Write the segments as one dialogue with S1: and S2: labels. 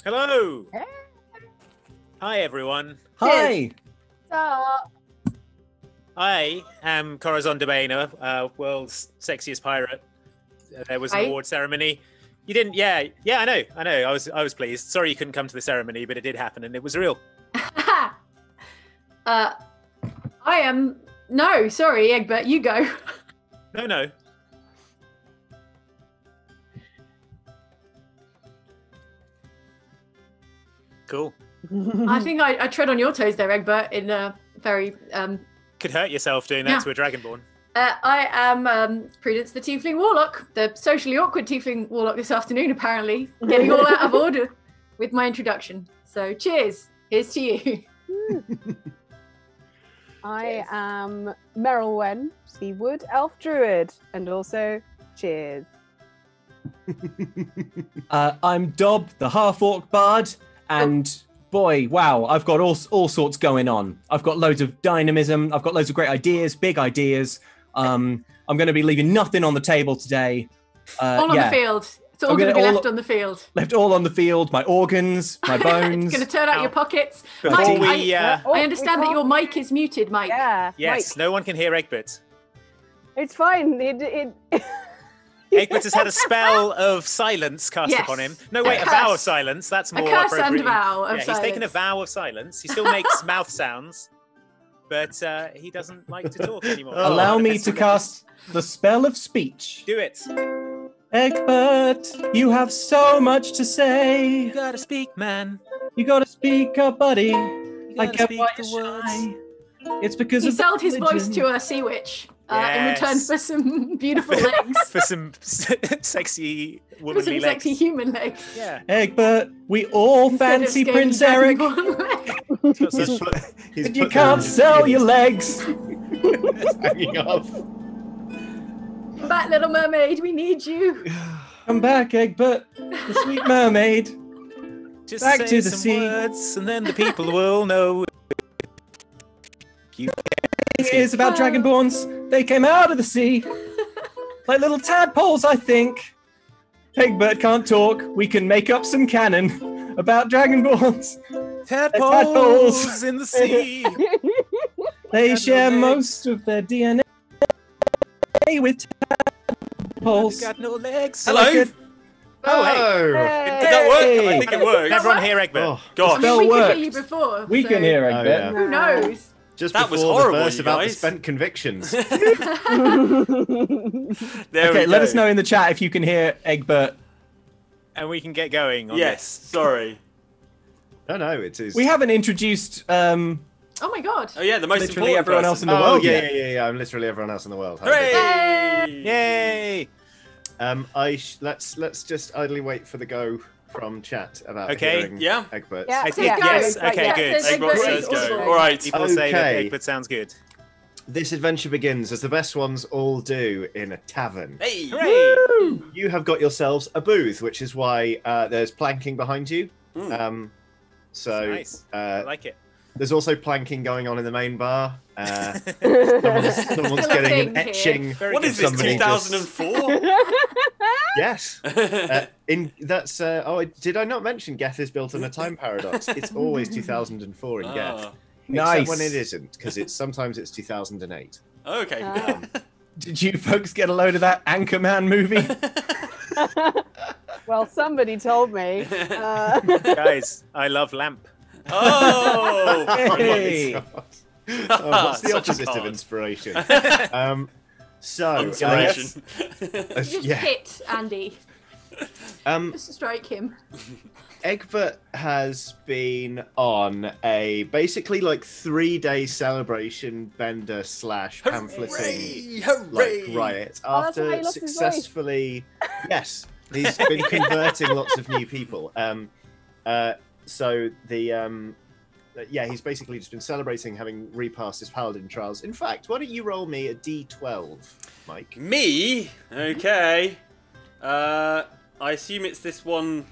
S1: Hello. Hi, everyone.
S2: Hi.
S1: I am Corazon de Baena, world's sexiest pirate. There was an award ceremony. You didn't? Yeah, I know. I was pleased. Sorry you couldn't come to the ceremony, but it did happen, and it was real.
S3: I am. No, sorry, Egbert, you go.
S1: No. Cool.
S3: I think I tread on your toes there, Egbert, in a very...
S1: Could hurt yourself doing that to a Dragonborn.
S3: I am Prudence the Tiefling Warlock, the socially awkward Tiefling Warlock this afternoon, apparently. Getting all out of order with my introduction. So cheers. Here's to you.
S4: I am Merylwen, Seawood Elf Druid, and also cheers.
S2: I'm Dob, the half-orc bard, and boy, wow, I've got all sorts going on. I've got loads of dynamism. I've got loads of great ideas, big ideas. I'm going to be leaving nothing on the table today.
S3: All on the field. It's all going to be left on the field.
S2: Left all on the field. My organs, my bones.
S3: It's going to turn out your pockets. Mike, I understand that your mic is muted, Mike.
S4: Yeah.
S1: Yes, Mike. No one can hear Egbert.
S4: It's fine.
S1: Egbert has had a spell of silence cast upon him. No, wait, a vow of silence. That's more appropriate.
S3: A curse and vow of silence.
S1: He's taken a vow of silence. He still makes mouth sounds, but he doesn't like to talk anymore.
S2: Allow me to cast the spell of speech.
S1: Do it.
S2: Egbert, you have so much to say.
S1: You gotta speak, man.
S2: You gotta speak up, buddy.
S1: I get why you're shy.
S2: It's because
S3: he sold his voice to a sea witch in return for some beautiful legs.
S1: For some sexy womanly legs.
S3: Sexy human legs.
S1: Yeah.
S2: Egbert, we all fancy Prince Eric. And you can't sell your legs.
S5: Hanging off.
S3: Come back, Little Mermaid. We need you.
S2: Come back, Egbert. The sweet mermaid.
S1: Just
S2: back
S1: say
S2: to the
S1: some
S2: sea.
S1: Words, and then the people will know.
S2: It is about dragonborns. They came out of the sea. Like little tadpoles, I think. Egbert can't talk. We can make up some canon about dragonborns.
S1: Tadpoles in the sea.
S2: They share most of their DNA with tadpoles.
S1: Got no legs.
S6: Hello.
S1: Hey.
S6: Did that work? I think it worked.
S1: Everyone hear Egbert.
S6: Oh, gosh.
S3: I mean, we could hear you before.
S2: We can hear Egbert.
S5: Yeah.
S3: Who knows?
S5: Just
S6: that was
S5: before
S6: horrible,
S5: the burst
S6: you
S5: about the
S6: guys.
S5: spent convictions.
S2: Okay, let us know in the chat if you can hear Egbert.
S1: And we can get going on
S6: Yes, sorry.
S5: No, it is.
S2: We haven't introduced
S3: Oh my god.
S6: Oh yeah, the most
S2: literally
S6: important
S2: everyone
S6: person.
S2: else in the world.
S5: Yeah. I'm literally everyone else in the world.
S6: Hooray!
S1: Yay!
S5: Let's just idly wait for the go from chat about hearing Egbert.
S3: Yeah,
S1: yes. Okay, good.
S6: Egbert says go. All right.
S1: People say that Egbert sounds good.
S5: This adventure begins as the best ones all do in a tavern.
S6: Hey!
S1: Hooray!
S5: You have got yourselves a booth, which is why there's planking behind you. So
S1: nice. I like it.
S5: There's also planking going on in the main bar. Someone's getting an etching.
S6: What is this? 2004?
S5: Yes. Did I not mention Geth is built on a time paradox? It's always 2004 in Geth.
S2: Nice.
S5: Except when it isn't, because sometimes it's 2008.
S6: Okay.
S2: Did you folks get a load of that Anchorman movie?
S4: Well, somebody told me.
S1: Guys, I love Lamp.
S6: Oh!
S2: Hey.
S5: What's the opposite of inspiration?
S6: Inspiration.
S3: Just hit Andy. Just strike him.
S5: Egbert has been on a basically like 3-day celebration bender / pamphleting riot after successfully. Yes, he's been converting lots of new people. He's basically just been celebrating having repassed his paladin trials. In fact, why don't you roll me a d12, Mike?
S6: Me? Okay. I assume it's this one.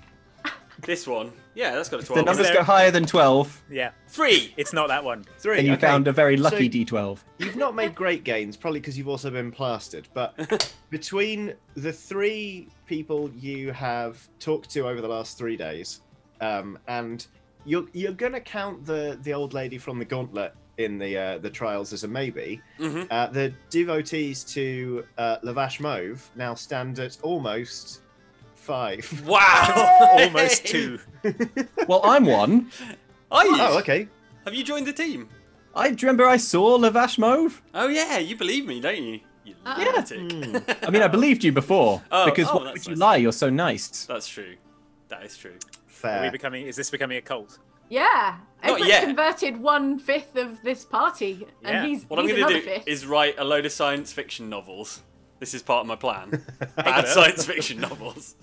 S6: This one. Yeah, that's got a 12.
S2: The numbers go higher than 12.
S1: Yeah.
S6: 3.
S1: It's not that one.
S5: 3.
S2: And you found a very lucky
S5: So
S2: D12.
S5: You've not made great gains, probably because you've also been plastered. But between the 3 people you have talked to over the last 3 days, and you're gonna count the old lady from the gauntlet in the trials as a maybe. The devotees to Lavash Mauve now stand at almost 5.
S6: Wow!
S1: Almost 2.
S2: Well, I'm one.
S6: Are you?
S5: Oh, okay.
S6: Have you joined the team?
S2: Do you remember I saw Lavash Mauve?
S6: Oh yeah, you believe me, don't you? You lunatic.
S2: I mean, I believed you before.
S6: Oh,
S2: because
S6: oh,
S2: why
S6: that's
S2: would you
S6: nice.
S2: lie? You're so nice.
S6: That's true. That is true.
S5: Fair.
S1: Is this becoming a cult?
S3: Yeah.
S6: Not
S3: Egbert's
S6: yet.
S3: converted 1/5 of this party, and
S1: Yeah.
S3: he's
S6: What I'm
S3: he's
S6: going to
S3: another
S6: do
S3: fifth.
S6: is write a load of science fiction novels. This is part of my plan. Bad science fiction novels.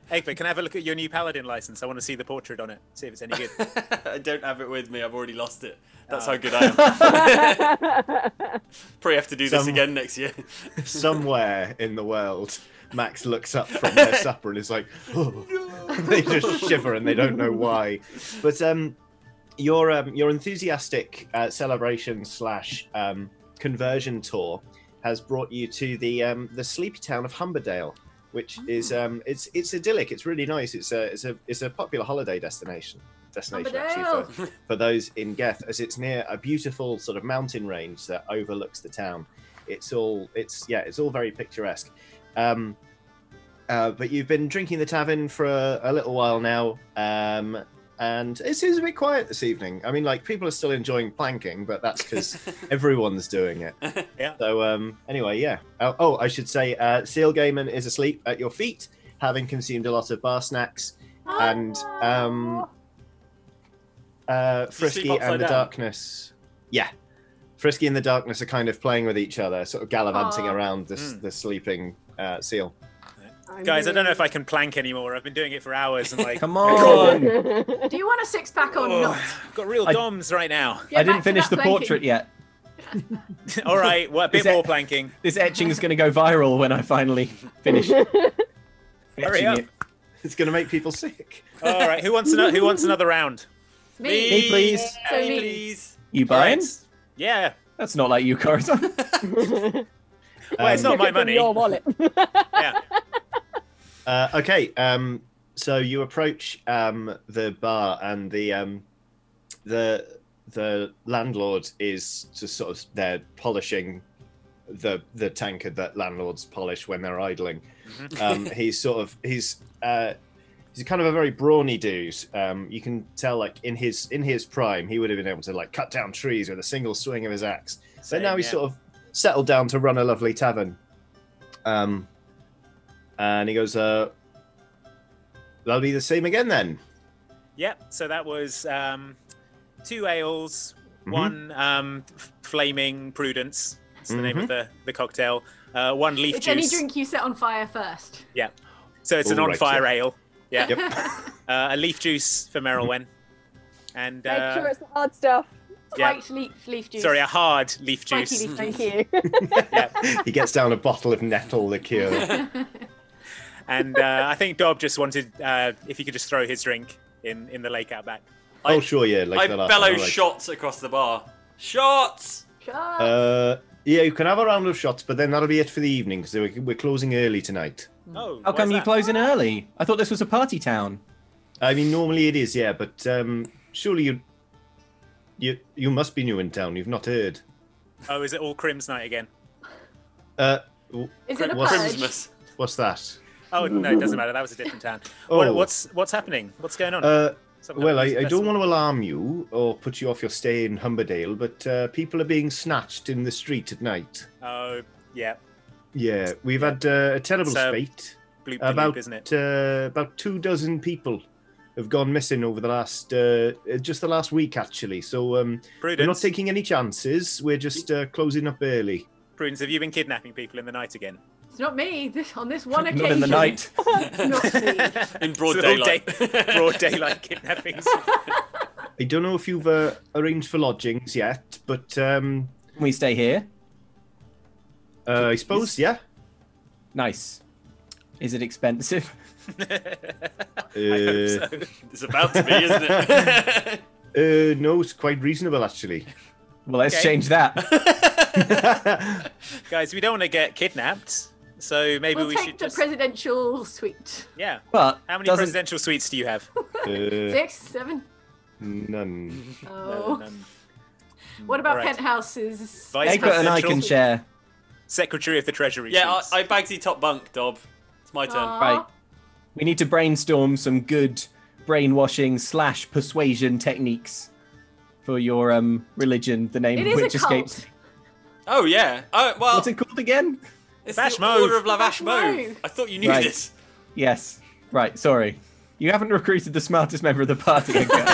S1: Egbert, can I have a look at your new Paladin license? I want to see the portrait on it. See if it's any good.
S6: I don't have it with me. I've already lost it. That's how good I am. Probably have to do this again next year.
S5: Somewhere in the world, Max looks up from their supper and is like, oh. They just shiver and they don't know why. But your enthusiastic celebration / conversion tour has brought you to the sleepy town of Humberdale, which is it's idyllic. It's really nice. It's a popular holiday destination actually for those in Geth, as it's near a beautiful sort of mountain range that overlooks the town. It's all very picturesque. But you've been drinking the tavern for a little while now, and it seems a bit quiet this evening. I mean, like, people are still enjoying planking, but that's because everyone's doing it.
S1: Yeah.
S5: So anyway, yeah. Oh, I should say, Seal Gaiman is asleep at your feet, having consumed a lot of bar snacks, and Frisky and the Darkness. Yeah. Frisky and the Darkness are kind of playing with each other, sort of gallivanting around the sleeping seal.
S1: Guys, I don't know if I can plank anymore. I've been doing it for hours and like.
S2: Come on.
S3: Do you want a 6-pack or not?
S1: I've got real DOMs right now.
S3: Get
S2: I
S3: back
S2: didn't
S3: to
S2: finish
S3: that
S2: the
S3: planking.
S2: portrait yet.
S1: All right, well, a bit more planking.
S2: This etching is going to go viral when I finally finish.
S1: Hurry
S2: etching
S1: up.
S2: it.
S5: It's going to make people sick.
S1: All right, who wants another round?
S2: Me, please.
S3: So me.
S6: please.
S2: You buying?
S1: Right. Yeah.
S2: That's not like you, Corazon.
S1: Well, it's not my money.
S4: Your wallet.
S1: Yeah.
S5: Okay, so you approach the bar, and the landlord is just sort of there polishing the tankard that landlords polish when they're idling. He's kind of a very brawny dude. You can tell, like, in his prime, he would have been able to like cut down trees with a single swing of his axe. But now he's sort of settled down to run a lovely tavern. And he goes, that'll be the same again then.
S1: Yep. So that was 2 ales, 1 flaming Prudence. That's the name of the cocktail. 1 leaf
S3: It's
S1: juice.
S3: any drink you set on fire first.
S1: Yeah. So it's an
S5: All right,
S1: on-fire
S5: yeah.
S1: ale. Yeah.
S5: Yep.
S1: A leaf juice for Merylwen. And
S4: Make sure it's the hard stuff.
S1: yeah.
S3: White leaf juice.
S1: Sorry, a hard leaf
S3: Spiky
S1: juice.
S3: leaf
S4: Thank
S3: juice.
S4: you.
S1: Yeah.
S5: He gets down a bottle of nettle liqueur.
S1: And I think Dob just wanted if he could just throw his drink in the lake out back.
S5: Oh, sure, yeah. Like
S6: I
S5: the last
S6: bellow
S5: time, like,
S6: shots across the bar. Shots!
S3: Shut.
S5: Yeah, you can have a round of shots, but then that'll be it for the evening because we're closing early tonight.
S1: Oh,
S2: How
S1: why
S2: come
S1: is
S2: you
S1: that?
S2: closing early? I thought this was a party town.
S5: I mean, normally it is, yeah, but surely you must be new in town. You've not heard.
S1: Oh, is it all Crim's night again?
S3: Is it a
S5: what's-
S3: purge?
S6: Christmas.
S5: What's that?
S1: Oh no, it doesn't matter. That was a different town.
S5: Oh.
S1: What's happening? What's going on? Something
S5: Well,
S1: like
S5: I
S1: this
S5: don't
S1: festival.
S5: want to alarm you or put you off your stay in Humberdale, but people are being snatched in the street at night.
S1: Oh yeah,
S5: Yeah, we've had a terrible
S1: So,
S5: spate.
S1: bloop
S5: About
S1: isn't it?
S5: about 24 people have gone missing over the last just the last week, actually. So we're not
S1: Prudence,
S5: taking any chances. We're just closing up early.
S1: Prudence, have you been kidnapping people in the night again?
S3: It's not me. On this one occasion.
S2: Not in the night.
S3: Not me.
S6: In broad
S1: So all
S6: daylight.
S1: broad daylight kidnappings.
S5: I don't know if you've arranged for lodgings yet, but
S2: Can we stay here?
S5: I suppose, yeah.
S2: Nice. Is it expensive?
S1: I hope so.
S6: It's about to be, isn't it?
S5: No, it's quite reasonable, actually.
S2: Well, let's
S1: Okay.
S2: change that.
S1: Guys, we don't want to get kidnapped. So maybe
S3: We'll
S1: we
S3: take
S1: should
S3: the
S1: just.
S3: presidential suite.
S1: Yeah.
S2: But
S1: How many
S2: doesn't-
S1: presidential suites do you have?
S3: 6, 7.
S5: None.
S3: Oh.
S1: None.
S3: What about
S1: Alright.
S3: penthouses?
S1: Vice
S2: Egbert and I can
S1: presidential
S2: share.
S1: Secretary of the Treasury.
S6: Yeah,
S1: suites.
S6: I Bagsy top bunk, Dob. It's my turn.
S3: Aw.
S2: Right. We need to brainstorm some good brainwashing / persuasion techniques for your religion, the name
S3: It
S2: of
S3: is a
S2: which
S3: cult.
S2: escapes.
S6: Oh yeah. Oh well.
S2: What's it called again?
S6: It's
S1: Vash
S6: the
S1: Mauve.
S6: Order of Lavash
S3: Vash
S6: Mauve.
S3: Mauve.
S6: I thought you knew
S2: Right.
S6: this.
S2: Yes. Right, sorry. You haven't recruited the smartest member of the party, Edgar.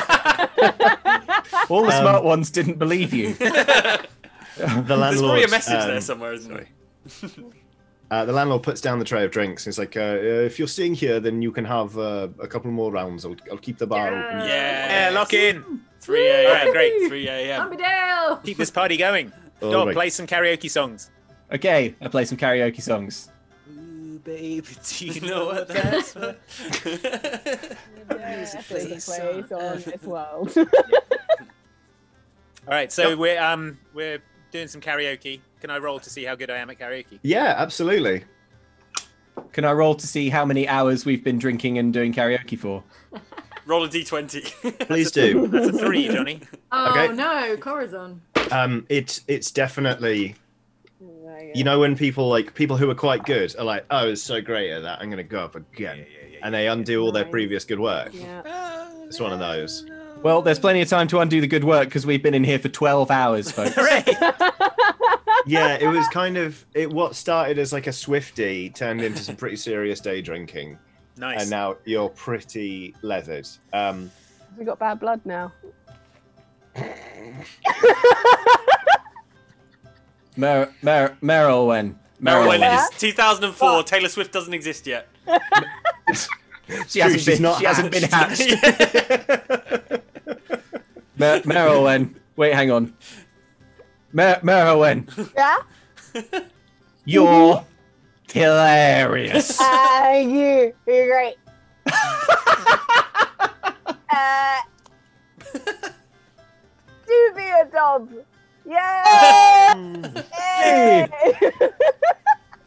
S2: All the smart ones didn't believe you.
S5: The
S6: There's
S5: landlord.
S6: probably a message there somewhere, isn't there?
S5: The landlord puts down the tray of drinks. And he's like, "If you're staying here, then you can have a couple more rounds. I'll keep the bar open."
S6: Yeah.
S1: Yeah, lock in.
S6: 3 a.m.
S1: Alright, great.
S6: 3 a.m.
S3: Armadale!
S1: Keep this party going.
S5: All
S1: Dog,
S5: right.
S1: play some karaoke songs.
S2: Okay, I play some karaoke songs.
S1: Ooh, baby, do
S6: You know what that's for?
S4: There's a place on this world.
S1: All right, so we're doing some karaoke. Can I roll to see how good I am at karaoke?
S5: Yeah, absolutely.
S2: Can I roll to see how many hours we've been drinking and doing karaoke for?
S6: Roll a d20.
S5: Please do.
S1: That's a 3, Johnny.
S3: Oh
S5: Okay.
S3: no, Corazon.
S5: It's definitely, you know, when people who are quite good are like, "Oh, it's so great at that. I'm gonna go up again," and they undo all their
S4: Right.
S5: previous good work.
S4: Yeah.
S5: It's one of those.
S2: Well, there's plenty of time to undo the good work because we've been in here for 12 hours, folks.
S1: Hooray!
S5: Yeah, it was kind of what started as like a Swifty turned into some pretty serious day drinking,
S1: Nice.
S5: and now you're pretty leathered.
S4: We got bad blood now.
S2: Merylwen.
S6: Merylwen
S4: Yeah.
S6: is 2004. Taylor Swift doesn't exist yet.
S2: She hasn't
S5: she's
S2: been,
S5: not
S2: she hasn't been hatched.
S6: Yeah.
S2: Merylwen. Wait, hang on. Merylwen.
S4: Yeah?
S2: You're hilarious.
S4: You're great. Do be a dog. Yay!
S2: Hey.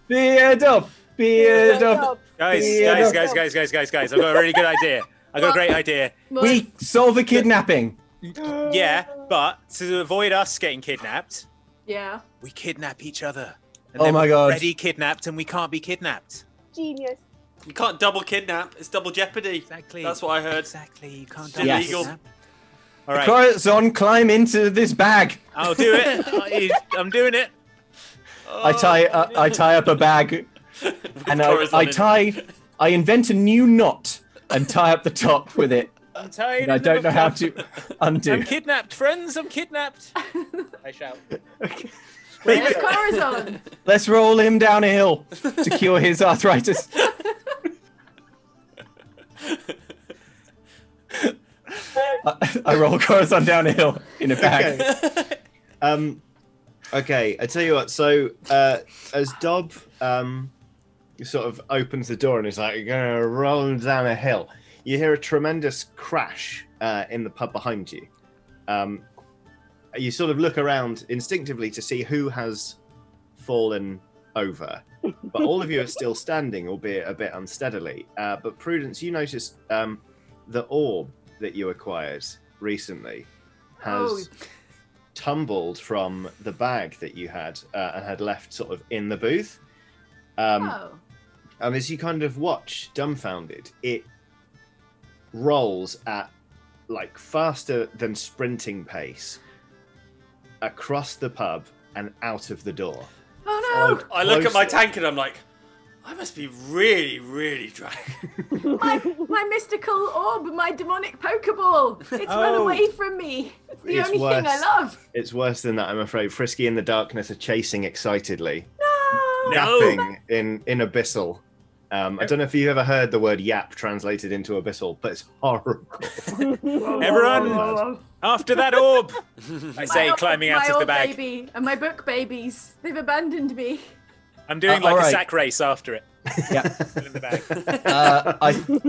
S2: Beard up. Beard up.
S1: Guys,
S2: Yeah.
S1: guys. I've got a really good idea. I've got a great idea.
S2: We solve a kidnapping.
S1: Yeah, but to avoid us getting kidnapped,
S3: Yeah.
S1: we kidnap each other. And
S2: Oh
S1: then
S2: my
S1: we're
S2: God.
S1: already kidnapped and we can't be kidnapped.
S4: Genius.
S6: You can't double kidnap. It's double jeopardy.
S1: Exactly.
S6: That's what I heard.
S1: Exactly. You can't
S6: Still
S1: double
S6: illegal.
S1: kidnap. All right.
S2: Corazon, climb into this bag.
S1: I'll do it. I'm doing it.
S2: I tie up a bag, and
S6: Corazon
S2: I invent a new knot and tie up the top with it.
S1: I'm tired.
S2: And I don't know how to undo.
S1: I'm kidnapped, friends. I'm kidnapped. I shout.
S3: Where's Corazon?
S2: Let's roll him down a hill to cure his arthritis. I roll Corazon down a hill in a bag.
S5: Okay. Okay, I tell you what. So, as Dob sort of opens the door and is like, "You're gonna roll down a hill," you hear a tremendous crash in the pub behind you. You sort of look around instinctively to see who has fallen over, but all of you are still standing, albeit a bit unsteadily. But Prudence, you noticed the orb that you acquired recently has tumbled from the bag that you had and had left sort of in the booth.
S3: Oh.
S5: And as you kind of watch, dumbfounded, it rolls at like faster than sprinting pace across the pub and out of the door.
S3: Oh
S5: Followed
S6: I look at my
S5: closely-
S6: tank and I'm like, I must be really, really drunk.
S3: no! My mystical orb, my demonic Pokeball. It's run
S1: Oh.
S3: away from me. It's the
S5: It's
S3: only thing I
S5: worse.
S3: love.
S5: It's worse than that, I'm afraid. Frisky and the Darkness are chasing excitedly,
S3: No.
S1: No.
S5: yapping in Abyssal. I don't know if you've ever heard the word yap translated into Abyssal, but it's horrible.
S1: Everyone, after that orb. I say,
S3: My
S1: climbing
S3: orb,
S1: out
S3: my
S1: of the
S3: orb
S1: bag.
S3: baby and my book babies. They've abandoned me.
S1: I'm doing
S2: all
S1: like a
S2: right.
S1: sack race after it.
S2: Yeah.
S1: Still in the bag.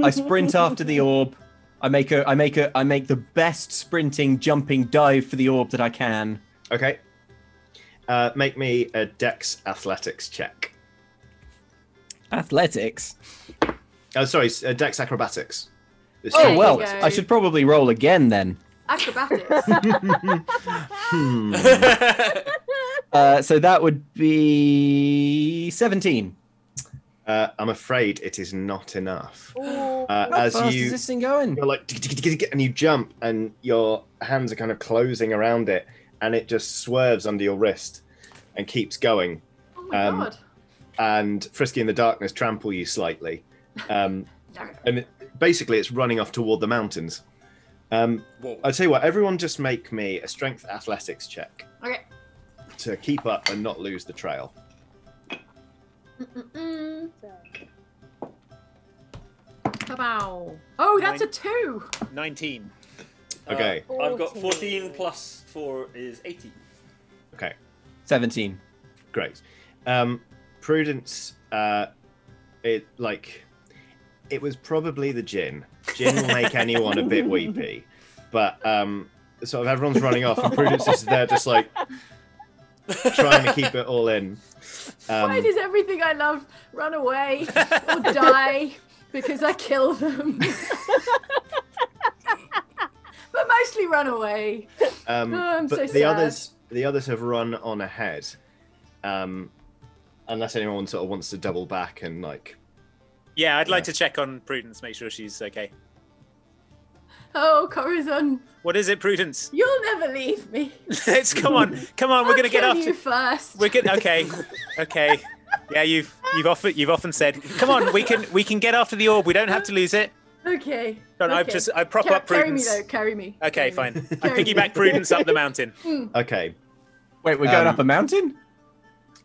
S2: I sprint after the orb. I make the best sprinting, jumping dive for the orb that I can.
S5: Okay. Make me a Dex Athletics check.
S2: Athletics.
S5: Oh, sorry, Dex Acrobatics.
S3: There
S2: Oh
S3: you
S2: well,
S3: go.
S2: I should probably roll again then.
S3: Acrobatics.
S2: So that would be 17.
S5: I'm afraid it is not enough.
S4: Ooh.
S2: How
S5: As
S2: fast
S5: you,
S2: is this thing going?
S5: you're like, and you jump, and your hands are kind of closing around it, and it just swerves under your wrist and keeps going.
S3: Oh my god.
S5: And Frisky in the darkness trample you slightly. Basically, it's running off toward the mountains. I'll tell you what, everyone just make me a strength athletics check
S3: Okay.
S5: to keep up and not lose the trail.
S3: Kabow. Oh, that's a 2.
S1: 19.
S5: Okay.
S6: I've got 14 plus 4 is 18.
S5: Okay,
S2: 17.
S5: great. Prudence, it was probably the gin. Gin will make anyone a bit weepy, but sort of everyone's running off, and Prudence is there just like trying to keep it all in.
S3: Why does everything I love run away or die because I kill them? But mostly run away. I'm
S5: but
S3: so
S5: the
S3: sad.
S5: others have run on ahead. Unless anyone sort of wants to double back and like.
S1: Yeah, I'd like to check on Prudence, make sure she's okay.
S3: Oh, Corazon,
S1: What is it, Prudence?
S3: you'll never leave me.
S1: Come on, we're gonna get
S3: I'll
S1: off.
S3: kill you first.
S1: We're good. Okay. Yeah, you've often said. Come on, we can get after the orb. We don't have to lose it.
S3: Okay.
S1: Don't,
S3: okay.
S1: I prop up
S3: Carry me
S1: Prudence.
S3: though. Carry me.
S1: Okay,
S3: Carry me.
S1: fine. I
S3: Carry me.
S1: piggyback Prudence up the mountain.
S5: Okay.
S2: Wait, we're going up a mountain?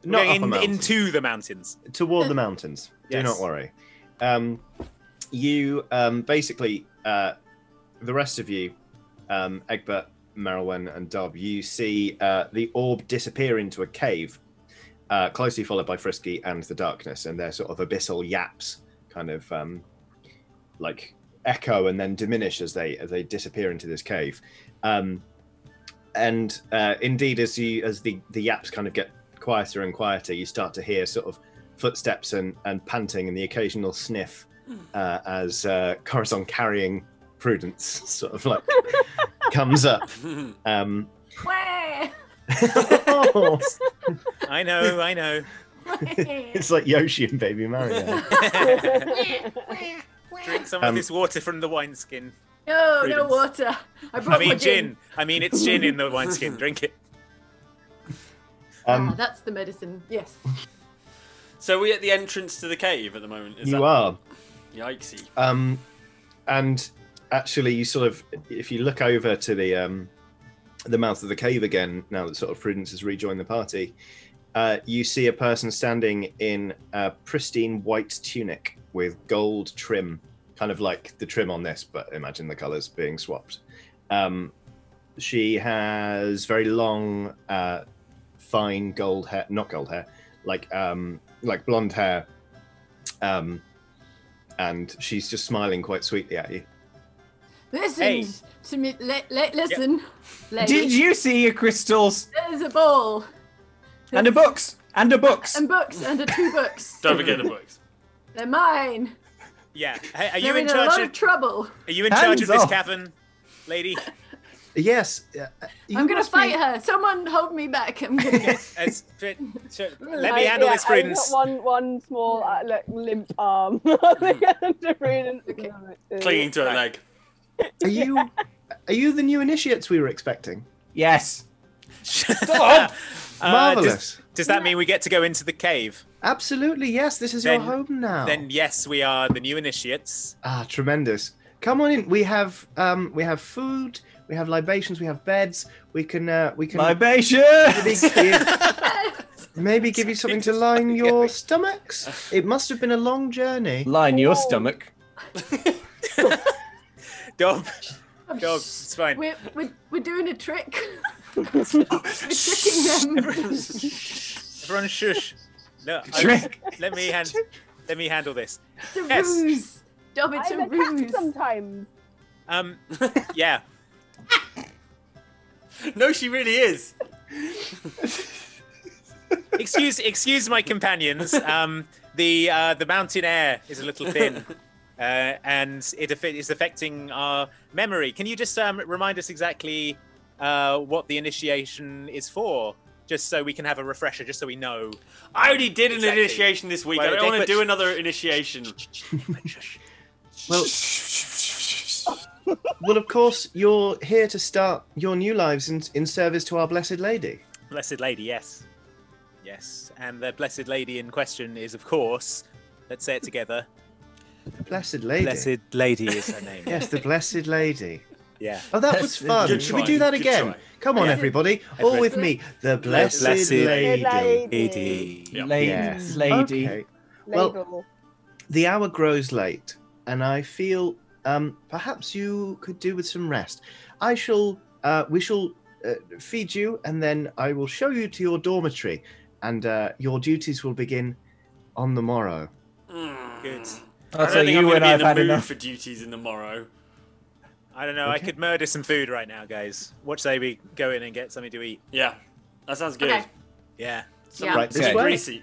S1: We're
S5: Not
S1: going
S5: up a mountain.
S1: into the mountains.
S5: Toward the mountains. Do
S1: Yes.
S5: not worry. You basically, the rest of you, Egbert, Merylwen, and Dob, you see the orb disappear into a cave, closely followed by Frisky and the darkness, and their sort of abyssal yaps kind of like echo and then diminish as they disappear into this cave. And indeed, as the yaps kind of get quieter and quieter, you start to hear sort of footsteps and panting and the occasional sniff as Corazon carrying Prudence sort of like comes up.
S3: Where?
S1: I know.
S5: It's like Yoshi and Baby Mario.
S1: Drink some of this water from the wineskin.
S3: No, no
S1: Prudence.
S3: water. I brought my
S1: gin. It's gin in the wineskin. Drink it.
S3: That's the medicine. Yes.
S6: So we're at the entrance to the cave at the moment.
S5: You are.
S6: Yikesy.
S5: And actually, you sort of, if you look over to the mouth of the cave again, now that sort of Prudence has rejoined the party, you see a person standing in a pristine white tunic with gold trim, kind of like the trim on this, but imagine the colours being swapped. She has very long, fine gold hair, not gold hair, like blonde hair, and she's just smiling quite sweetly at you.
S3: Listen
S1: Hey.
S3: to me. Listen, lady.
S2: Did you see your crystals?
S3: There's a ball.
S2: And a books! And a books!
S3: And books. And 2 books.
S6: Don't forget the books.
S3: They're mine.
S1: Yeah. Hey, are you
S3: They're
S1: in
S3: a lot
S1: charge
S3: of trouble.
S1: Are you in charge of
S2: Hands
S1: this
S2: off.
S1: cavern, lady?
S5: Yes.
S3: I'm gonna fight her. Someone hold me back. I'm gonna go.
S1: Let me handle this, Prudence.
S4: I've got one small limp arm. To Prudence.
S6: Clinging to a leg.
S5: Are you the new initiates we were expecting?
S2: Yes.
S1: Stop!
S5: Marvelous.
S1: Does that mean we get to go into the cave?
S5: Absolutely, yes. This is your home now.
S1: Then yes, we are the new initiates.
S5: Ah, tremendous. Come on in. We have food. We have libations. We have beds. We can
S2: Libation!
S5: maybe give you something to line your stomachs. It must have been a long journey.
S2: Line your stomach.
S1: Dob, it's fine.
S3: We're doing a trick. We're tricking them.
S1: Everyone shush. No,
S2: Trick.
S1: let me handle this.
S3: It's a
S1: Yes.
S3: ruse. Dob, it's
S4: I'm
S3: a
S4: a cat
S3: ruse.
S4: sometimes.
S1: Yeah.
S6: No, she really is.
S1: Excuse my companions. The mountain air is a little thin, and it is affecting our memory. Can you just remind us exactly what the initiation is for? Just so we can have a refresher, just so we know.
S6: I already did an initiation this week. I don't want to do another initiation.
S5: Well, well, of course, you're here to start your new lives in service to our Blessed Lady.
S1: Blessed Lady, yes. Yes, and the Blessed Lady in question is, of course, let's say it together.
S5: The Blessed Lady.
S1: Blessed Lady is her name.
S5: Yes, the Blessed Lady.
S1: Yeah.
S5: Oh, that was fun.
S6: Good
S5: Should we
S6: try,
S5: do that
S6: good
S5: again?
S6: try.
S5: Come on,
S1: Yeah.
S5: everybody. All with me. The Blessed Lady.
S4: Lady.
S6: Yep.
S5: Yes.
S2: Lady.
S5: Okay. Well,
S4: Label.
S5: the hour grows late, and I feel perhaps you could do with some rest. We shall feed you, and then I will show you to your dormitory, and your duties will begin on the morrow.
S1: Good.
S2: I'll
S6: I
S2: say
S6: don't think I'm
S2: you
S6: going
S2: and
S6: to be in
S2: I've
S6: the
S2: had
S6: mood
S2: enough.
S6: for duties in the morrow.
S1: I don't know. I could murder some food right now, guys. What say we go in and get something to eat?
S6: Yeah, that sounds good.
S3: Okay.
S1: Yeah.
S3: Yeah.
S5: Right this
S2: Okay.
S5: way.
S6: Greasy.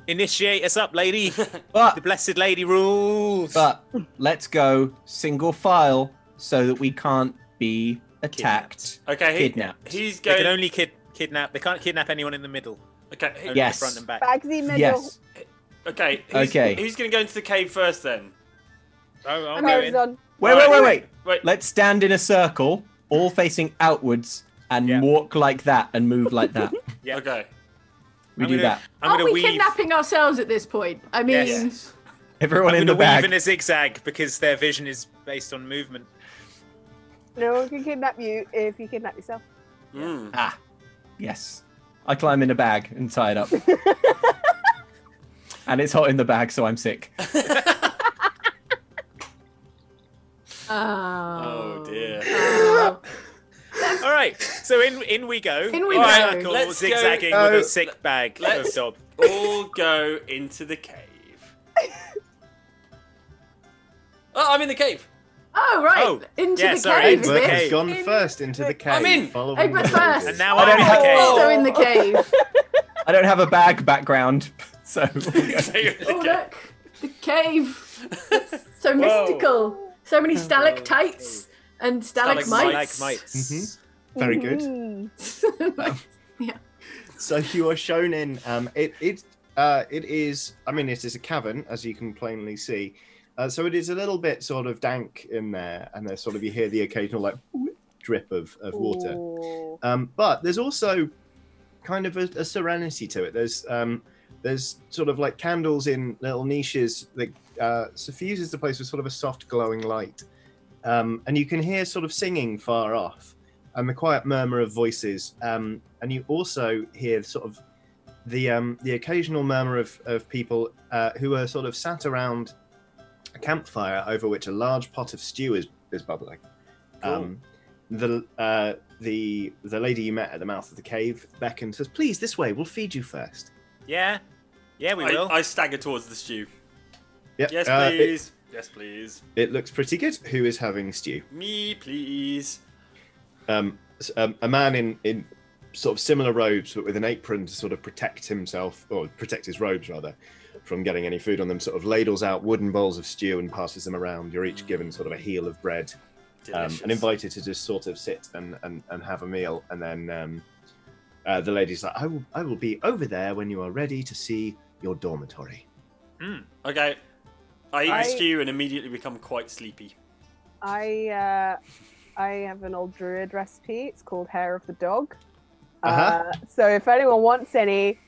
S1: Initiate us up, lady. The
S2: But
S1: Blessed Lady rules.
S2: let's go single file so that we can't be attacked.
S6: Okay,
S2: Kidnapped.
S6: he's
S1: They
S6: going.
S1: can only kidnap. They can't kidnap anyone in the middle.
S6: Okay,
S1: Only
S2: Yes.
S1: the front and back.
S4: Bagsy middle.
S2: Yes.
S6: okay.
S2: Okay.
S6: Who's going to go into the cave first then?
S1: I'll go in.
S4: Horizon.
S2: Wait.
S6: Wait.
S2: Let's stand in a circle, all facing outwards, and
S1: Yeah.
S2: walk like that and move like that.
S1: Yeah.
S6: Okay.
S2: We
S1: I'm
S2: do
S1: gonna-
S2: that.
S1: I'm
S3: Aren't
S1: gonna
S3: we
S1: weave.
S3: kidnapping ourselves at this point? I mean,
S1: Yes.
S2: Everyone
S1: I'm
S2: in
S1: gonna
S2: the
S1: weave
S2: bag.
S1: in a zigzag because their vision is based on movement.
S4: No one can kidnap you if you kidnap yourself.
S6: Mm.
S2: Ah, yes. I climb in a bag and tie it up. And it's hot in the bag, so I'm sick.
S6: Oh dear.
S3: Oh.
S1: All right. So in we go.
S3: In we
S1: In
S3: go.
S1: circle,
S6: Let's go.
S1: zigzagging
S5: Oh.
S1: with a sick bag
S6: Let's-
S1: of Dob.
S6: All go into the cave. Oh, I'm in the cave.
S3: Oh, right.
S1: Oh,
S3: Into
S1: yeah,
S3: the
S1: sorry,
S3: cave,
S1: into
S3: is
S1: the
S3: it?
S5: Egbert has
S1: cave.
S5: gone first into the cave.
S6: I'm in.
S5: Following
S3: Egbert
S5: the
S3: first.
S5: lady.
S1: And now
S2: I
S1: I'm
S2: don't
S1: in
S2: have-
S1: the cave.
S3: Also in the cave.
S2: I don't have a bag background, so
S6: So you're in the
S3: Oh,
S6: cave.
S3: look. The cave. It's so mystical. So many stalactites and stalagmites.
S1: Stalagmites.
S5: Very good.
S4: Mm.
S5: So you are shown in. It is. I mean, it is a cavern, as you can plainly see. So it is a little bit sort of dank in there, and there's sort of you hear the occasional like drip of water.
S4: Ooh.
S5: But there's also kind of a serenity to it. There's sort of like candles in little niches that suffuses the place with sort of a soft glowing light, and you can hear sort of singing far off, and the quiet murmur of voices. And you also hear sort of the occasional murmur of people who are sort of sat around a campfire over which a large pot of stew is bubbling.
S6: Cool.
S5: The lady you met at the mouth of the cave beckons, says, "Please, this way. We'll feed you first."
S1: Yeah. Yeah, we will.
S6: I stagger towards the stew.
S5: Yep.
S6: Yes, please. Yes, please.
S5: It looks pretty good. Who is having stew?
S6: Me, please.
S5: A man in sort of similar robes, but with an apron to sort of protect himself, or protect his robes rather, from getting any food on them, sort of ladles out wooden bowls of stew and passes them around. You're each given sort of a heel of bread,
S6: Delicious.
S5: and invited to just sort of sit and have a meal. And then the lady's like, I will be over there when you are ready to see your dormitory.
S6: Okay. I eat
S4: I-
S6: the stew and immediately become quite sleepy.
S4: I have an old druid recipe. It's called Hair of the Dog.
S5: Uh-huh.
S4: So if anyone wants any,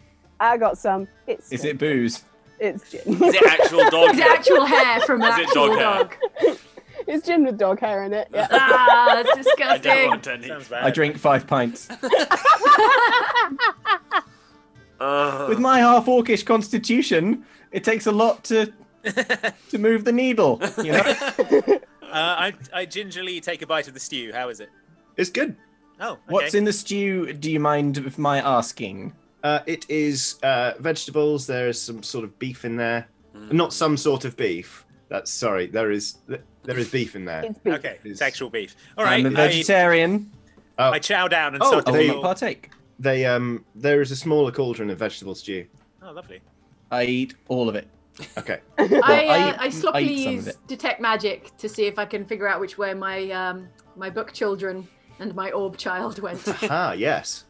S4: I got some.
S2: is it booze?
S4: It's gin.
S6: Is it actual dog
S3: It's
S6: hair?
S3: actual hair from an
S6: Is it
S3: actual
S6: dog hair?
S3: dog.
S4: It's gin with dog hair in it. Yeah.
S3: Ah, it's
S6: I don't
S3: disgusting.
S6: want any.
S1: Sounds bad.
S2: I drink 5 pints.
S6: Ugh.
S2: With my half-orcish constitution, it takes a lot to move the needle, you know?
S1: I gingerly take a bite of the stew. How is it?
S5: It's good.
S1: Oh, okay.
S2: What's in the stew, do you mind of my asking?
S5: It is vegetables. There is some sort of beef in there. Not some sort of beef. That's sorry. There is beef in there.
S4: It's beef.
S1: Okay,
S5: Is-
S1: it's actual beef. All right.
S2: I'm a vegetarian.
S5: Oh,
S1: I chow down and
S5: Oh,
S1: start to
S2: I will
S5: they-
S2: not
S1: feel.
S2: partake.
S5: there is a smaller cauldron of vegetable stew.
S1: Oh, lovely.
S2: I eat all of it.
S5: Okay.
S3: I sloppily
S2: eat some of
S3: use
S2: it.
S3: detect magic to see if I can figure out which way my my book children and my orb child went.
S5: Ah, yes.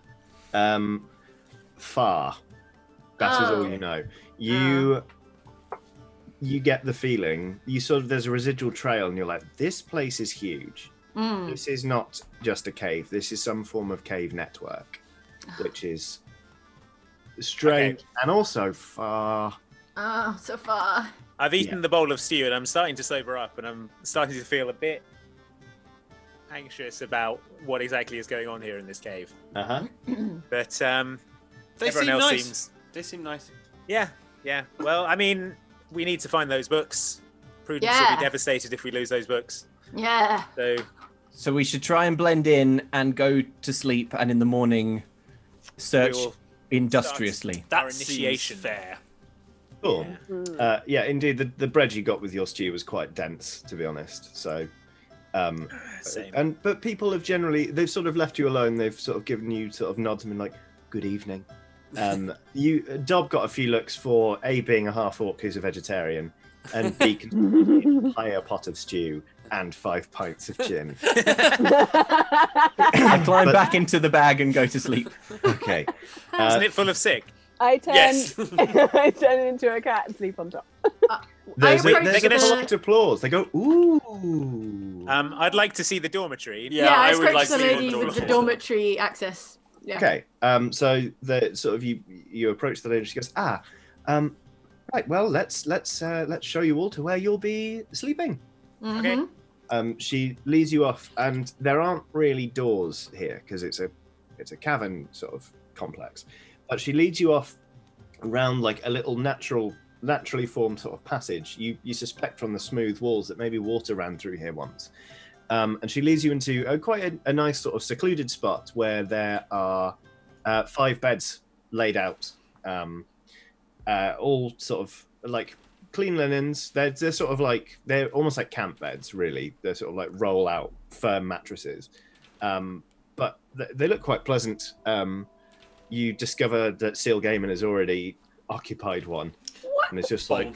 S5: Far. That is all you know. You get the feeling. There's a residual trail, and you're like, this place is huge. This is not just a cave. This is some form of cave network, which is strange and also far.
S3: Oh, so far.
S1: I've eaten the bowl of stew, and I'm starting to sober up, and I'm starting to feel a bit anxious about what exactly is going on here in this cave.
S5: Uh-huh.
S1: But
S6: They
S1: everyone
S6: seem
S1: else
S6: nice.
S1: seems...
S6: They seem nice.
S1: Yeah. Well, I mean, we need to find those books. Prudence will be devastated if we lose those books.
S3: Yeah.
S2: So we should try and blend in and go to sleep, and in the morning search industriously.
S6: That
S1: Our initiation.
S6: seems fair.
S5: Cool. Yeah, indeed. The bread you got with your stew was quite dense, to be honest. So,
S1: Same.
S5: but people have they've sort of left you alone. They've sort of given you sort of nods and been like, "Good evening." Dob got a few looks for A, being a half orc who's a vegetarian, and B, consuming an entire pot of stew and 5 pints of gin.
S2: I climb back into the bag and go to sleep.
S5: Okay.
S1: Isn't it full of sick?
S4: I turn,
S6: Yes.
S4: I turn into a cat and sleep on top.
S5: There's a
S1: gonna-
S5: polite applause. They go, ooh.
S1: I'd like to see the dormitory.
S3: Yeah, I
S6: would
S3: spoke
S6: like
S3: to the
S6: to see
S3: lady
S6: what
S3: with the
S6: the
S3: dormitory access. Yeah.
S5: Okay. So the sort of you approach the lady. She goes, right. Well, let's show you all to where you'll be sleeping.
S1: Okay.
S5: She leads you off, and there aren't really doors here because it's a cavern sort of complex. But she leads you off around like a little naturally formed sort of passage. You suspect from the smooth walls that maybe water ran through here once. And she leads you into quite a nice sort of secluded spot where there are 5 beds laid out, all sort of like clean linens. They're sort of like, they're almost like camp beds, really. They're sort of like roll out firm mattresses, but they look quite pleasant. You discover that Seal Gaiman has already occupied one, and it's just like.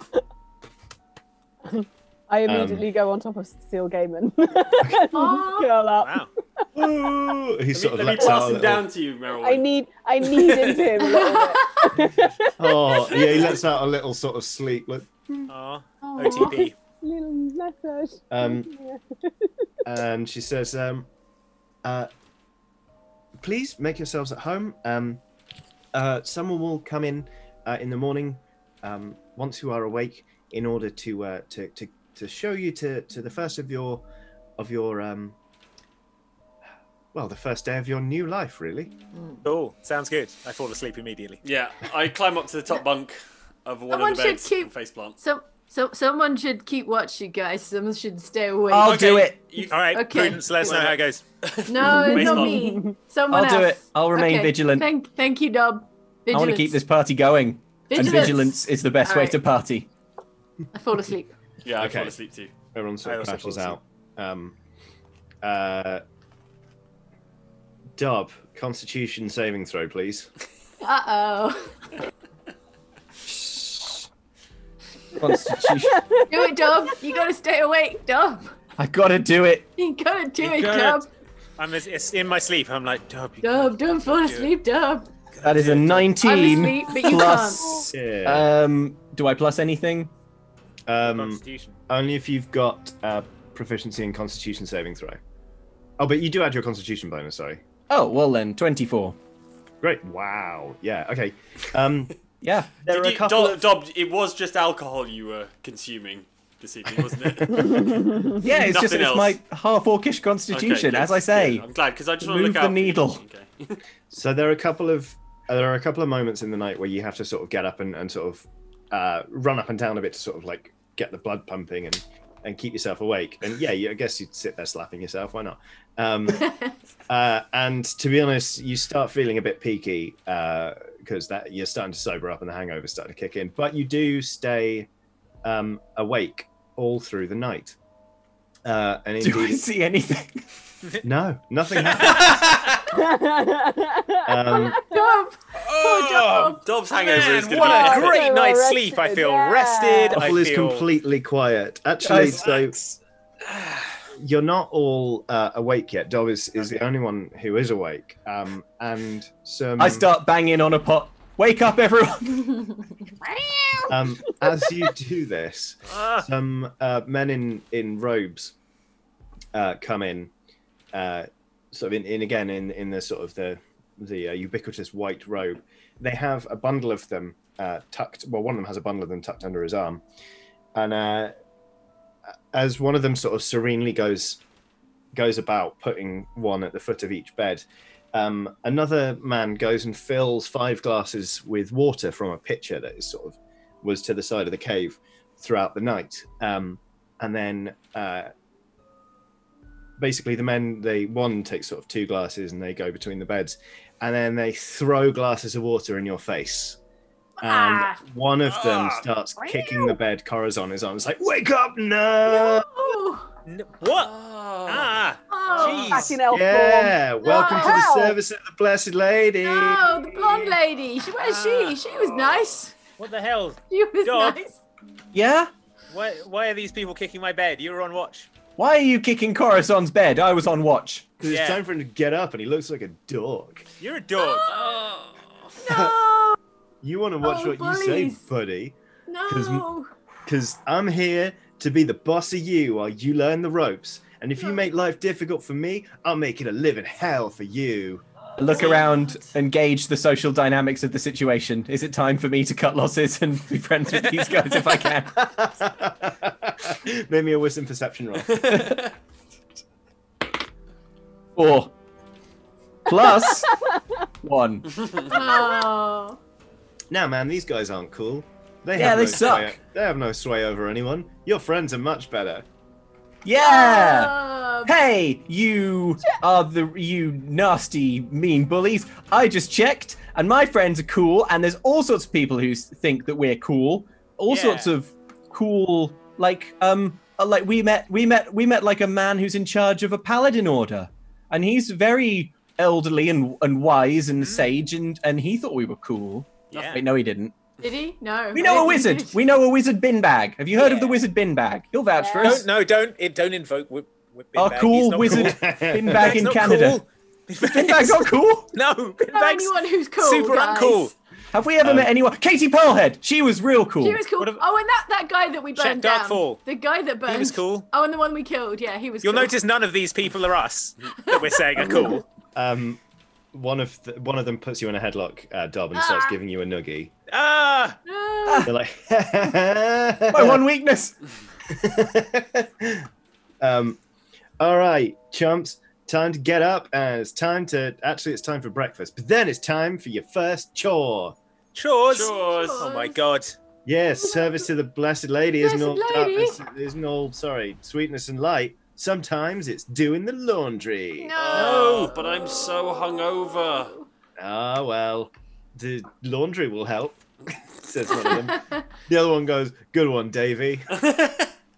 S4: I immediately go on top of Seal Gaiman.
S3: Aw.
S4: Curl up.
S1: Wow.
S5: Ooh, he sort of
S6: Let me
S5: lets out
S6: pass
S5: a
S6: him
S5: little-
S6: down to you, Meryl.
S4: I need into him a little bit.
S5: Oh, yeah, he lets out a little sort of sleep. Like,
S1: Aw.
S4: Aw.
S1: OTP.
S4: Little massage.
S5: and she says, please make yourselves at home. Someone will come in the morning once you are awake in order to show you to the first of your the first day of your new life, really.
S1: Cool. Sounds good. I fall asleep immediately.
S6: Yeah, I climb up to the top bunk of one
S3: Someone
S6: of the
S3: should
S6: beds
S3: keep-
S6: and faceplant.
S3: So someone should keep watch, you guys. Someone should stay awake.
S2: I'll do it.
S1: All right,
S3: Okay.
S1: Prudence, let us know how it goes.
S3: No,
S6: Waste
S3: not
S6: on.
S3: me. Someone
S2: I'll do
S3: else.
S2: it. I'll remain
S3: Okay.
S2: vigilant.
S3: Thank you, Dub.
S2: I want to keep this party going. And vigilance is the best way
S3: Alright.
S2: to party.
S3: I fall asleep.
S6: Yeah, I
S5: Okay.
S6: fall asleep too.
S5: Everyone sort
S1: I
S5: of
S1: also
S5: crashes
S1: fall
S5: out. Dub, Constitution saving throw, please.
S3: Uh-oh.
S2: Constitution.
S3: Do it, Dub. You gotta stay awake, Dub.
S2: I gotta do it.
S3: You gotta do
S1: You
S3: it,
S1: gotta-
S3: Dub.
S1: It's in my sleep. I'm like, Dub.
S3: Dub, don't fall asleep, Dub.
S2: That is a
S3: I'm
S2: 19
S3: asleep, but you
S2: plus.
S5: Yeah.
S2: Do I plus anything?
S1: Constitution.
S5: Only if you've got proficiency in Constitution saving throw. Oh, but you do add your Constitution bonus. Sorry.
S2: Oh, well then, 24.
S5: Great. Wow. Yeah. Okay.
S2: Yeah.
S5: There are a couple of.
S6: Dob, it was just alcohol you were consuming this evening, wasn't it?
S2: Yeah, it's just
S6: Nothing
S2: it's
S6: else.
S2: my half orcish constitution,
S6: Okay,
S2: as I say.
S6: good. I'm glad because I just want to
S2: Move
S6: look
S2: the
S6: out for you.
S2: needle.
S6: Okay.
S5: So there are a couple of moments in the night where you have to sort of get up and sort of run up and down a bit to sort of like get the blood pumping and keep yourself awake. And yeah, I guess you'd sit there slapping yourself. Why not? And to be honest, you start feeling a bit peaky because that you're starting to sober up and the hangover's starting to kick in. But you do stay awake all through the night. And
S2: Do I
S5: indeed,
S2: see anything?
S5: no, nothing happens.
S3: Dob! Poor Dob!
S6: Dob's hangover is
S1: Man,
S6: going
S1: what
S6: to
S1: a
S6: be
S1: great
S4: Well
S1: night's
S4: rested,
S1: sleep. I feel
S4: yeah.
S1: rested.
S5: Waffle
S1: I
S5: is
S1: feel
S5: completely quiet. Actually, so
S1: relaxed.
S5: you're not all awake yet. Dob is the only one who is awake. And some.
S2: I start banging on a pot. Wake up, everyone!
S5: As you do this, some men in robes come in, sort of in the sort of the ubiquitous white robe. They have a bundle of them tucked. Well, one of them has a bundle of them tucked under his arm, and as one of them sort of serenely goes about putting one at the foot of each bed, another man goes and fills 5 glasses with water from a pitcher that is sort of was to the side of the cave throughout the night, and then basically the men one takes sort of 2 glasses and they go between the beds, and then they throw glasses of water in your face. And one of them starts kicking the bed. Cora's on his arm. It's like, wake up, no!
S1: What?
S3: Oh,
S4: Back
S1: Jeez.
S4: in elf
S5: Yeah, welcome to the
S4: hell?
S5: service of the Blessed Lady.
S3: no, the blonde lady. Where's she? She was nice.
S1: What the hell?
S3: She was
S1: Dob.
S3: nice.
S2: Yeah?
S1: Why are these people kicking my bed? You were on watch.
S2: Why are you kicking Coruscant's bed? I was on watch.
S5: Because
S1: Yeah.
S5: it's time for him to get up, and he looks like a dog.
S1: You're a dog.
S3: No,
S5: You want to watch
S3: Oh,
S5: what you say,
S3: bullies.
S5: buddy?
S3: no.
S5: Because I'm here to be the boss of you while you learn the ropes. And if you make life difficult for me, I'll make it a living hell for you.
S2: Look around and gauge the social dynamics of the situation. Is it time for me to cut losses and be friends with these guys if I can?
S5: Make me a wisdom perception roll.
S2: 4 plus 1.
S3: Oh.
S5: Now, man, these guys aren't cool.
S2: Yeah,
S5: have
S2: they
S5: no
S2: suck.
S5: Sway, they have no sway over anyone. Your friends are much better.
S2: Yeah! Hey, you nasty, mean bullies. I just checked, and my friends are cool, and there's all sorts of people who think that we're cool. All
S1: Yeah.
S2: sorts of cool, like we met like a man who's in charge of a paladin order, and he's very elderly and wise and sage, and he thought we were cool.
S1: Yeah.
S2: Wait, no, he didn't.
S3: Did he? No.
S2: We know a wizard. We know a wizard bin bag. Have you heard of the
S1: Yeah.
S2: wizard bin bag? He'll vouch for us.
S1: Don't invoke whip
S2: Our
S1: Bin Bag.
S2: cool
S1: He's not
S2: wizard
S1: cool.
S2: bin bag in
S1: He's not
S2: Canada.
S1: cool.
S2: Bin bag's not cool.
S1: No, Bin
S3: Know
S1: Bag's
S3: anyone who's cool?
S1: super
S3: guys?
S1: uncool.
S2: Have we ever met anyone? Katie Pearlhead. She was real cool.
S3: She was cool.
S1: What if-
S3: Oh, and that guy that we burned
S1: Check
S3: down.
S1: Darkfall.
S3: The guy that burned.
S1: He was cool.
S3: Oh, and the one we killed. Yeah, he was
S1: You'll
S3: cool.
S1: notice none of these people are us that we're saying are cool.
S5: One of them puts you in a headlock, Dob, and starts giving you a noogie.
S1: Ah!
S3: No.
S5: They're like,
S2: My one weakness.
S5: all right, chumps, time to get up, and it's time for breakfast. But then it's time for your first chore.
S1: Chores.
S6: Chores.
S1: Oh my god.
S5: Yes, service to the Blessed Lady isn't all
S3: Blessed Lady.
S5: darkness, isn't all sweetness and light. Sometimes it's doing the laundry.
S3: No.
S6: Oh, but I'm so hungover.
S5: Ah, well, the laundry will help, says one of them. The other one goes, good one, Davey.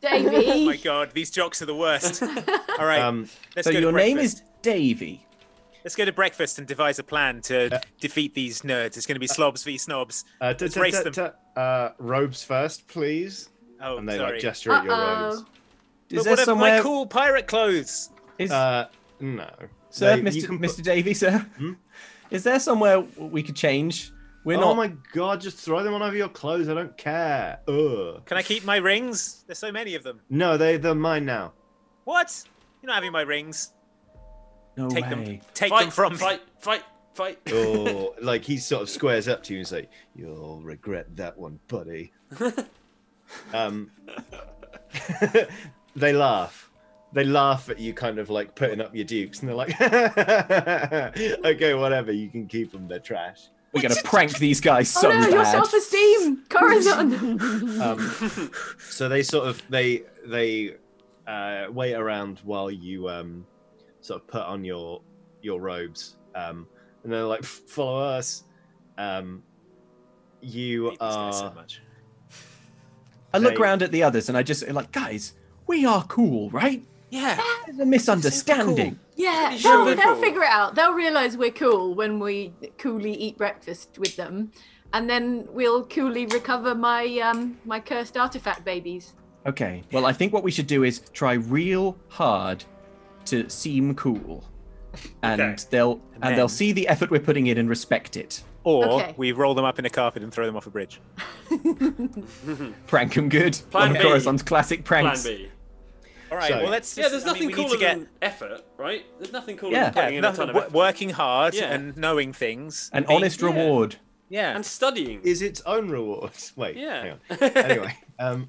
S3: Davey.
S1: Oh my god, these jocks are the worst. All right, let's
S2: So
S1: go
S2: your
S1: to
S2: name
S1: breakfast.
S2: is Davey.
S1: Let's go to breakfast and devise a plan to defeat these nerds. It's going to be slobs v snobs. Let's race them.
S5: Robes first, please.
S1: Oh,
S5: And they
S1: sorry.
S5: like gesture at your robes.
S2: Is
S1: But
S2: there
S1: what of
S2: somewhere?
S1: my cool pirate clothes?
S2: Is,
S5: No.
S2: sir,
S5: They-
S2: Mr.
S5: you can put-
S2: Mr. Davey, sir? Is there somewhere we could change? We're
S5: Oh
S2: not.
S5: my god, just throw them on over your clothes. I don't care. Ugh.
S1: Can I keep my rings? There's so many of them.
S5: No, they're mine now.
S1: What? You're not having my rings.
S2: No
S1: Take
S2: way.
S1: them. Take
S6: Fight
S1: them from me.
S6: Fight.
S5: Oh, like he sort of squares up to you and say, "You'll regret that one, buddy." They laugh. They laugh at you, kind of like putting up your dukes, and they're like, "Okay, whatever. You can keep them. They're trash."
S2: We're gonna prank these guys so
S3: Oh no, your
S2: bad.
S3: self-esteem, Corazon.
S5: So they sort of they wait around while you sort of put on your robes, and they're like, "Follow us." You
S1: I hate these guys so
S5: are.
S1: much.
S2: I look
S5: they-
S2: around at the others and I just like, guys, we are cool, right?
S1: Yeah.
S2: There's a misunderstanding.
S3: Yeah,
S6: Pretty sure we're
S3: they'll
S6: cool.
S3: figure it out. They'll realise we're cool when we coolly eat breakfast with them, and then we'll coolly recover my my cursed artifact babies.
S2: Okay. Well, I think what we should do is try real hard to seem cool, and
S6: Okay.
S2: they'll see the effort we're putting in and respect it.
S1: Or
S3: Okay.
S1: we roll them up in a carpet and throw them off a bridge.
S2: Prank 'em good.
S6: Plan
S2: One of
S6: B.
S2: Corazon's classic
S6: Plan
S2: pranks.
S6: B.
S1: All right.
S5: So-
S1: Well, let's.
S6: Yeah, there's nothing
S1: we need
S6: cooler
S1: to get
S6: than effort, right? There's nothing cooler
S2: Yeah.
S6: than putting in a ton of effort.
S1: working hard
S6: Yeah.
S1: and knowing things.
S2: An
S1: and being-
S2: honest
S6: Yeah.
S2: reward.
S1: Yeah.
S5: Is
S6: And studying.
S5: its own reward. Wait,
S6: Yeah.
S5: hang on. Anyway,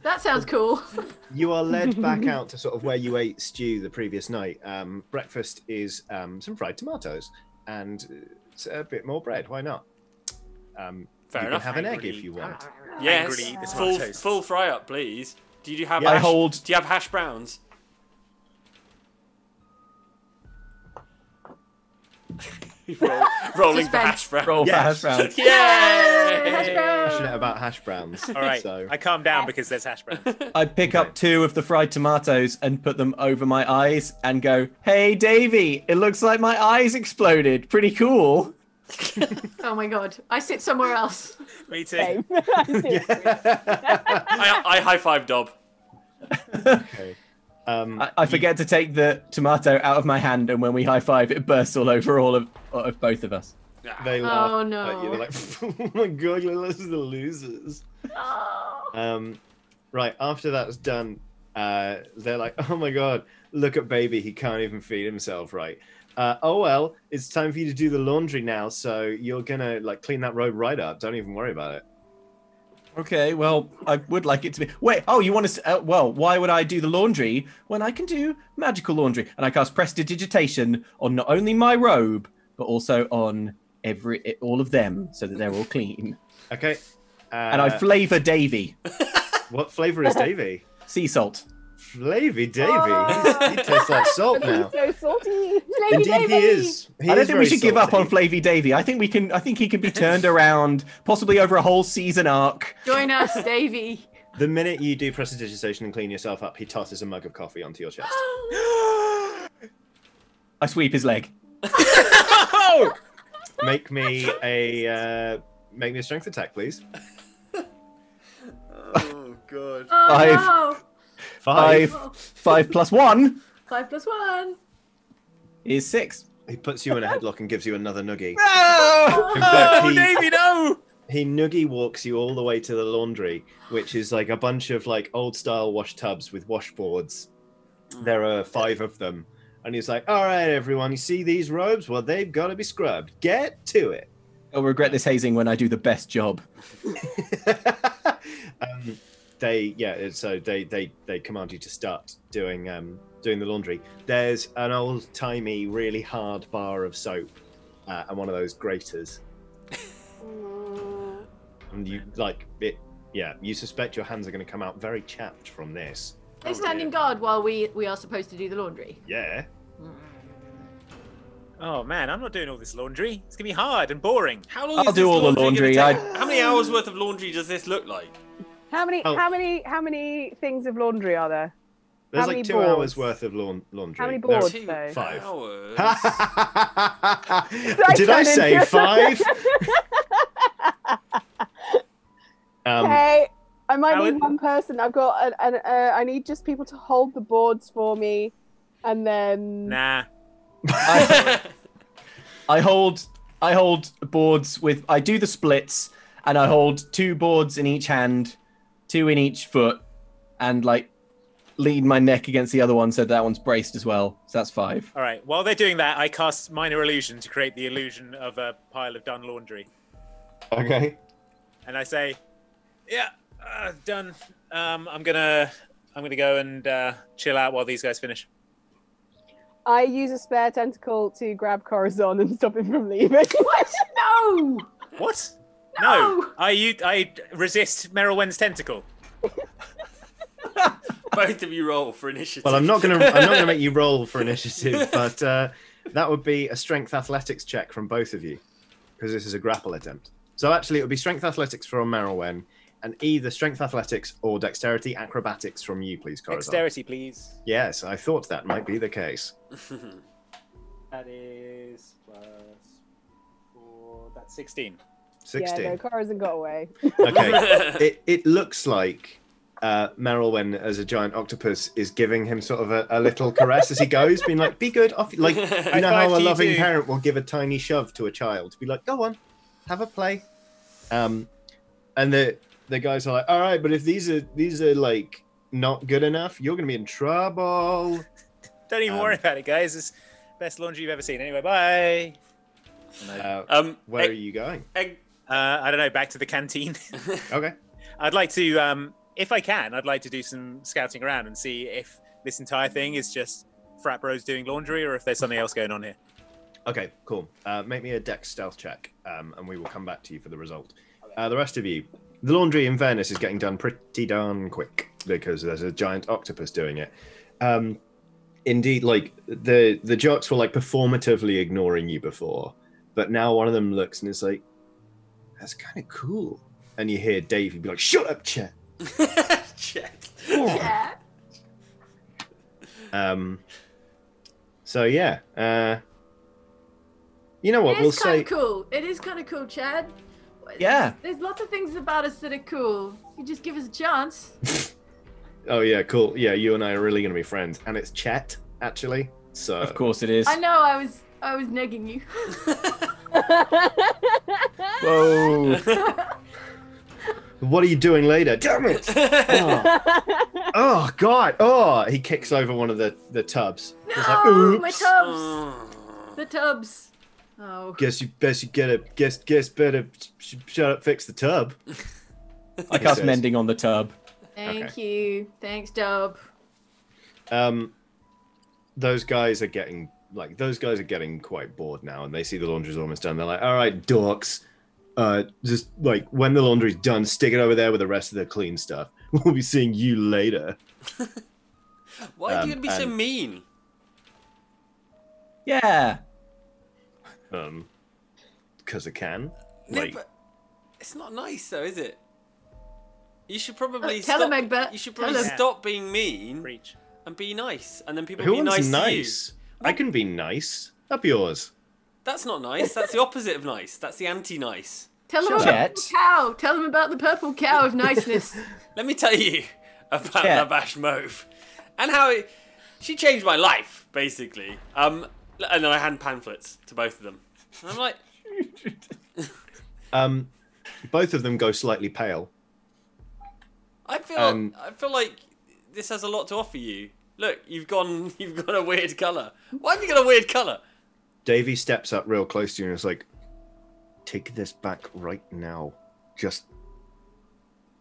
S3: That sounds cool.
S5: you are led back out to sort of where you ate stew the previous night. Breakfast is some fried tomatoes and it's a bit more bread. Why not?
S6: Fair
S5: you
S6: enough.
S5: can have an egg
S1: Angrily.
S5: if you want.
S6: Yes.
S1: Angrily eat the
S6: Full,
S1: tomatoes.
S6: full fry up, please. Do you have
S2: Yeah, I
S6: hash?
S2: hold-
S6: Do you have hash browns? Rolling for
S3: Suspense.
S6: hash browns.
S2: Roll for
S5: Yes.
S2: hash browns.
S6: Yay!
S3: Hash browns.
S5: Passionate about hash browns.
S1: All right.
S5: So
S1: I calm down because there's hash browns.
S2: I pick up 2 of the fried tomatoes and put them over my eyes and go, "Hey, Davey, it looks like my eyes exploded. Pretty cool."
S3: Oh my god, I sit somewhere else.
S1: Me too.
S4: Same.
S6: I high five Dob.
S5: okay.
S2: I forget to take the tomato out of my hand, and when we high five, it bursts all over all of both of us.
S5: They laugh
S3: Oh
S5: at
S3: no.
S5: you. They're like, "Oh my god, this is the losers."
S3: Oh.
S5: Right after that's done, they're like, "Oh my god, look at baby, he can't even feed himself right." Oh well, it's time for you to do the laundry now, so you're gonna like clean that robe right up. Don't even worry about it.
S2: Okay, well, I would like it to be. Wait, oh, you want to? Well, why would I do the laundry when I can do magical laundry? And I cast prestidigitation on not only my robe, but also on all of them, so that they're all clean.
S5: Okay.
S2: And I flavor Davy,
S5: What flavor is Davy?
S2: sea salt.
S5: Flavy Davy.
S3: Oh.
S5: He tastes like salt
S4: But
S5: now.
S4: he's so salty.
S3: Lady
S5: Indeed,
S3: Davy.
S5: he is. He
S2: I don't
S5: is
S2: think we
S5: very
S2: should give up on
S5: salty.
S2: Flavy Davy. I think he can be turned around, possibly over a whole season arc.
S3: Join us, Davy.
S5: The minute you do prestidigitation and clean yourself up, he tosses a mug of coffee onto your chest.
S2: I sweep his leg.
S5: Make me a strength attack, please.
S6: Oh god.
S3: Oh
S2: Five.
S3: no.
S5: 5.
S2: 5 plus 1
S3: 5 plus 1.
S2: is 6.
S5: He puts you in a headlock and gives you another noogie.
S2: No!
S5: In fact,
S1: Oh,
S5: he-
S1: Davey, no!
S5: He noogie walks you all the way to the laundry, which is like a bunch of like old style wash tubs with washboards. There are 5 of them. And he's like, "All right, everyone, you see these robes? Well, they've got to be scrubbed. Get to it."
S2: I'll regret this hazing when I do the best job.
S5: So they command you to start doing the laundry. There's an old timey, really hard bar of soap and one of those graters, and you like it. Yeah, you suspect your hands are going to come out very chapped from this.
S3: They stand in guard while we are supposed to do the laundry.
S5: Yeah.
S1: Oh man, I'm not doing all this laundry. It's gonna be hard and boring.
S6: How long
S2: I'll
S6: is
S2: do
S6: this
S2: all the
S6: laundry gonna
S2: laundry.
S6: take? How many hours worth of laundry does this look like?
S4: How many?
S5: Oh.
S4: How many things of laundry are there?
S5: There's
S4: How
S5: like
S4: many
S5: 2
S4: boards?
S5: hours worth of laundry.
S4: How many
S5: There are
S4: boards?
S6: 2
S4: though?
S5: 5.
S6: hours.
S5: Did I say 5?
S4: Okay, I might
S1: Howard?
S4: need one person. I've got I need just people to hold the boards for me, and then
S1: Nah.
S2: I hold boards with. I do the splits, and I hold 2 boards in each hand, 2 in each foot, and like lean my neck against the other one so that one's braced as well. So that's 5.
S1: All right. While they're doing that, I cast minor illusion to create the illusion of a pile of done laundry,
S5: Okay.
S1: and I say, "Yeah, done. I'm gonna go and chill out while these guys finish."
S4: I use a spare tentacle to grab Corazon and stop him from leaving.
S3: What? No!
S1: What?
S3: No!
S1: No. I resist Merylwen's tentacle.
S6: Both of you roll for initiative.
S5: Well, I'm not gonna make you roll for initiative, but that would be a strength athletics check from both of you, because this is a grapple attempt. So actually, it would be strength athletics from Merylwen, and either strength athletics or dexterity acrobatics from you, please, Corazon.
S1: Dexterity, please.
S5: Yes, I thought that might be the case.
S1: That is plus 4. That's 16.
S5: 16.
S4: Yeah, no, Corazon got away.
S5: Okay. It looks like Merylwen, as a giant octopus, is giving him sort of a little caress as he goes, being like, be good. Off. Like, you know how a loving parent will give a tiny shove to a child. Be like, go on, have a play. And the guys are like, all right, but if these are like not good enough, you're going to be in trouble.
S1: Don't even worry about it, guys. It's best laundry you've ever seen. Anyway, bye.
S5: Where are you going?
S1: I don't know, back to the canteen.
S5: Okay.
S1: I'd like to, if I can, I'd like to do some scouting around and see if this entire thing is just frat bros doing laundry or if there's something else going on here.
S5: Okay, cool. Make me a dex stealth check, and we will come back to you for the result. The rest of you, the laundry, in fairness, is getting done pretty darn quick because there's a giant octopus doing it. Indeed, like the jocks were like performatively ignoring you before, but now one of them looks and is like, "That's kind of cool." And you hear Davey be like, "Shut up, Chet."
S6: Chet.
S3: Yeah.
S5: So yeah. You know what?
S3: It
S5: We'll
S3: is kind
S5: say.
S3: of cool. It is kind of cool, Chad.
S2: Yeah.
S3: There's lots of things about us that are cool. You just give us a chance.
S5: Oh yeah, cool. Yeah, you and I are really gonna be friends, and it's Chet actually. So
S2: Of course it is.
S3: I know. I was negging you.
S2: Whoa.
S5: What are you doing later? Damn it! Oh God! Oh, he kicks over one of the tubs. He's like,
S3: No, my
S5: "Oops."
S3: tubs. The tubs. Oh.
S5: Guess better shut up, fix the tub.
S2: I cast mending on the tub.
S3: Thank you. Thanks, Dub.
S5: Those guys are getting quite bored now, and they see the laundry's almost done. They're like, "All right, dorks, just like when the laundry's done, stick it over there with the rest of the clean stuff. We'll be seeing you later."
S6: Why are you gonna be so mean?
S2: Yeah.
S5: Because I can.
S6: No,
S5: Like,
S6: but it's not nice though, is it? You should probably
S3: Tell
S6: stop.
S3: him, Egbert.
S6: You should probably
S3: Tell him.
S6: stop being mean
S1: Preach.
S6: and be nice, and then people
S5: who
S6: be
S5: wants
S6: nice to you.
S5: I can be nice. Up yours.
S6: That's not nice. That's the opposite of nice. That's the anti-nice.
S3: Tell him
S2: Shut
S3: about
S2: it.
S3: the cow. Tell him about the purple cow of niceness.
S6: Let me tell you about
S2: Yeah.
S6: Labash Mauve and how she changed my life, basically. And then I hand pamphlets to both of them. And I'm like,
S5: Both of them go slightly pale.
S6: I feel like this has a lot to offer you. Look, you've got a weird colour. Why have you got a weird colour?
S5: Davey steps up real close to you and is like, "Take this back right now. Just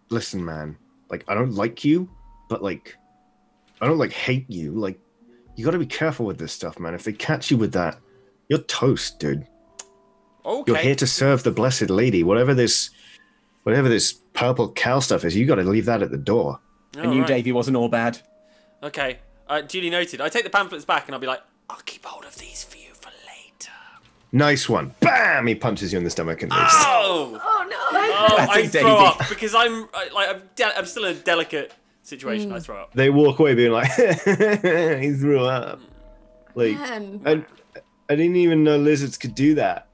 S5: listen, man. Like, I don't like you, but like, I don't like hate you. Like, you got to be careful with this stuff, man. If they catch you with that, you're toast, dude.
S6: Okay.
S5: You're here to serve the Blessed Lady. Whatever this purple cow stuff is, you got to leave that at the door."
S2: I knew Davey wasn't all bad.
S6: Okay, duly noted. I take the pamphlets back and I'll be like, I'll keep hold of these for you for later.
S5: Nice one. Bam! He punches you in the stomach and leaves.
S6: Oh!
S3: Oh no!
S6: Oh, I
S2: Classic
S6: throw
S2: Davey.
S6: up because I'm still in a delicate situation. I throw up.
S5: They walk away being like, he threw up. Like,
S3: Man.
S5: I didn't even know lizards could do that.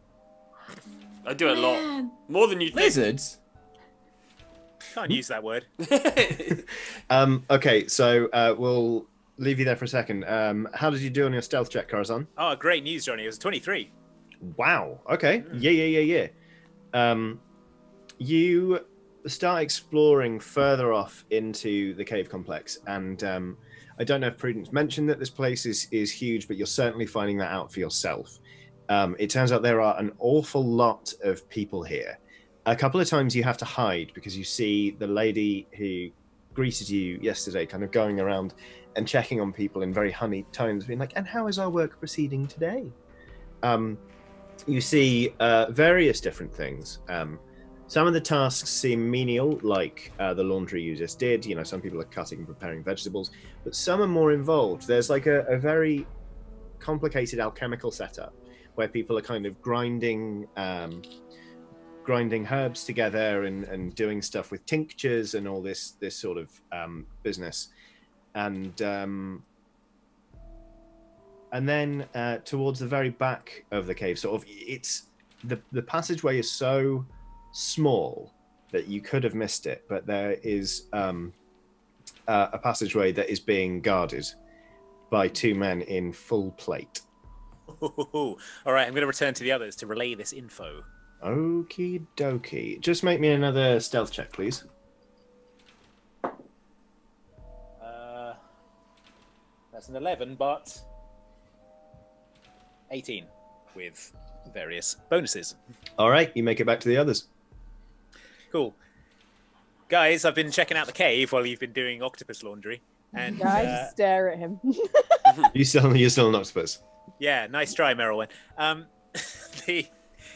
S6: I do it a lot,
S3: Man.
S6: more than you think.
S2: Lizards?
S1: Can't use that word.
S5: Okay, so we'll leave you there for a second. How did you do on your stealth check, Corazon?
S1: Oh, great news, Johnny. It was 23.
S5: Wow. Okay. Yeah. You start exploring further off into the cave complex, and I don't know if Prudence mentioned that this place is huge, but you're certainly finding that out for yourself. It turns out there are an awful lot of people here. A couple of times you have to hide because you see the lady who greeted you yesterday kind of going around and checking on people in very honeyed tones, being like, "And how is our work proceeding today?" You see various different things. Some of the tasks seem menial, like the laundry you just did. You know, some people are cutting and preparing vegetables, but some are more involved. There's like a very complicated alchemical setup where people are kind of grinding grinding herbs together and doing stuff with tinctures and all this sort of business. And then towards the very back of the cave, sort of, it's the passageway is so small that you could have missed it, but there is a passageway that is being guarded by two men in full plate.
S1: All right, I'm going to return to the others to relay this info.
S5: Okie dokie. Just make me another stealth check, please.
S1: That's an 11, but 18 with various bonuses.
S5: All right, you make it back to the others.
S1: Cool. Guys, I've been checking out the cave while you've been doing octopus laundry. And
S4: I just stare at him.
S5: You're still an octopus.
S1: Yeah, nice try, Merylwen.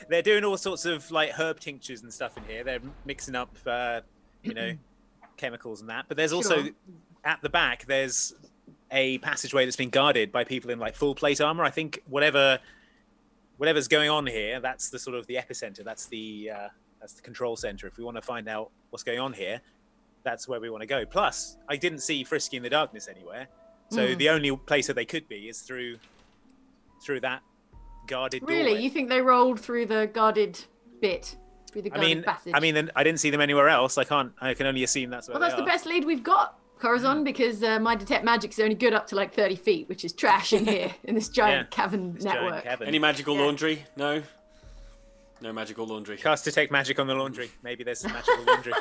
S1: They're doing all sorts of like herb tinctures and stuff in here. They're mixing up, chemicals and that. But there's also at the back, there's a passageway that's been guarded by people in like full plate armor. I think whatever's going on here, that's the sort of the epicenter. That's the control center. If we want to find out what's going on here, that's where we want to go. Plus, I didn't see Frisky in the darkness anywhere, so the only place that they could be is through that guarded doorway.
S3: Really, you think they rolled through the guarded bit, through the guarded passage?
S1: I mean, I didn't see them anywhere else. I can only assume that's where.
S3: Well, that's the best lead we've got, Corazon, because my detect magic is only good up to like 30 feet, which is trash in here in this giant cavern network.
S6: Any magical laundry? No. No magical laundry.
S1: Cast detect magic on the laundry. Maybe there's some magical laundry.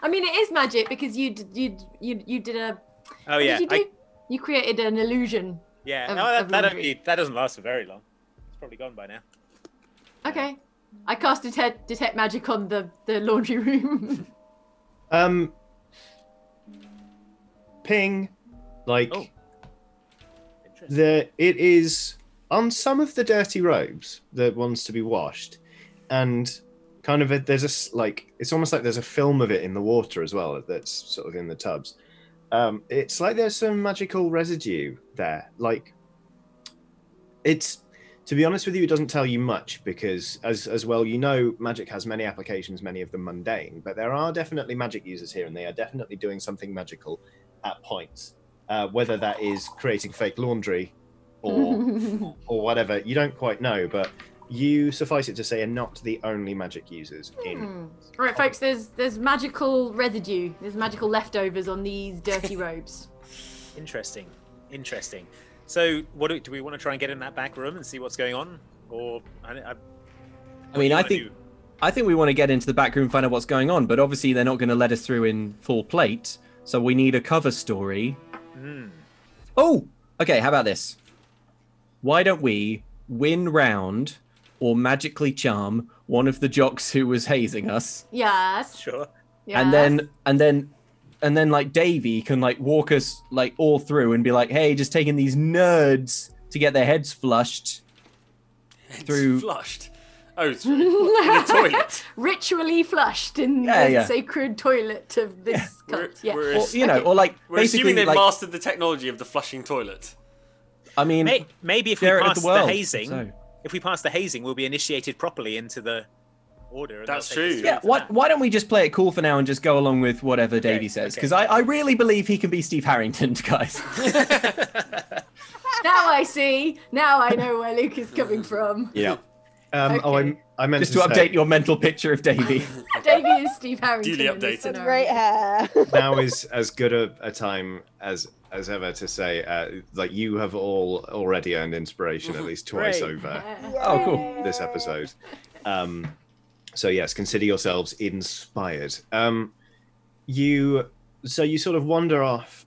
S3: I mean, it is magic because you did a.
S1: Oh yeah.
S3: What did you do? You created an illusion.
S1: Yeah.
S3: Of
S1: that doesn't last for very long. It's probably gone by now.
S3: Okay. I cast detect magic on the laundry room.
S5: Ping, like
S1: Interesting.
S5: it is on some of the dirty robes, the ones to be washed, and kind of there's it's almost like there's a film of it in the water as well that's sort of in the tubs. It's like there's some magical residue there. Like, it's, to be honest with you, it doesn't tell you much because, as well, you know, magic has many applications, many of them mundane, but there are definitely magic users here, and they are definitely doing something magical at points. Whether that is creating fake laundry or whatever, you don't quite know, but you, suffice it to say, are not the only magic users in.
S3: All right, folks, there's magical residue. There's magical leftovers on these dirty robes.
S1: Interesting. So, do we want to try and get in that back room and see what's going on, or
S2: I think we want to get into the back room and find out what's going on, but obviously they're not going to let us through in full plate, so we need a cover story. Oh, okay. How about this? Why don't we win round or magically charm one of the jocks who was hazing us?
S3: Yes.
S1: Sure.
S3: Yes.
S2: And then like Davey can like walk us like all through and be like, hey, just taking these nerds to get their heads flushed.
S6: Flushed? Oh, it's in the toilet.
S3: Ritually flushed in the sacred toilet of this cult.
S6: We're assuming they've mastered the technology of the flushing toilet.
S2: I mean,
S1: maybe if we pass the hazing, we'll be initiated properly into the order.
S6: That's true.
S2: Yeah. Why don't we just play it cool for now and just go along with whatever Davey says? Because I really believe he can be Steve Harrington, guys.
S3: Now I see. Now I know where Luke is coming from.
S5: Yeah.
S3: Okay.
S5: I meant
S2: just to update your mental picture of Davey.
S3: Davey is Steve Harrington.
S6: Duly updated.
S4: Great hair.
S5: Now is as good a time as ever to say, like, you have all already earned inspiration at least twice over.
S2: Oh, cool.
S5: This episode. So yes, consider yourselves inspired. You sort of wander off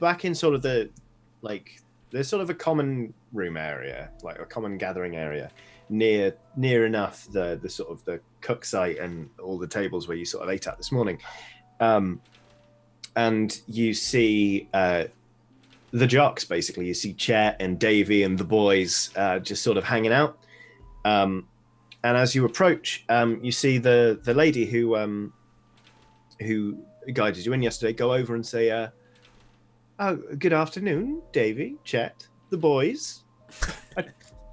S5: back in sort of there's sort of a common room area, like a common gathering area, near enough the sort of the cook site and all the tables where you sort of ate at this morning. And you see the jocks, basically. You see Chet and Davey and the boys just sort of hanging out. And as you approach, you see the lady who guided you in yesterday go over and say, "Oh, good afternoon, Davey, Chet, the boys.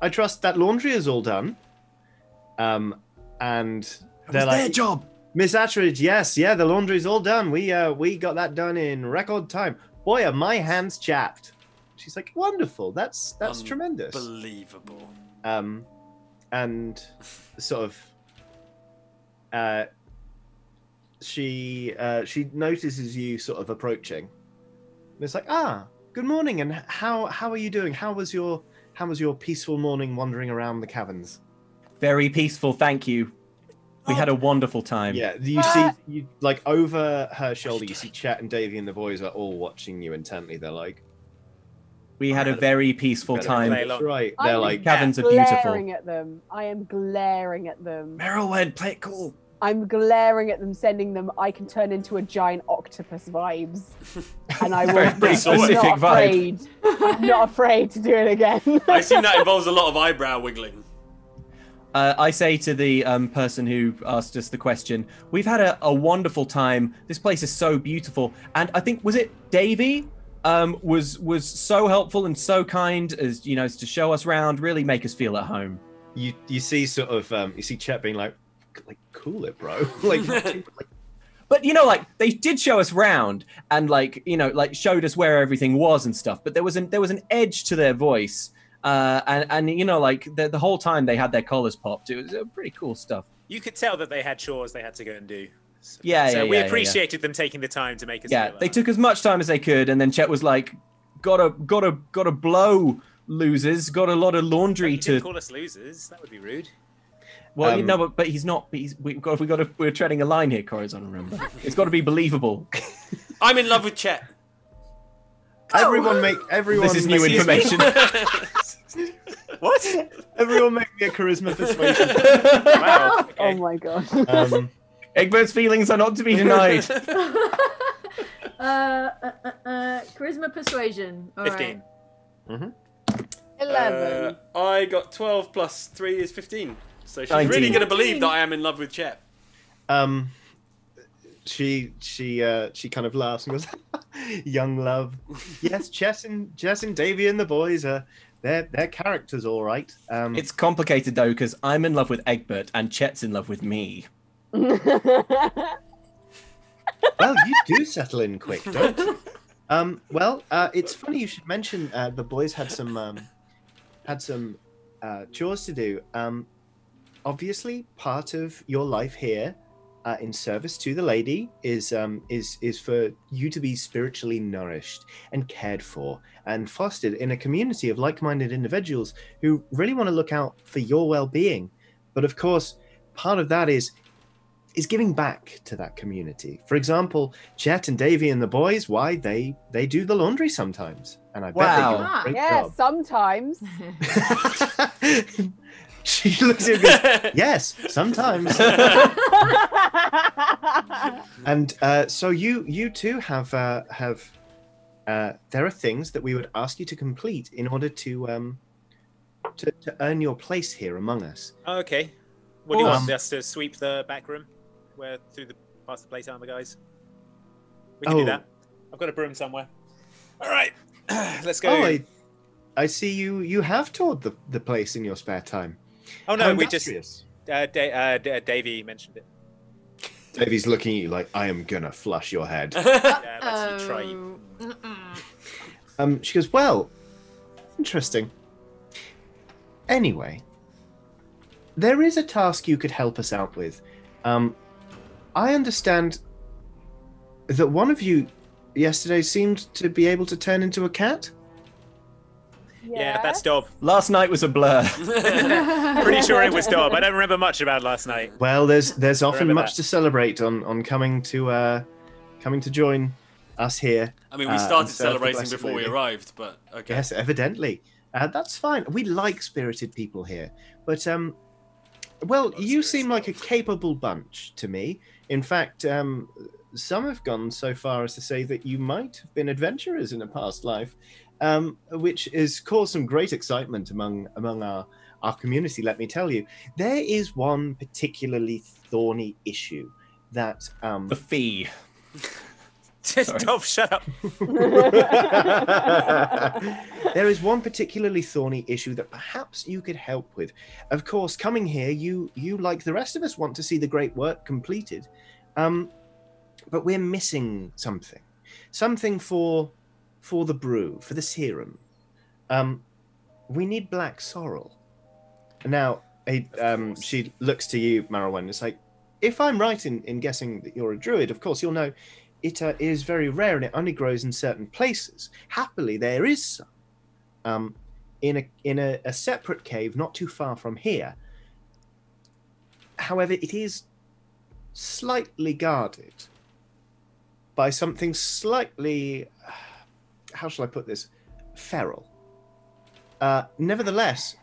S5: I trust that laundry is all done." and
S2: That
S5: they're
S2: was
S5: like,
S2: their job.
S5: Miss Attridge, yes, yeah, the laundry's all done. We got that done in record time. Boy, are my hands chapped. She's like, wonderful. That's tremendous.
S6: Unbelievable.
S5: And sort of, she notices you sort of approaching. And it's like, good morning. And how are you doing? How was your peaceful morning wandering around the caverns?
S2: Very peaceful, thank you. We had a wonderful time.
S5: Yeah, you see, like over her shoulder, you see Chet and Davey and the boys are all watching you intently. They're like,
S2: We had a very peaceful time.
S5: That's right. They're like,
S2: caverns are
S4: glaring
S2: beautiful.
S4: at them. I am glaring at them.
S2: Merylwen, play it cool.
S4: I'm glaring at them, sending them I can turn into a giant octopus vibes. And I will
S2: Pretty specific
S4: I'm not
S2: vibe.
S4: afraid. I'm not afraid to do it again.
S6: I assume that involves a lot of eyebrow wiggling.
S2: I say to the person who asked us the question, we've had a wonderful time. This place is so beautiful. And I think, was it Davey? Was so helpful and so kind as, as to show us around, really make us feel at home.
S5: you see sort of, you see Chet being like, cool it, bro. like,
S2: But they did show us round and showed us where everything was and stuff. But there was an edge to their voice. And the whole time they had their collars popped. It was pretty cool stuff.
S1: You could tell that they had chores they had to go and do. So
S2: We
S1: appreciated them taking the time to make us.
S2: Yeah,
S1: feel
S2: they
S1: that.
S2: took as much time as they could, and then Chet was like, "Gotta blow, losers. Got a lot of laundry
S1: You
S2: to."
S1: didn't call us losers. That would be rude.
S2: Well, but he's not. We're treading a line here, Corazon. Remember, it's got to be believable.
S6: I'm in love with Chet.
S5: everyone.
S2: This is new information.
S1: What?
S5: Everyone make me a charisma persuasion.
S1: Wow. Okay.
S4: Oh my god.
S2: Egbert's feelings are not to be denied.
S3: Charisma persuasion. All
S1: 15.
S3: right.
S5: Mm-hmm.
S4: 11.
S6: I got 12 plus 3 is 15. So she's
S2: 19.
S6: really going to believe that I am in love with Chet.
S5: She kind of laughs and goes, "Young love, yes, Jess and Davey and the boys are their characters all right."
S2: It's complicated though, because I'm in love with Egbert and Chet's in love with me.
S5: Well, you do settle in quick, don't you? It's funny you should mention the boys had some chores to do. Obviously, part of your life here, in service to the lady, is for you to be spiritually nourished and cared for and fostered in a community of like-minded individuals who really want to look out for your well-being. But of course, part of that is giving back to that community. For example, Chet and Davey and the boys, why they do the laundry sometimes, and I bet they do a great
S4: Yeah,
S5: job.
S4: sometimes.
S5: She looks at me and goes, yes, sometimes. And so you too have there are things that we would ask you to complete in order to earn your place here among us.
S1: Oh, okay. What do you want us to sweep the back room? Where through past the playtime, guys? We can do that. I've got a broom somewhere. All right, let's go.
S5: Oh, I see you have toured the place in your spare time.
S1: Oh no,
S5: How
S1: we just
S5: industrious.
S1: Davey mentioned it.
S5: Davey's looking at you like, I am gonna flush your head.
S1: Yeah, let's try you.
S5: She goes, well, interesting. Anyway, there is a task you could help us out with. I understand that one of you yesterday seemed to be able to turn into a cat.
S1: Yeah, that's Dob.
S2: Last night was a blur.
S1: Pretty sure it was Dob. I don't remember much about last night.
S5: Well, there's often
S1: Remember
S5: much
S1: that.
S5: to celebrate on coming to join us here.
S6: I mean, we
S5: and
S6: started
S5: serve the
S6: celebrating
S5: Blessed
S6: before we
S5: Lady.
S6: arrived, but okay.
S5: Yes, evidently. That's fine. We like spirited people here. But, well, you seem like a capable bunch to me. In fact, some have gone so far as to say that you might have been adventurers in a past life, which has caused some great excitement among our community, let me tell you. There is one particularly thorny issue that...
S2: The fee.
S1: Dob, shut up.
S5: There is one particularly thorny issue that perhaps you could help with. Of course, coming here, you like the rest of us want to see the great work completed, but we're missing something. Something for the brew, for the serum. We need black sorrel. Now, she looks to you, Marylwen. It's like, if I'm right in guessing that you're a druid, of course, you'll know it is very rare and it only grows in certain places. Happily, there is some in a separate cave not too far from here. However, it is slightly guarded by something slightly, how shall I put this, feral. Nevertheless,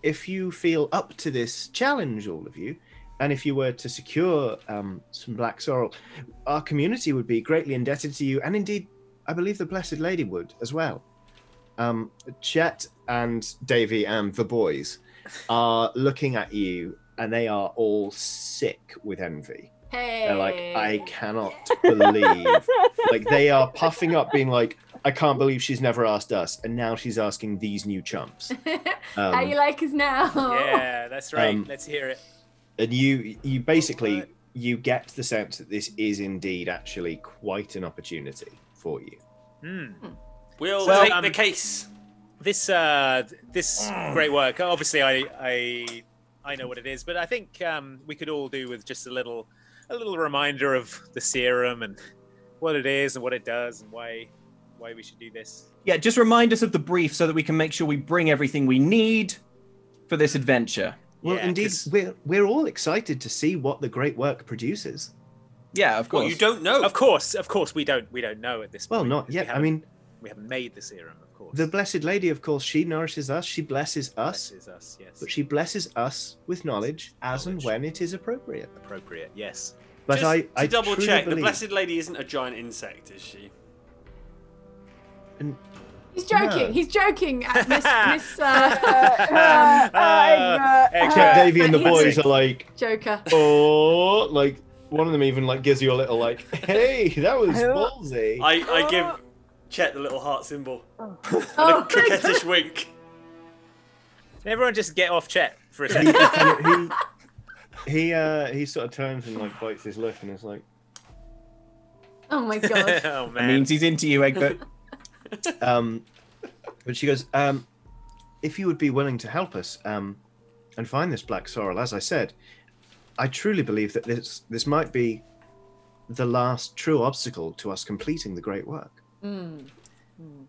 S5: if you feel up to this challenge, all of you, and if you were to secure some black sorrel, our community would be greatly indebted to you, and indeed, I believe the Blessed Lady would as well. Chet and Davy and the boys are looking at you, and they are all sick with envy.
S3: Hey.
S5: They're like, I cannot believe. Like, they are puffing up, being like, I can't believe she's never asked us, and now she's asking these new chumps.
S3: How you like us now?
S1: Yeah, that's right. Let's hear it.
S5: And you basically, you get the sense that this is indeed actually quite an opportunity for you.
S6: We'll take the case.
S1: This great work. Obviously, I know what it is, but I think we could all do with just a little reminder of the serum and what it is and what it does and why we should do this.
S2: Yeah, just remind us of the brief so that we can make sure we bring everything we need for this adventure.
S5: Well,
S1: Yeah,
S5: indeed,
S1: 'cause-
S5: we're all excited to see what the great work produces.
S2: Yeah, of course.
S6: Well, you don't know.
S1: Of course, we don't know at this point.
S5: Well, not yet. I mean,
S1: we haven't made the serum, of course.
S5: the Blessed Lady, of course, she nourishes us, she blesses us,
S1: Blesses us, yes.
S5: but she blesses us with knowledge as and when it is appropriate.
S1: Appropriate, yes.
S5: But
S6: Just
S5: I
S6: to double
S5: truly
S6: check,
S5: believe,
S6: the Blessed Lady isn't a giant insect, is she?
S5: and
S3: He's joking.
S5: No.
S3: He's joking at Miss
S5: Chet, Davy and the boys
S1: Amazing.
S5: are like,
S3: Joker.
S5: oh, like one of them even like gives you a little like, hey, that was ballsy.
S6: I give Chet the little heart symbol and
S3: Oh,
S6: a coquettish wink.
S1: Everyone just get off Chet for a second.
S5: he sort of turns and like bites his lip and is like,
S3: Oh my god.
S1: Oh
S2: That
S1: man.
S2: means he's into you, Egbert.
S5: but she goes, if you would be willing to help us and find this black sorrel, as I said, I truly believe that this might be the last true obstacle to us completing the great work.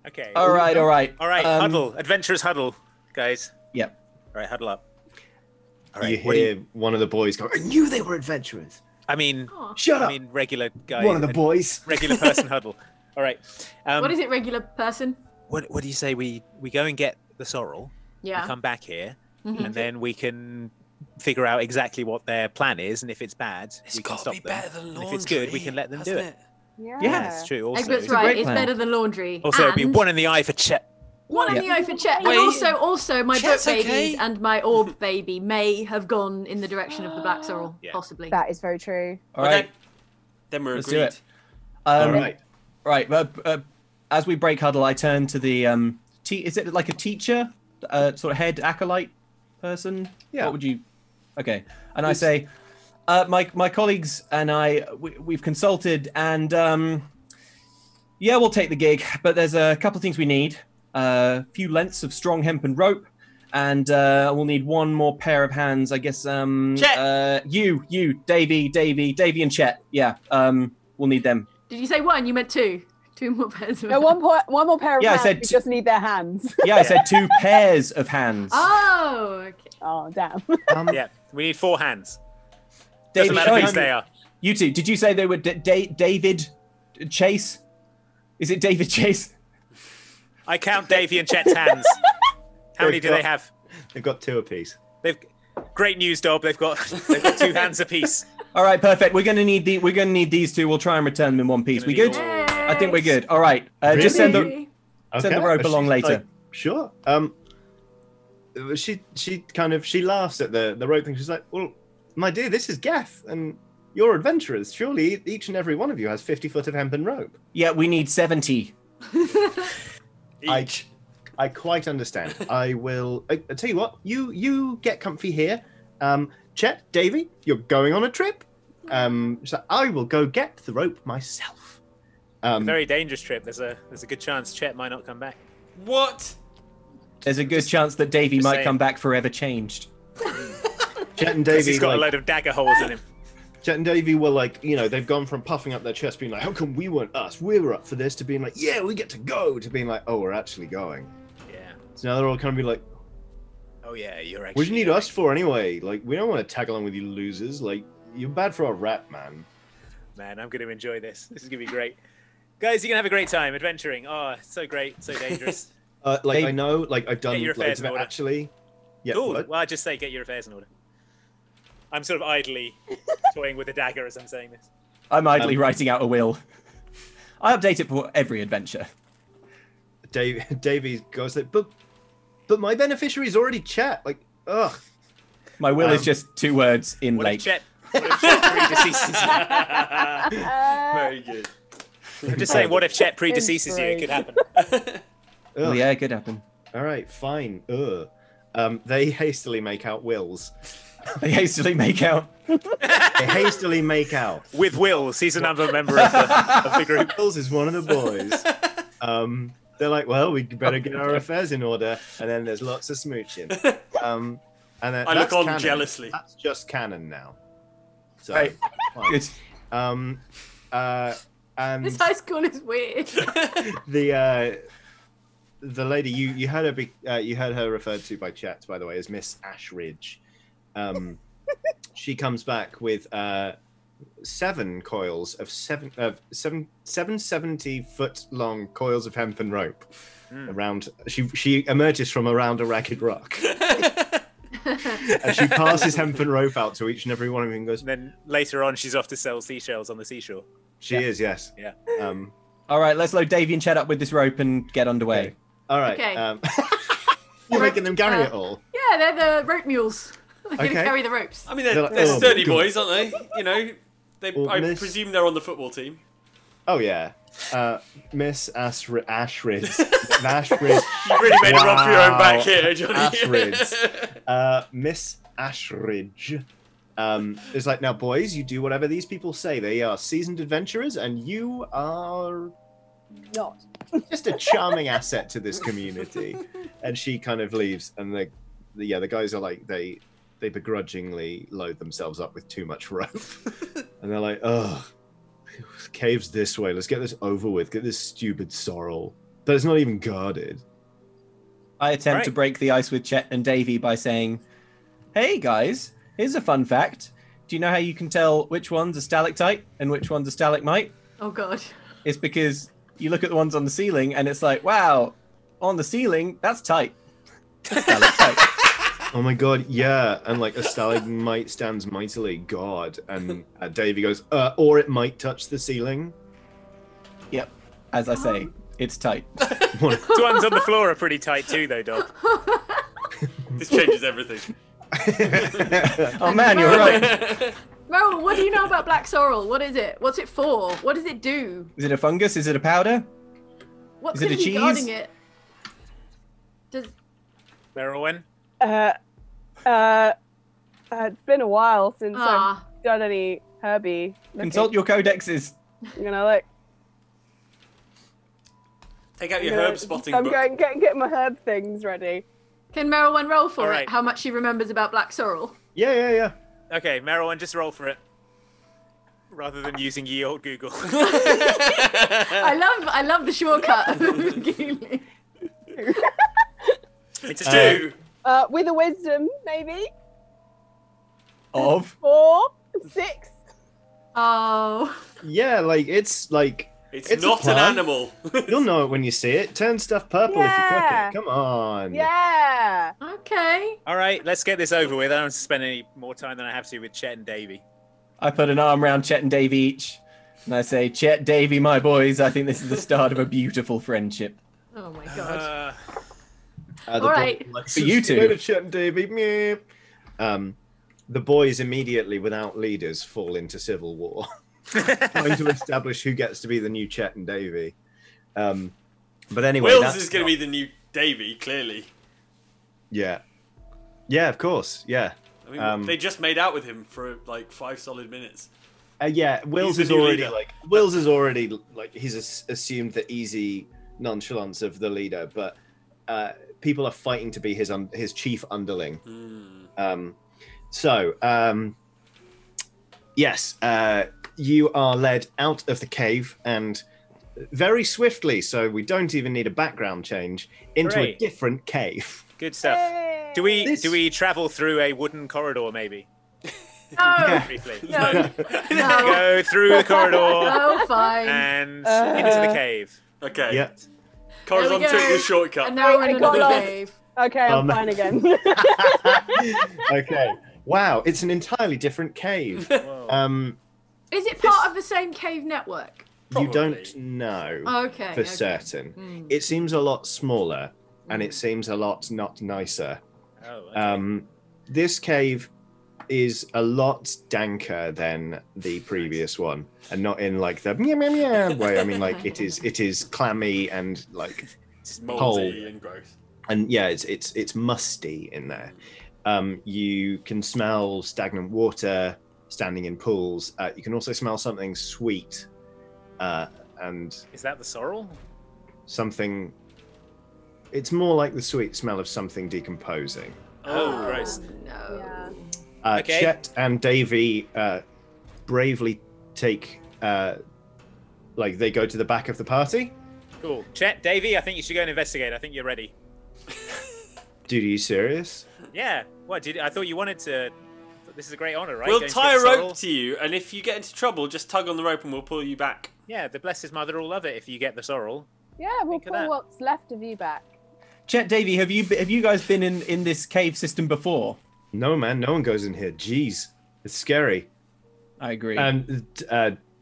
S1: Okay.
S2: All right.
S1: All right. Huddle. Adventurers huddle, guys.
S2: Yep.
S1: All right. Huddle up. All right.
S5: You hear one of the boys go, I knew they were adventurers.
S1: I mean,
S5: Shut up.
S1: regular guy.
S5: One of the boys.
S1: Regular person huddle. All right.
S3: What is it, regular person?
S1: What do you say we go and get the sorrel?
S3: Yeah.
S1: We come back here,
S3: Mhm.
S1: and then we can figure out exactly what their plan is, and if it's bad,
S6: It's
S1: we can
S6: got to
S1: stop
S6: be
S1: them.
S6: better than
S1: And
S6: laundry.
S1: if it's good, we can let them do
S6: hasn't
S1: it.
S4: Yeah.
S2: Yeah,
S1: That's true. Also,
S3: Egbert's
S2: It's a
S3: right.
S2: great
S3: It's
S2: plan.
S3: better than laundry.
S1: also it'd be
S3: And
S1: one in the eye for Chet.
S3: one in the eye for Chet.
S6: Wait.
S3: And also my book
S6: Chet's
S3: babies
S6: okay.
S3: and my orb baby may have gone in the direction of the black sorrel,
S1: Yeah.
S3: possibly.
S4: That is very true.
S2: All
S6: Okay.
S2: right.
S6: Then we're
S2: Let's
S6: agreed.
S2: do it.
S5: All right.
S2: Right. As we break huddle, I turn to the is it like a teacher, sort of head acolyte person?
S5: Yeah.
S2: What would you? Okay. And I say, my colleagues and we've consulted, and yeah, we'll take the gig, but there's a couple of things we need. A few lengths of strong hempen rope, and we'll need one more pair of hands. I guess.
S6: Chet.
S2: You, Davy, and Chet. Yeah. We'll need them.
S3: Did you say one? You meant two? Two more pairs of
S4: No, one more pair of
S2: Yeah, I
S4: hands.
S2: said
S4: We just need their hands.
S2: Yeah, I said 2 pairs of hands.
S3: Oh, okay.
S4: Oh, damn.
S1: Yeah, we need 4 hands.
S2: David,
S1: Doesn't matter
S2: oh,
S1: whose they are.
S2: You two, did you say they were David Chase? Is it David Chase?
S1: I count Davy and Chet's hands. How many do they have?
S5: They've got 2 apiece.
S1: They've great news, Dob. They've got 2 hands apiece.
S2: All right, perfect. We're gonna need these 2. We'll try and return them in one piece. We good? I think we're good. All right. Just send
S5: Really?
S2: the Send the rope
S5: But
S2: along
S5: she's
S2: later.
S5: like, sure. She laughs at the rope thing. She's like, well, my dear, this is Geth, and you're adventurers. Surely each and every one of you has 50 foot of hempen rope.
S2: Yeah, we need 70.
S6: Each.
S5: I quite understand. I will. I tell you what. You get comfy here. Chet, Davy, you're going on a trip. So I will go get the rope myself.
S1: Very dangerous trip. There's a good chance Chet might not come back.
S6: What?
S2: There's a good chance that Davy
S1: Just
S2: might
S1: saying.
S2: come back forever changed.
S5: Chet and
S1: Because
S5: Davy.
S1: he's got a
S5: like,
S1: load of dagger holes in him.
S5: Chet and Davy were like, they've gone from puffing up their chest, being like, "How come we weren't us? We were up for this," to being like, "Yeah, we get to go," to being like, "Oh, we're actually going."
S1: Yeah.
S5: So now they're all kind of be like,
S1: Oh yeah, you're actually.
S5: "What do you need
S1: going.
S5: us for anyway? Like, we don't want to tag along with you losers. Like, you're bad for our rep, man."
S1: Man, I'm going to enjoy this. This is going to be great. Guys, you're going to have a great time adventuring. Oh, it's so great, so dangerous.
S5: I know, like I've done
S1: Get your affairs
S5: loads
S1: in
S5: of it
S1: order.
S5: actually. Yeah.
S1: Cool.
S5: what?
S1: Well, I just say get your affairs in order. I'm sort of idly toying with a dagger as I'm saying this.
S2: I'm idly writing out a will. I update it for every adventure.
S5: Davy goes like, but my beneficiary's already Chet. Like, ugh.
S2: My will is just 2 words in
S1: What
S2: lake.
S1: if Chet predeceases you?
S6: Very good.
S1: I'm just saying, what if Chet predeceases you? It could happen.
S2: Oh yeah, it could happen.
S5: All right, fine. Ugh. They hastily make out wills.
S2: They hastily make out.
S5: They hastily make out.
S1: With Wills, he's another member of the group.
S5: Wills is one of the boys. They're like, well, we better get our affairs in order, and then there's lots of smooching. And then
S6: I look
S5: that's
S6: on
S5: canon.
S6: jealously.
S5: That's just canon now. So,
S2: Right.
S5: fine.
S2: Good.
S5: And
S3: This high school is weird.
S5: the lady you had her referred to by chat, by the way, as Miss Ashridge. She comes back with 7 coils of 770 foot long coils of hempen rope. Around she emerges from around a ragged rock. And she passes hempen rope out to each and every one of them and goes,
S1: And then later on, she's off to sell seashells on the seashore.
S5: she is, yes.
S1: Yeah.
S2: All right, let's load Davy and Chet up with this rope and get underway.
S5: Okay. All right.
S3: Okay.
S5: You're making them carry it all.
S3: Yeah, they're the rope mules. They're going to
S5: Okay.
S3: carry the ropes.
S6: I mean,
S5: They're
S6: they're
S5: like, oh,
S6: sturdy
S5: God.
S6: boys, aren't they?
S5: Well,
S6: I
S5: Miss-
S6: presume they're on the football team.
S5: Oh yeah, Miss Ashridge. Ashridge.
S6: You really made a run for your own
S5: Wow.
S6: back here, Johnny.
S5: Ashridge. Miss Ashridge. It's like, now, boys, you do whatever these people say. They are seasoned adventurers, and you are
S4: Not.
S5: just a charming asset to this community. And she kind of leaves, and the guys are like, they begrudgingly load themselves up with too much rope, and they're like, oh, caves this way. Let's get this over with. Get this stupid sorrel. But it's not even guarded.
S2: I attempt to
S1: Right.
S2: break the ice with Chet and Davy by saying, "Hey guys, here's a fun fact. Do you know how you can tell which one's a stalactite and which one's a stalagmite?
S3: Oh, God.
S2: It's because you look at the ones on the ceiling and it's like, wow, on the ceiling, that's tight. Stalactite.
S5: Oh my god, yeah. And like a stalagmite stands mightily, god. And Davy goes, or it might touch the ceiling.
S2: Yep, as I say, it's tight.
S1: The ones on the floor are pretty tight too, though, dog.
S6: This changes everything.
S2: Oh man, you're right.
S3: Meryl, what do you know about black sorrel? What is it? What's it for? What does it do?
S2: Is it a fungus? Is it a powder?
S3: What's
S2: Is it
S3: going
S2: a
S3: to be
S2: cheese?
S3: guarding it? Does
S1: Merylwen?
S4: It's been a while since
S3: ah
S4: I've done any herby looking.
S2: Consult your codexes.
S4: I'm gonna look.
S6: Take out your
S4: I'm gonna-
S6: herb spotting
S4: I'm
S6: book.
S4: going get my herb things ready.
S3: Can Meryl roll for
S1: All
S3: it?
S1: right.
S3: How much she remembers about black sorrel?
S5: Yeah.
S1: Okay, Merylwen, just roll for it. Rather than using ye old Google.
S3: I love the shortcut of Googling.
S1: It's a
S6: Two.
S4: With a wisdom, maybe
S2: Of
S4: 4, 6.
S3: Oh.
S5: Yeah, like it's like
S6: It's
S5: It's a
S6: not an
S5: plant.
S6: animal.
S5: you'll know it when you see it. Turn stuff purple if you cook
S4: Yeah.
S5: it. Come on.
S4: Yeah.
S3: Okay.
S1: All right, let's get this over with. I don't want to spend any more time than I have to with Chet and Davy.
S2: I put an arm around Chet and Davy each, and I say, Chet, Davy, my boys, I think this is the start of a beautiful friendship.
S3: Oh my god.
S5: The
S3: All
S5: boy,
S3: right.
S5: like,
S2: For you two.
S5: Later, Chet and Davy. Meh. the boys immediately, without leaders, fall into civil war, trying to establish who gets to be the new Chet and Davy. But anyway,
S6: Wills is going to be the new Davy, clearly.
S5: Yeah. Yeah, of course. Yeah.
S6: I mean, they just made out with him for like 5 solid minutes.
S5: Yeah, Wills is already like he's assumed the easy nonchalance of the leader, but people are fighting to be his chief underling. Yes, you are led out of the cave and very swiftly, so we don't even need a background change, into a different cave.
S1: Good stuff. Hey. Do we travel through a wooden corridor maybe?
S3: No.
S1: Briefly.
S3: No.
S1: Go through the corridor.
S3: Oh, fine.
S1: And into the cave.
S6: Okay.
S5: Yeah.
S6: Corazon took the shortcut.
S3: And now we're in another cave.
S4: Okay, I'm fine again.
S5: Okay. Wow, it's an entirely different cave.
S3: Is it part of the same cave network?
S5: You don't know for certain. It seems a lot smaller, and it seems a lot not nicer.
S1: Oh, okay.
S5: This cave is a lot danker than the previous one, and not in like the meow meow meow way. I mean, like it is clammy and like
S6: it's moldy and gross.
S5: And yeah, it's musty in there. You can smell stagnant water standing in pools. You can also smell something sweet. And
S1: is that the sorrel?
S5: Something. It's more like the sweet smell of something decomposing.
S1: Oh, gross.
S3: No.
S4: Yeah.
S1: Okay.
S5: Chet and Davy bravely take, they go to the back of the party.
S1: Cool. Chet, Davy, I think you should go and investigate. I think you're ready.
S5: Dude, are you serious?
S1: Yeah. What? I thought you wanted to. This is a great honor, right?
S6: We'll
S1: Going to
S6: tie
S1: get
S6: a
S1: the
S6: rope
S1: sorrel.
S6: to you, and if you get into trouble, just tug on the rope and we'll pull you back.
S1: Yeah, the Blessed Mother will love it if you get the sorrel.
S4: Yeah, we'll
S1: Think of that.
S4: pull what's left of you back.
S2: Chet, Davy, have you guys been in this cave system before?
S5: No, man, no one goes in here. Jeez, it's scary.
S2: I agree.
S5: And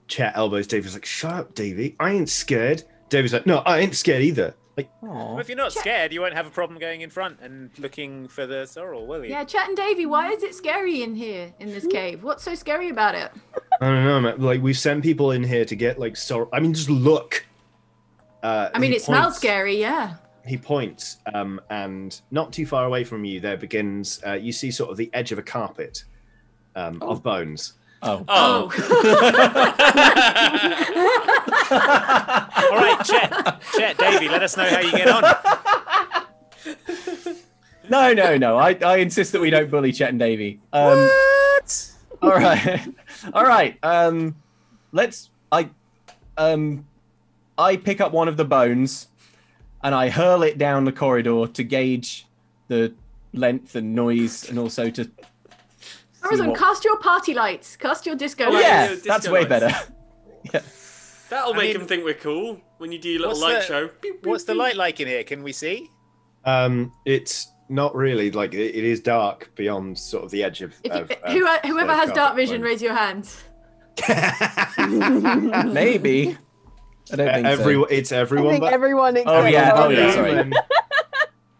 S5: Chet elbows Davy. He's like, "Shut up, Davy. I ain't scared." Davy's like, "No, I ain't scared either." Like,
S1: well, if you're not scared, you won't have a problem going in front and looking for the sorrel, will you?
S3: Yeah, Chet and Davy, why is it scary in here, in this cave? What's so scary about it?
S5: I don't know, man. Like, we've sent people in here to get like sorrel. I mean, just look.
S3: I mean, it smells scary, yeah.
S5: He points, and not too far away from you, there begins. You see sort of the edge of a carpet of bones.
S2: Oh.
S1: All right, Chet, Davy, let us know how you get on.
S2: No. I insist that we don't bully Chet and Davy.
S1: What?
S2: All right. I pick up one of the bones and I hurl it down the corridor to gauge the length and noise, and also to.
S3: Corazon, cast your party lights. Cast your disco lights.
S2: Yeah, that's way better. Yeah.
S6: That'll make them think we're cool when you do your little light show.
S1: What's the light like in here? Can we see?
S5: It's not really like it is dark beyond sort of the edge of.
S3: Whoever has dark vision, raise your hands.
S2: Maybe. I don't think so.
S5: It's everyone.
S4: I think
S5: but
S4: everyone.
S2: Oh yeah, sorry.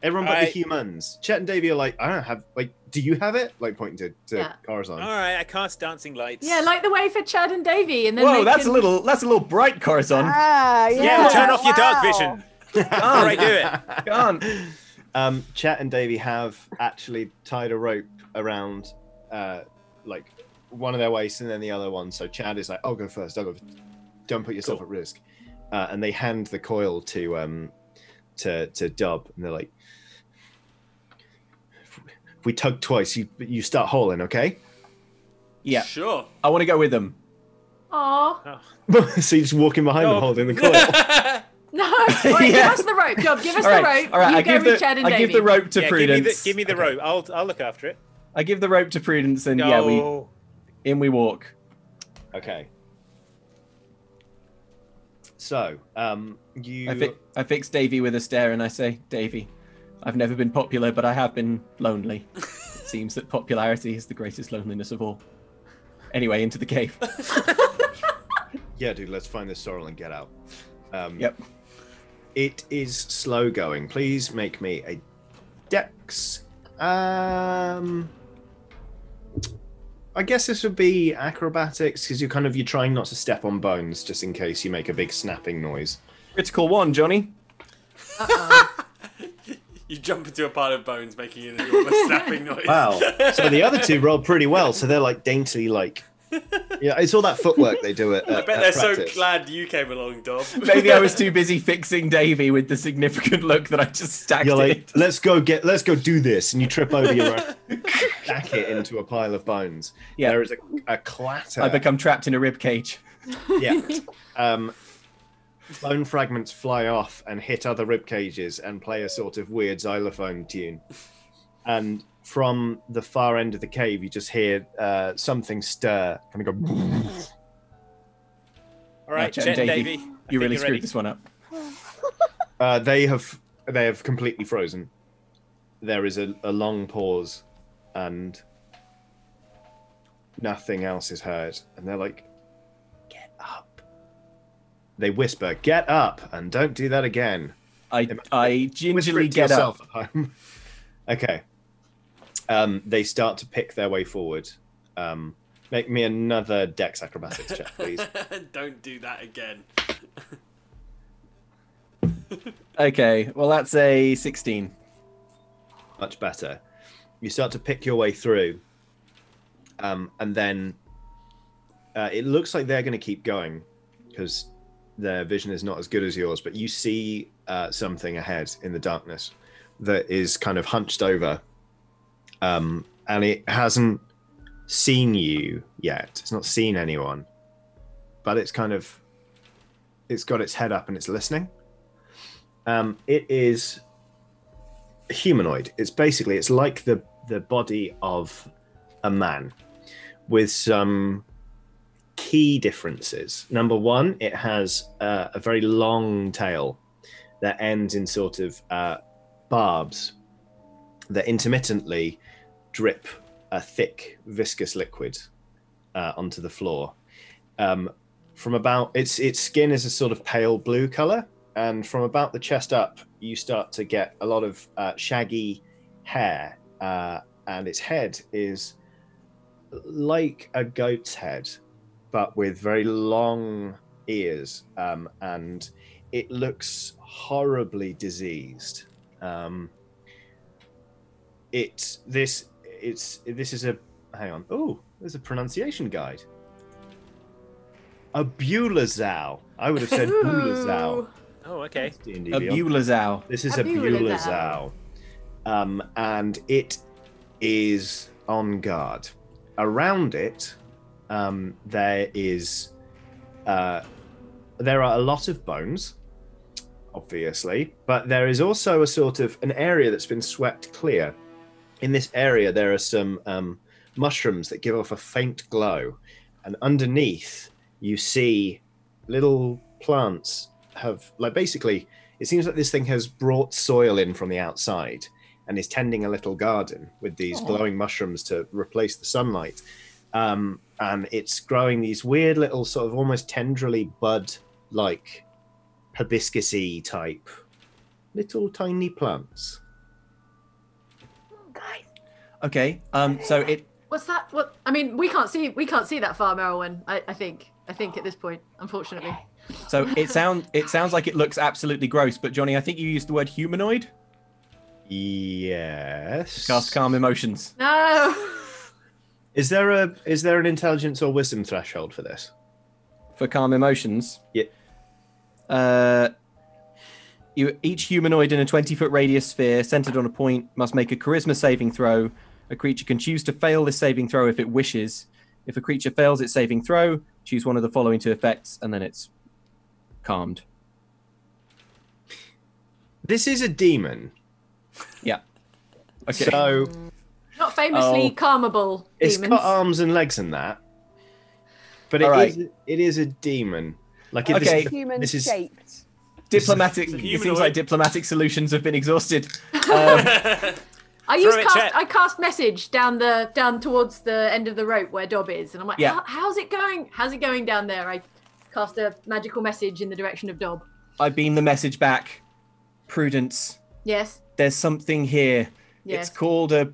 S5: Everyone but the humans. Chet and Davy are like, I don't have, like, do you have it? Like, pointing to Corazon.
S1: All right, I cast dancing lights.
S3: Yeah, light the way for Chad and Davy, and then.
S2: Whoa, that's a little bright, Corazon.
S4: Ah,
S1: Yeah, turn off your dark vision. All right, do it.
S2: Can't.
S5: Chet and Davy have actually tied a rope around, like, one of their waists and then the other one. So Chad is like, I'll go first. Don't put yourself at risk. And they hand the coil to Dub, and they're like, if we tug twice, you start hauling, okay?
S2: Yeah.
S6: Sure.
S2: I want to go with them.
S3: Aww.
S5: So you're just walking behind them holding the coil.
S3: No. All right, give us the rope. Dub, give us the rope.
S2: All right.
S3: You
S2: I
S3: go with Chad and Davy.
S2: give the rope to Prudence.
S1: Give me the rope. I'll look after it.
S2: I give the rope to Prudence, and we walk.
S5: Okay. So,
S2: I fix Davy with a stare, and I say, Davy, I've never been popular, but I have been lonely. It seems that popularity is the greatest loneliness of all. Anyway, into the cave.
S5: Yeah, dude, let's find this sorrel and get out.
S2: Yep.
S5: It is slow going. Please make me a dex. I guess this would be acrobatics because you're trying not to step on bones just in case you make a big snapping noise.
S2: Critical 1, Johnny.
S6: You jump into a pile of bones, making an enormous snapping noise.
S5: Wow. So the other two rolled pretty well. So they're like daintily yeah, it's all that footwork they do at
S6: I bet they're
S5: practice.
S6: so glad you came along, Dob.
S2: Maybe I was too busy fixing Davey with the significant look that I just stacked
S5: You're
S2: it.
S5: like, let's go do this, and you trip over your own, stack it into a pile of bones.
S2: Yeah.
S5: There is a clatter.
S2: I become trapped in a rib cage.
S5: Yeah. Bone fragments fly off and hit other rib cages and play a sort of weird xylophone tune. And from the far end of the cave, you just hear something stir, kind of go.
S1: All right,
S2: Jet
S1: Jet
S2: and
S1: and
S2: Davey,
S1: Davey.
S2: you really screwed this one up.
S5: They have completely frozen. There is a long pause, and nothing else is heard. And they're like, "Get up!" They whisper, "Get up!" and don't do that again.
S2: I gingerly
S5: Whisper it to
S2: get up.
S5: yourself at home. Okay. They start to pick their way forward. Make me another Dex acrobatics check, please.
S6: Don't do that again.
S2: Okay, well that's a 16.
S5: Much better. You start to pick your way through, and then it looks like they're going to keep going because their vision is not as good as yours. But you see something ahead in the darkness that is kind of hunched over, and it hasn't seen you yet. It's not seen anyone, but it's got its head up and it's listening. It is humanoid. It's like the body of a man with some key differences. Number one, it has a very long tail that ends in sort of barbs that intermittently drip a thick viscous liquid onto the floor. From about its skin is a sort of pale blue color, and from about the chest up you start to get a lot of shaggy hair, and its head is like a goat's head but with very long ears, and it looks horribly diseased. This is a, hang on. Oh, there's a pronunciation guide. A Bulazau. I would have said Bulazau.
S1: Oh, okay.
S2: A Bulazau.
S5: This is a Bulazau. And it is on guard. Around it, there are a lot of bones, obviously, but there is also a sort of an area that's been swept clear. In this area, there are some mushrooms that give off a faint glow, and underneath you see little plants basically, it seems like this thing has brought soil in from the outside and is tending a little garden with these glowing mushrooms to replace the sunlight. And it's growing these weird little sort of almost tendrily bud-like hibiscus-y type little tiny plants.
S3: Guys.
S2: Okay. So it.
S3: What's that? What? I mean, we can't see that far, Merylwen. I think at this point, unfortunately.
S2: So it sounds like it looks absolutely gross. But Johnny, I think you used the word humanoid.
S5: Yes.
S2: Cast calm emotions.
S3: No.
S5: Is there an intelligence or wisdom threshold for this?
S2: For calm emotions.
S5: Yeah.
S2: Each humanoid in a 20-foot radius sphere centered on a point must make a charisma saving throw. A creature can choose to fail this saving throw if it wishes. If a creature fails its saving throw, choose one of the following two effects, and then it's calmed.
S5: This is a demon.
S2: Yeah. Okay.
S5: So
S3: Not famously calmable
S5: it's
S3: demons.
S5: got arms and legs and that, but it is a demon. Like
S2: Okay.
S4: Human
S5: this is
S4: shaped.
S2: Diplomatic.
S1: It's a
S2: It seems
S1: humanoid.
S2: like diplomatic solutions have been exhausted.
S3: I cast message down towards the end of the rope where Dob is, and I'm like,
S2: Yeah.
S3: how's it going? How's it going down there? I cast a magical message in the direction of Dob.
S2: I beam the message back. Prudence.
S3: Yes.
S2: There's something here.
S3: Yes.
S2: It's called a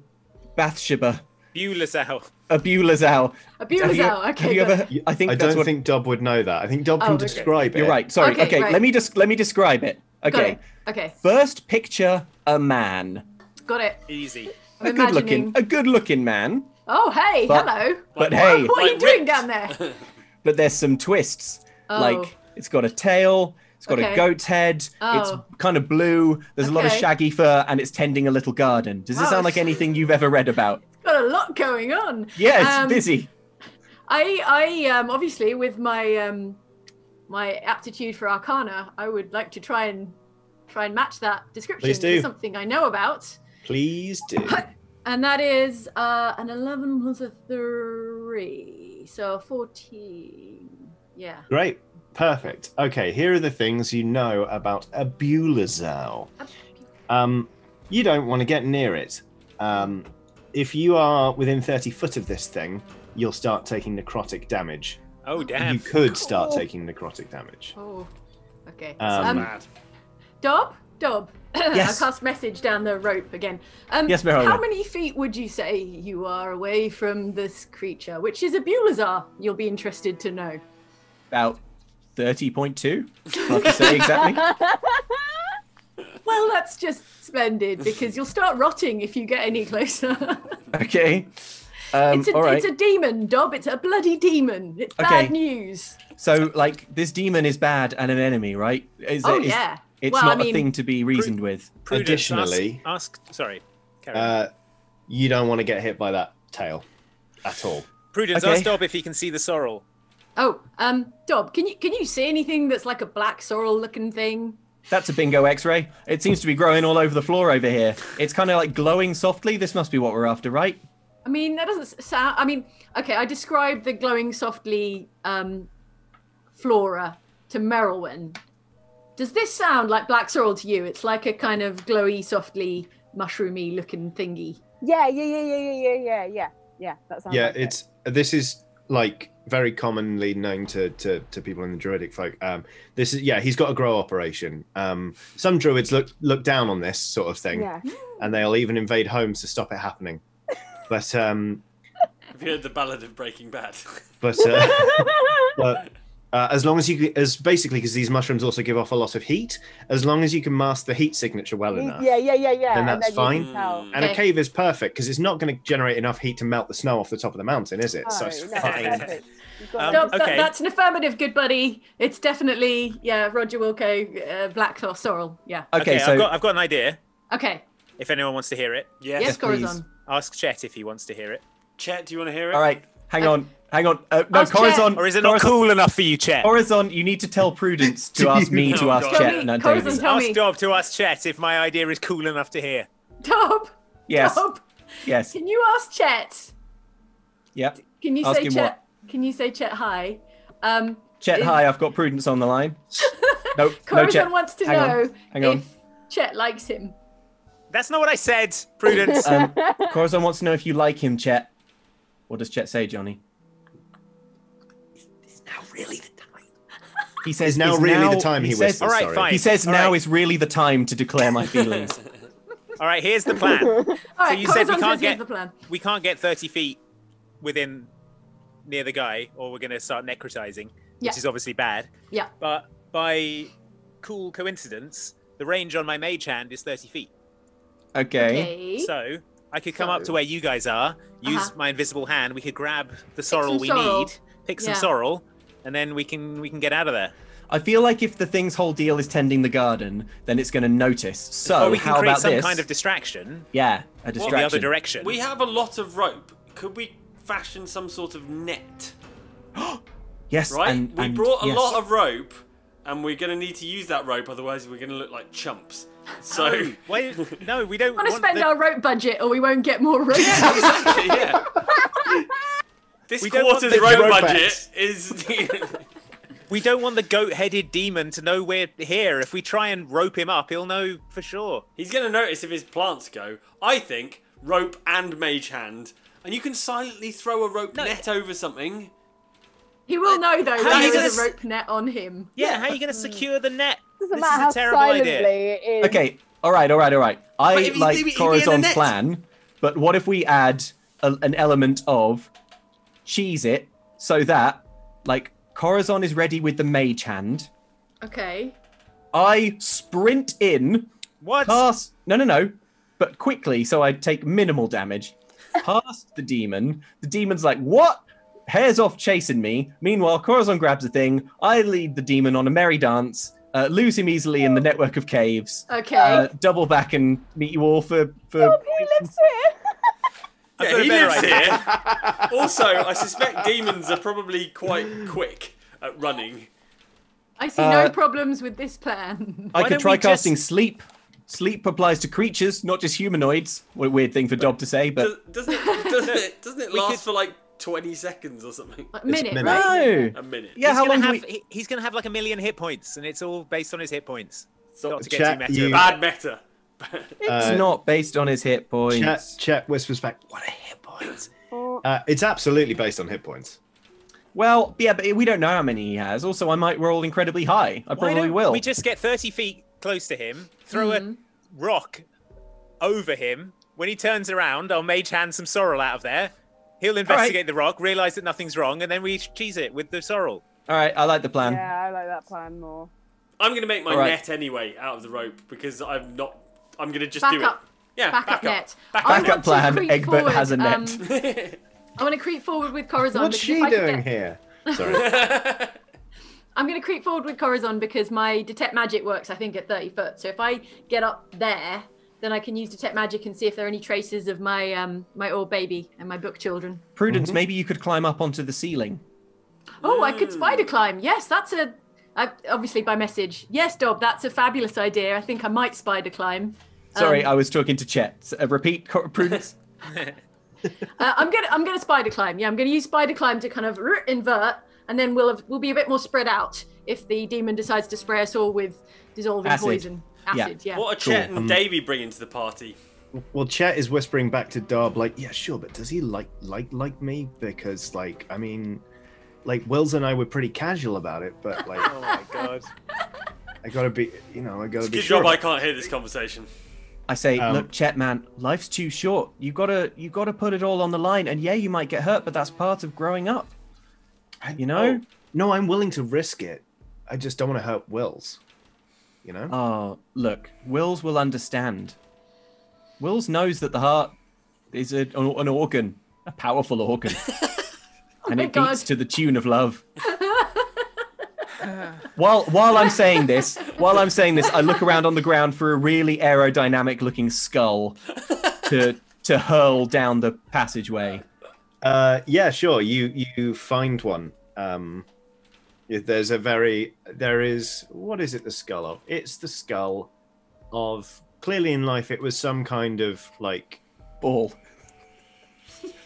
S2: Bathsheba.
S1: Beulah's owl.
S2: A Beulah's owl.
S3: A Beulah's owl. Okay.
S2: Have you ever? I think
S5: I
S2: that's
S5: don't
S2: what.
S5: think Dob would know that. I think Dob can
S3: okay.
S5: describe it.
S2: You're right. Sorry.
S3: Okay,
S2: Okay.
S3: right.
S2: Let me describe it.
S3: Got
S2: Okay.
S3: it. Okay.
S2: First, picture a man.
S3: Got it.
S1: Easy.
S3: I'm
S2: A
S3: imagining.
S2: good-looking man.
S3: Oh, hey,
S2: But-
S3: hello.
S2: But
S6: Like,
S2: hey,
S3: What are you
S6: Like
S3: doing
S6: ripped.
S3: down there?
S2: but there's some twists.
S3: Oh.
S2: Like it's got a tail. It's got
S3: Okay.
S2: a goat's head.
S3: Oh.
S2: It's kind of blue. There's a lot of
S3: Okay.
S2: shaggy fur, and it's tending a little garden. Does this
S3: Wow.
S2: sound like anything you've ever read about?
S3: Got a lot going on.
S2: Yeah, it's busy.
S3: I obviously with my my aptitude for Arcana, I would like to try and match that description
S5: Please do.
S3: to something I know about.
S5: Please do.
S3: And that is an 11 plus a 3, so 14. Yeah.
S5: Great. Perfect. Okay, here are the things you know about a Beulah's owl. You don't want to get near it. If you are within 30 foot of this thing, you'll start taking necrotic damage.
S1: Oh, damn.
S5: You could start taking necrotic damage.
S3: Oh. Okay.
S6: Bad.
S3: Dob.
S2: Yes.
S3: I cast message down the rope again.
S2: Yes, Meryl.
S3: How many feet would you say you are away from this creature, which is a Beulah's? You'll be interested to know.
S2: About 30.2. Like you say exactly.
S3: Well, that's just splendid because you'll start rotting if you get any closer.
S2: Okay.
S3: It's
S2: all right.
S3: a demon, Dob. It's a bloody demon. It's
S2: Okay.
S3: bad news.
S2: So, like, this demon is bad and an enemy, right?
S3: Yeah.
S2: It's
S3: Well,
S2: not
S3: I mean,
S2: a thing to be reasoned with.
S1: Prudence,
S5: Additionally-
S1: sorry. Carry on.
S5: You don't want to get hit by that tail at all.
S1: Prudence,
S2: okay.
S1: ask Dob if he can see the sorrel.
S3: Oh, Dob, can you see anything that's like a black sorrel-looking thing?
S2: That's a bingo X-ray. It seems to be growing all over the floor over here. It's kind of like glowing softly. This must be what we're after, right?
S3: I mean, that doesn't sound. I mean, okay, I described the glowing softly flora to Merylwen. Does this sound like black sorrel to you? It's like a kind of glowy, softly, mushroomy looking thingy.
S4: Yeah. That sounds.
S5: Yeah,
S4: like
S5: it's this is like very commonly known to people in the druidic folk. This is he's got a grow operation. Some druids look down on this sort of thing,
S4: Yeah.
S5: and they'll even invade homes to stop it happening. But
S6: Have you heard the Ballad of Breaking Bad?
S5: but as long as basically because these mushrooms also give off a lot of heat, as long as you can mask the heat signature well enough.
S4: Yeah.
S5: Then
S4: And
S5: that's
S4: you
S5: fine.
S4: can tell.
S5: And a
S3: Okay.
S5: cave is perfect because it's not going to generate enough heat to melt the snow off the top of the mountain, is it? So it's
S4: No,
S5: fine.
S4: perfect. You've got
S3: Dob,
S1: okay.
S3: that's an affirmative, good buddy. It's definitely Roger Wilco, black sorrel. Yeah.
S2: Okay, so
S1: I've got an idea.
S3: Okay.
S1: If anyone wants to hear it,
S6: Yes.
S3: Yes,
S2: please.
S3: Corazon.
S1: ask Chet if he wants to hear it.
S6: Chet, do you want to hear it?
S2: all right, hang on. No,
S3: Ask
S2: Corazon.
S1: Or is it not
S2: Corazon,
S1: cool enough for you, Chet?
S2: Corazon, you need to tell Prudence to ask me to
S6: Oh,
S2: ask
S6: God.
S2: Chet.
S3: Tell me,
S2: No,
S3: Corazon,
S2: David.
S3: tell
S1: Ask
S3: me.
S1: Dob to ask Chet if my idea is cool enough to hear.
S3: Dob.
S2: Yes.
S3: Dob,
S2: Yes.
S3: can you ask Chet?
S2: Yep.
S3: Can you
S2: Ask
S3: say
S2: him
S3: Chet?
S2: what?
S3: Can you say Chet hi?
S2: Chet,
S3: Is-
S2: hi. I've got Prudence on the line. No,
S3: Corazon
S2: Chet.
S3: wants to
S2: Hang on,
S3: know
S2: hang on.
S3: if Chet likes him.
S1: That's not what I said, Prudence.
S2: Corazon wants to know if you like him, Chet. What does Chet say, Johnny?
S1: It's now really the time.
S2: He says
S5: Now
S2: "Is
S5: really
S2: now-"
S5: the time he
S2: says,
S5: whispers.
S1: All right,
S5: sorry.
S1: fine.
S2: He says
S1: All
S2: now
S1: right.
S2: is really the time to declare my feelings.
S1: All right, here's the plan.
S3: All right,
S1: you said we
S3: Corazon
S1: can't
S3: says here's
S1: get-
S3: the plan.
S1: We can't get 30 feet within near the guy, or we're going to start necrotizing,
S3: Yeah.
S1: which is obviously bad.
S3: Yeah.
S1: But by cool coincidence, the range on my mage hand is 30 feet.
S2: Okay.
S1: So I could come up to where you guys are, use my invisible hand. We could grab the sorrel
S3: some
S1: we
S3: sorrel.
S1: need, pick some
S3: Yeah.
S1: sorrel, and then we can get out of there.
S2: I feel like if the thing's whole deal is tending the garden, then it's going to notice. So
S1: or we can
S2: how
S1: create
S2: about
S1: some
S2: this?
S1: kind of distraction
S2: Yeah, a
S1: in the
S2: distraction.
S1: other direction.
S6: We have a lot of rope. Could we fashion some sort of net?
S2: Yes,
S6: Right?
S2: and
S6: We brought a
S2: yes.
S6: lot of rope, and we're going to need to use that rope, otherwise we're going to look like chumps. So,
S1: Wait, no, we don't
S3: We want to
S1: want
S3: spend
S1: the-
S3: our rope budget, or we won't get more rope.
S6: exactly, yeah. This
S1: We don't want
S6: quarter's
S1: the
S6: rope
S5: rope
S6: budget
S5: X.
S6: is.
S1: We don't want the goat-headed demon to know we're here. If we try and rope him up, he'll know for sure.
S6: He's going to notice if his plants go. I think rope and mage hand, and you can silently throw a rope net over something.
S3: He will know though
S1: How
S3: that
S1: are you
S3: there is a
S1: gonna
S3: rope net on him.
S1: Yeah, how are you going to secure the net?
S4: Doesn't
S1: This
S4: matter
S1: is
S4: how
S1: a terrible
S4: silently
S1: idea.
S4: it is.
S2: Okay, all right.
S6: But
S2: I
S6: if he-
S2: like
S6: he'd be in a
S2: Corazon's
S6: net.
S2: plan, but what if we add an element of cheese it so that, like, Corazon is ready with the mage hand.
S3: Okay.
S2: I sprint in.
S1: What?
S2: Past... No. But quickly, so I take minimal damage. Past the demon. The demon's like, what? Hares off chasing me. Meanwhile, Corazon grabs a thing. I lead the demon on a merry dance. Lose him easily in the network of caves.
S3: Okay.
S2: Double back and meet you all for...
S4: Oh, he lives here.
S6: Yeah, he lives here. Also, I suspect demons are probably quite quick at running.
S3: I see no problems with this plan.
S2: I
S1: Why
S2: could
S1: don't
S2: try
S1: we just-
S2: casting Sleep. Sleep applies to creatures, not just humanoids. What a weird thing for Dob to say, but...
S6: Doesn't it last for like 20 seconds or something?
S3: A minute,
S5: minute.
S3: right?
S2: No!
S6: A minute.
S2: Yeah, how long do we...
S1: He's gonna have like 1 million hit points, and it's all based on his hit points.
S6: So,
S1: Not to get
S5: chat,
S1: too meta.
S5: you-
S1: about
S6: bad
S1: it.
S6: meta.
S2: It's not based on his hit points.
S5: Chet whispers back, what a hit points.
S4: Oh,
S5: It's absolutely based on hit points.
S2: Well, yeah, but we don't know how many he has. Also, I might roll incredibly high. I
S1: Why
S2: probably
S1: don't
S2: will.
S1: we just get 30 feet close to him, throw a rock over him. When he turns around, I'll mage hand some sorrel out of there. He'll investigate the rock, realise that nothing's wrong, and then we cheese it with the sorrel.
S2: All right, I like the plan.
S4: yeah, I like that plan more.
S6: I'm going to make my
S2: Alright.
S6: net anyway out of the rope because I'm not... I'm going to just
S3: Back
S6: do
S3: up.
S6: it. Yeah,
S3: Back up net.
S6: Back
S3: I
S6: up.
S2: Backup
S3: want to
S2: plan,
S3: creep
S2: Egbert
S3: forward,
S2: has a net.
S3: I want to creep forward with Corazon.
S5: What's
S3: because
S5: she
S3: if I could
S5: doing
S3: get-
S5: here? Sorry.
S3: I'm going to creep forward with Corazon because my detect magic works, I think, at 30 foot. So if I get up there, then I can use detect magic and see if there are any traces of my my orb baby and my book children.
S2: Prudence, maybe you could climb up onto the ceiling.
S3: Oh, I could spider climb. Yes, that's obviously by message. Yes, Dob, that's a fabulous idea. I think I might spider climb.
S2: Sorry, I was talking to Chet. Repeat, Prudence.
S3: I'm gonna spider climb. Yeah, I'm gonna use spider climb to kind of invert, and then we'll be a bit more spread out if the demon decides to spray us all with dissolving
S2: Acid.
S3: poison. Acid, yeah.
S6: What are Chet and Davey bringing to the party?
S5: Well, Chet is whispering back to Dob, like, yeah, sure, but does he like me? Because, like, I mean, like, Wills and I were pretty casual about it, but, like,
S1: Oh my god.
S5: I gotta be, I gotta
S6: It's a
S5: be
S6: good
S5: sure.
S6: job I can't hear this conversation.
S2: I say, look, Chet, man, life's too short. You gotta put it all on the line. And yeah, you might get hurt, but that's part of growing up. You know?
S5: No, I'm willing to risk it. I just don't want to hurt Wills. You know?
S2: Oh, look, Wills will understand. Wills knows that the heart is an organ, a powerful organ. And
S3: my
S2: it beats
S3: God.
S2: to the tune of love. While I'm saying this, I look around on the ground for a really aerodynamic looking skull to hurl down the passageway.
S5: Yeah, sure. You find one. There is what is it? The skull of? It's the skull of. Clearly, in life, it was some kind of like
S2: Ball.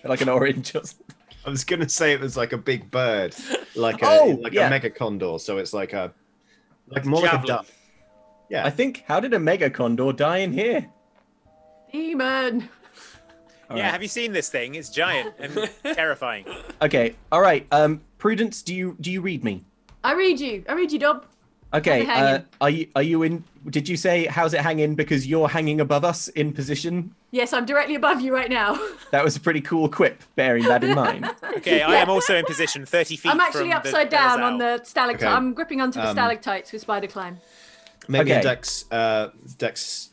S2: Like an orange. Or something.
S5: I was gonna say it was like a big bird, like a
S2: yeah.
S5: mega condor. So it's like more like a
S6: Javelin.
S5: duck. Yeah.
S2: I think, how did a mega condor die in here?
S3: Demon.
S2: All
S1: Yeah,
S2: right.
S1: have you seen this thing? It's giant and terrifying.
S2: Okay, all right. Prudence, do you read me?
S3: I read you, Dob.
S2: Okay,
S3: How's it hanging?
S2: are you in? Did you say how's it hanging because you're hanging above us in position?
S3: Yes, I'm directly above you right now.
S2: That was a pretty cool quip, bearing that in mind.
S1: Okay, I am also in position 30 feet
S3: I'm actually
S1: from
S3: upside
S1: the
S3: down
S1: Berzal.
S3: on the stalactite.
S5: Okay.
S3: I'm gripping onto the stalactites with spider climb.
S5: Maybe
S2: Okay.
S5: a dex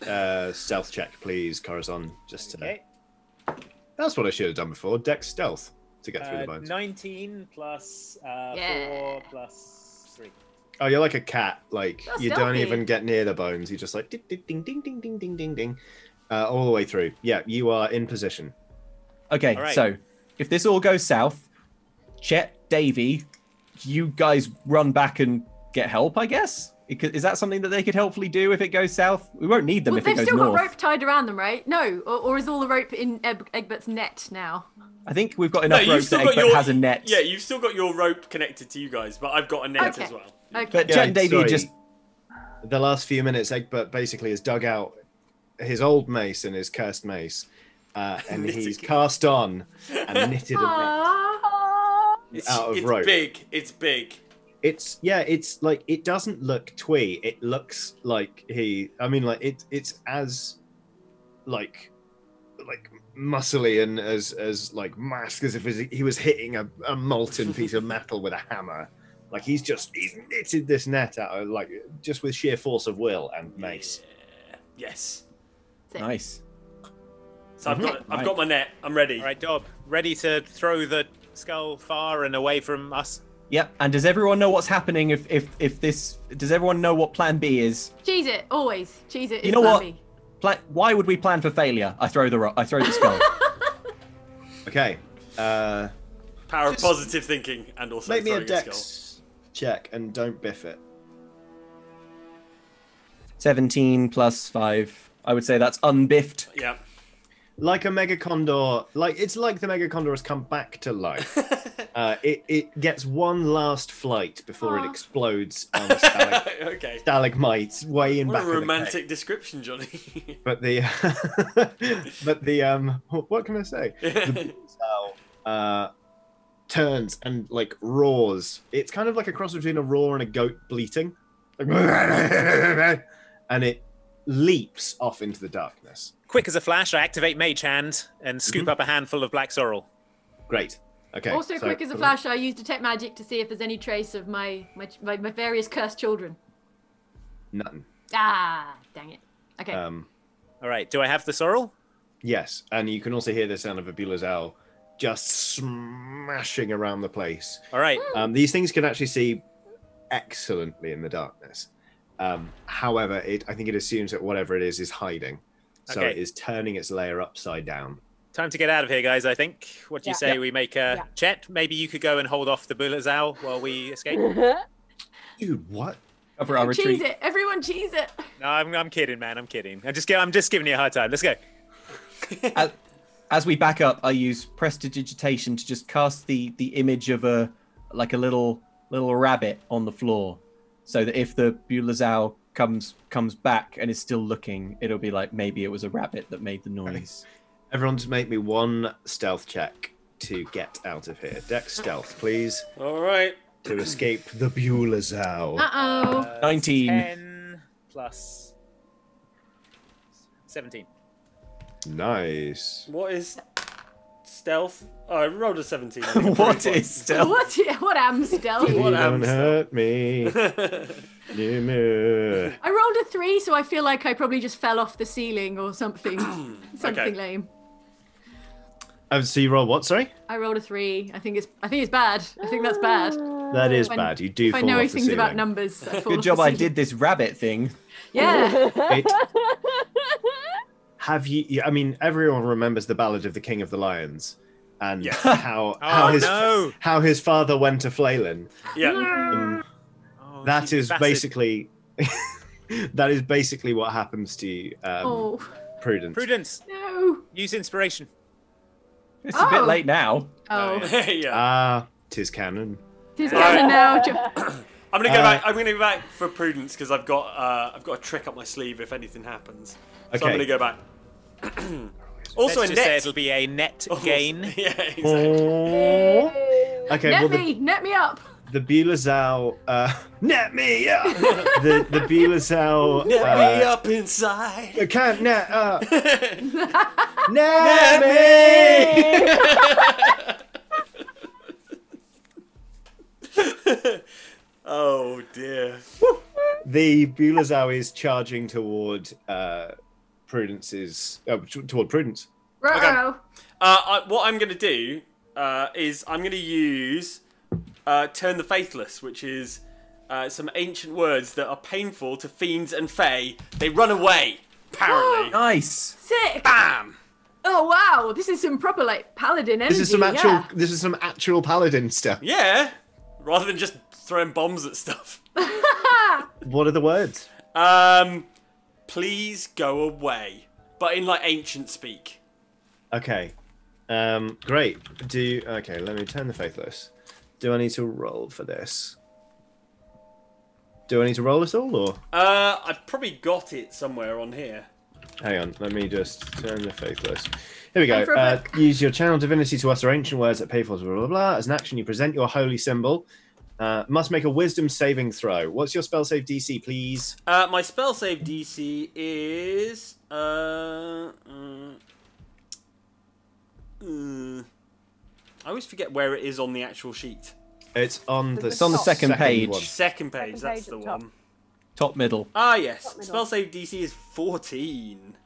S5: stealth check, please, Corazon. Just to,
S1: Okay.
S5: That's what I should have done before. Dex stealth to get through the bones.
S1: 19 plus
S3: Yeah.
S1: 4 plus 3.
S5: Oh, you're like a cat. Like
S3: That's
S5: you don't
S3: stealthy.
S5: even get near the bones. You just like ding ding ding ding ding ding ding ding, all the way through. Yeah, you are in position.
S2: Okay,
S1: All right.
S2: so if this all goes south, Chet, Davey, you guys run back and get help, I guess? Is that something that they could helpfully do if it goes south? We won't need them
S3: Well,
S2: if it
S3: they've
S2: goes
S3: still
S2: north.
S3: got rope tied around them, right? No, or is all the rope in Egbert's net now?
S2: I think we've got enough
S6: you've
S2: rope
S6: still
S2: that
S6: got
S2: Egbert
S6: your
S2: has a net.
S6: Yeah, you've still got your rope connected to you guys, but I've got a net
S3: Okay.
S6: as well.
S3: Okay.
S2: But Chet and Davey
S5: sorry.
S2: just...
S5: The last few minutes, Egbert basically has dug out his old mace and his cursed mace, and he's cast on and knitted a net
S3: Aww.
S6: It's,
S5: out of
S6: it's
S5: rope.
S6: big. It's big.
S5: It's like it doesn't look twee. It looks like it's as like muscly and as like masked as if he was hitting a molten piece of metal with a hammer. Like he's knitted this net out like just with sheer force of will and mace.
S6: Yeah. Yes.
S2: Nice.
S6: So I've got my net. I'm ready.
S1: All right, Dob, ready to throw the skull far and away from us?
S2: Yep. And does everyone know what's happening if this? Does everyone know what Plan B is?
S3: Cheese it, always. Cheese it.
S2: You know what? Why would we plan for failure? I throw the skull.
S5: Okay.
S6: Power of positive thinking and also
S5: make me a
S6: throwing skull.
S5: dex check and don't biff it.
S2: 17 plus 5. I would say that's unbiffed.
S6: Yeah.
S5: Like a mega condor, it's like the mega condor has come back to life. It gets one last flight before it explodes on stalagmites way in
S6: what
S5: back.
S6: What a romantic description, Johnny.
S5: But the what can I say? The owl turns and like roars. It's kind of like a cross between a roar and a goat bleating, and it leaps off into the darkness.
S1: Quick as a flash, I activate Mage Hand and scoop up a handful of black sorrel.
S5: Great. Okay.
S3: Also, quick as a flash, I use detect magic to see if there's any trace of my various cursed children.
S5: None.
S3: Ah, dang it. Okay.
S1: All right. Do I have the sorrel?
S5: Yes, and you can also hear the sound of a Beulah's owl just smashing around the place.
S1: All right.
S5: These things can actually see excellently in the darkness. However, I think it assumes that whatever it is hiding. So it is turning its lair upside down.
S1: Time to get out of here, guys, I think. What do you say we make a Chet? Maybe you could go and hold off the Beulah's owl while we escape?
S5: Dude, what?
S2: Cover our retreat.
S3: Cheese it. Everyone cheese it.
S1: No, I'm kidding, man. I'm kidding. I'm just giving you a hard time. Let's go.
S2: As we back up, I use prestidigitation to just cast the image of a little rabbit on the floor, so that if the Beulah's owl comes back and is still looking, it'll be like maybe it was a rabbit that made the noise.
S5: Everyone just make me one stealth check to get out of here. Dex stealth, please.
S6: All right.
S5: To escape the Beulah's owl.
S2: 19.
S1: 10 plus 17.
S5: Nice.
S6: What is stealth? Oh, I rolled a 17.
S2: What is stealth?
S3: What am stealth?
S5: Don't hurt me.
S3: I rolled a 3, so I feel like I probably just fell off the ceiling or something. Something lame.
S5: So you roll what? Sorry.
S3: I rolled a 3. I think it's bad. I think that's bad.
S5: That is bad. You do.
S3: If I know things about numbers.
S2: Good job. I did this rabbit thing.
S3: Yeah.
S5: Have you? I mean, everyone remembers the Ballad of the King of the Lions, and how his father went to Flaylin.
S6: Yeah.
S5: That is basically what happens to Prudence.
S1: Prudence.
S3: No.
S1: Use inspiration.
S2: It's a bit late now.
S3: Oh.
S6: Yeah.
S5: Tis canon.
S3: Tis canon now.
S6: I'm gonna go back. I'm gonna go back for Prudence because I've got a trick up my sleeve if anything happens. So I'm gonna go back. Also,
S1: Let's just say it'll be a net gain.
S6: Yeah, exactly.
S5: Okay.
S3: Net me up.
S5: The Beulah's owl, net me up. the Beulah's owl,
S6: net me up inside.
S5: I can't net up. Net me.
S6: Oh dear.
S5: The Beulah's owl is charging toward Prudence.
S3: Ruh-oh.
S6: What I'm gonna do is I'm gonna use. Turn the Faithless, which is some ancient words that are painful to fiends and fae. They run away, apparently.
S2: Nice.
S3: Sick.
S6: Bam!
S3: Oh wow, this is some proper paladin energy.
S5: This is some actual paladin stuff.
S6: Yeah, rather than just throwing bombs at stuff.
S5: What are the words?
S6: Please go away, but in ancient speak.
S5: Okay. Great. Let me turn the Faithless. Do I need to roll for this? Do I need to roll at all, or?
S6: I've probably got it somewhere on here.
S5: Hang on, let me just turn the Faithless. Here we go. Use your channel divinity to utter ancient words that pay for blah, blah, blah. As an action, you present your holy symbol. Must make a wisdom saving throw. What's your spell save DC, please?
S6: My spell save DC is I always forget where it is on the actual sheet.
S5: It's on the
S2: It's on the second page.
S5: one.
S6: Second page,
S4: Second
S6: that's
S4: page
S6: the
S4: at the top.
S6: one.
S2: Top middle.
S6: Ah, yes.
S4: Top middle.
S6: Spell save DC is 14.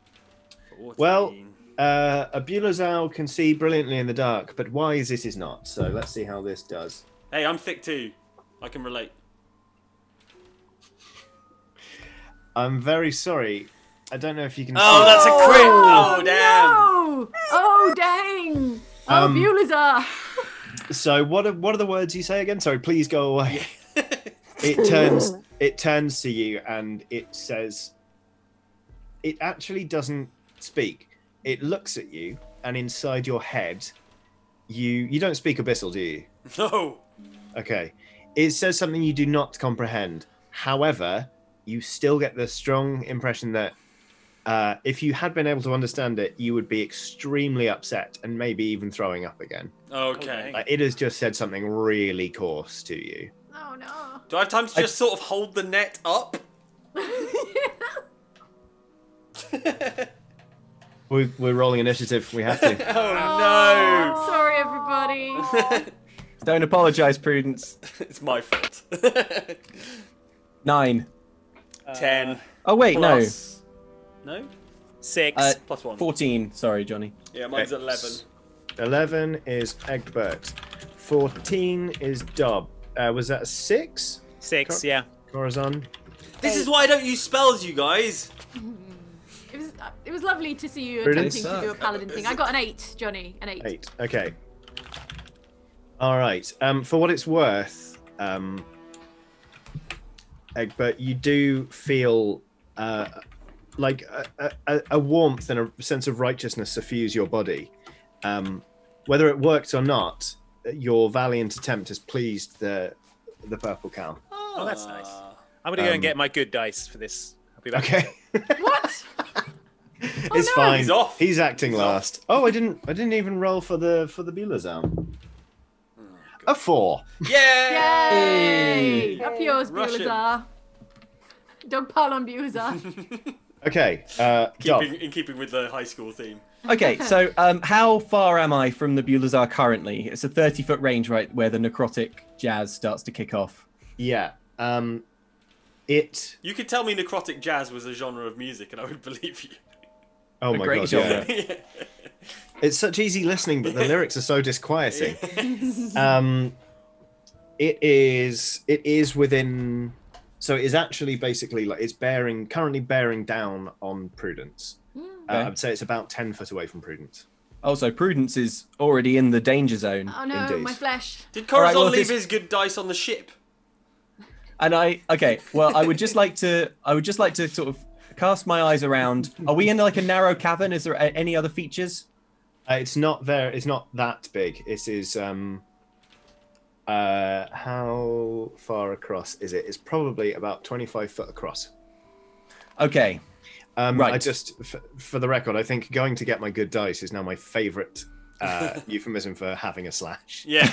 S6: 14.
S5: Well, a Bulazao can see brilliantly in the dark, but wise it is not. So let's see how this does.
S6: Hey, I'm thick too. I can relate.
S5: I'm very sorry. I don't know if you can.
S6: Oh,
S5: see.
S6: that's a crit! Oh, damn!
S3: No! Oh, dang! Oh, Bulazar!
S5: So what are the words you say again? Sorry, please go away. It turns to you and it says. It actually doesn't speak. It looks at you, and inside your head, you don't speak Abyssal, do you?
S6: No.
S5: Okay. It says something you do not comprehend. However, you still get the strong impression that if you had been able to understand it, you would be extremely upset and maybe even throwing up again.
S6: Okay.
S5: Like, it has just said something really coarse to you.
S3: Oh, no.
S6: Do I have time to just sort of hold the net up?
S5: We're rolling initiative. We have to.
S6: Oh,
S3: Sorry, everybody.
S2: Don't apologise, Prudence.
S6: no! It's my fault.
S2: 9.
S6: 10.
S2: Oh wait,
S6: Plus... No?
S1: 6.
S6: Plus 1.
S2: 14. Sorry, Johnny.
S6: Yeah, mine's 11.
S5: 11 is Egbert. 14 is Dob. Was that a 6?
S1: 6, yeah.
S5: Corazon?
S6: This is why I don't use spells, you guys.
S3: It was lovely to see you
S5: Prudence?
S3: attempting to do a paladin thing. I got an 8, Johnny. An 8.
S5: 8. Okay. All right. For what it's worth, Egbert, you do feel like a warmth and a sense of righteousness suffuse your body. Whether it worked or not, your valiant attempt has pleased the purple cow.
S1: Oh, that's nice. I'm going to go and get my good dice for this. I'll be back.
S5: Okay.
S3: What?
S5: It's
S3: no.
S5: fine.
S6: He's off.
S5: He's acting last. Oh, I didn't even roll for the Bulazar. A 4.
S6: Yay!
S3: Yay! Up yours,
S6: Russian.
S3: Bulazar. Dog pile on Bulazar.
S5: Okay. Dob.
S6: In keeping with the high school theme.
S2: Okay, so how far am I from the Bulazar currently? It's a 30-foot range, right, where the necrotic jazz starts to kick off.
S5: Yeah.
S6: You could tell me necrotic jazz was a genre of music, and I would believe you.
S5: Oh my
S2: great
S5: god!
S2: genre.
S5: Yeah. It's such easy listening, but the lyrics are so disquieting. It is within. So it is actually basically like it's currently bearing down on Prudence.
S2: Okay.
S5: I'd say it's about 10 foot away from Prudence.
S2: Also, Prudence is already in the danger zone.
S3: Oh no,
S5: Indeed.
S3: my flesh.
S6: Did
S2: All right,
S6: Corazon
S2: well,
S6: leave
S2: this-
S6: his good dice on the ship?
S2: And I would just like to sort of cast my eyes around. Are we in like a narrow cavern? Is there any other features?
S5: It's not there. It's not that big. It is. How far across is it? It's probably about 25 foot across.
S2: Okay. Right.
S5: I just, for the record, I think going to get my good dice is now my favourite euphemism for having a slash.
S6: Yeah.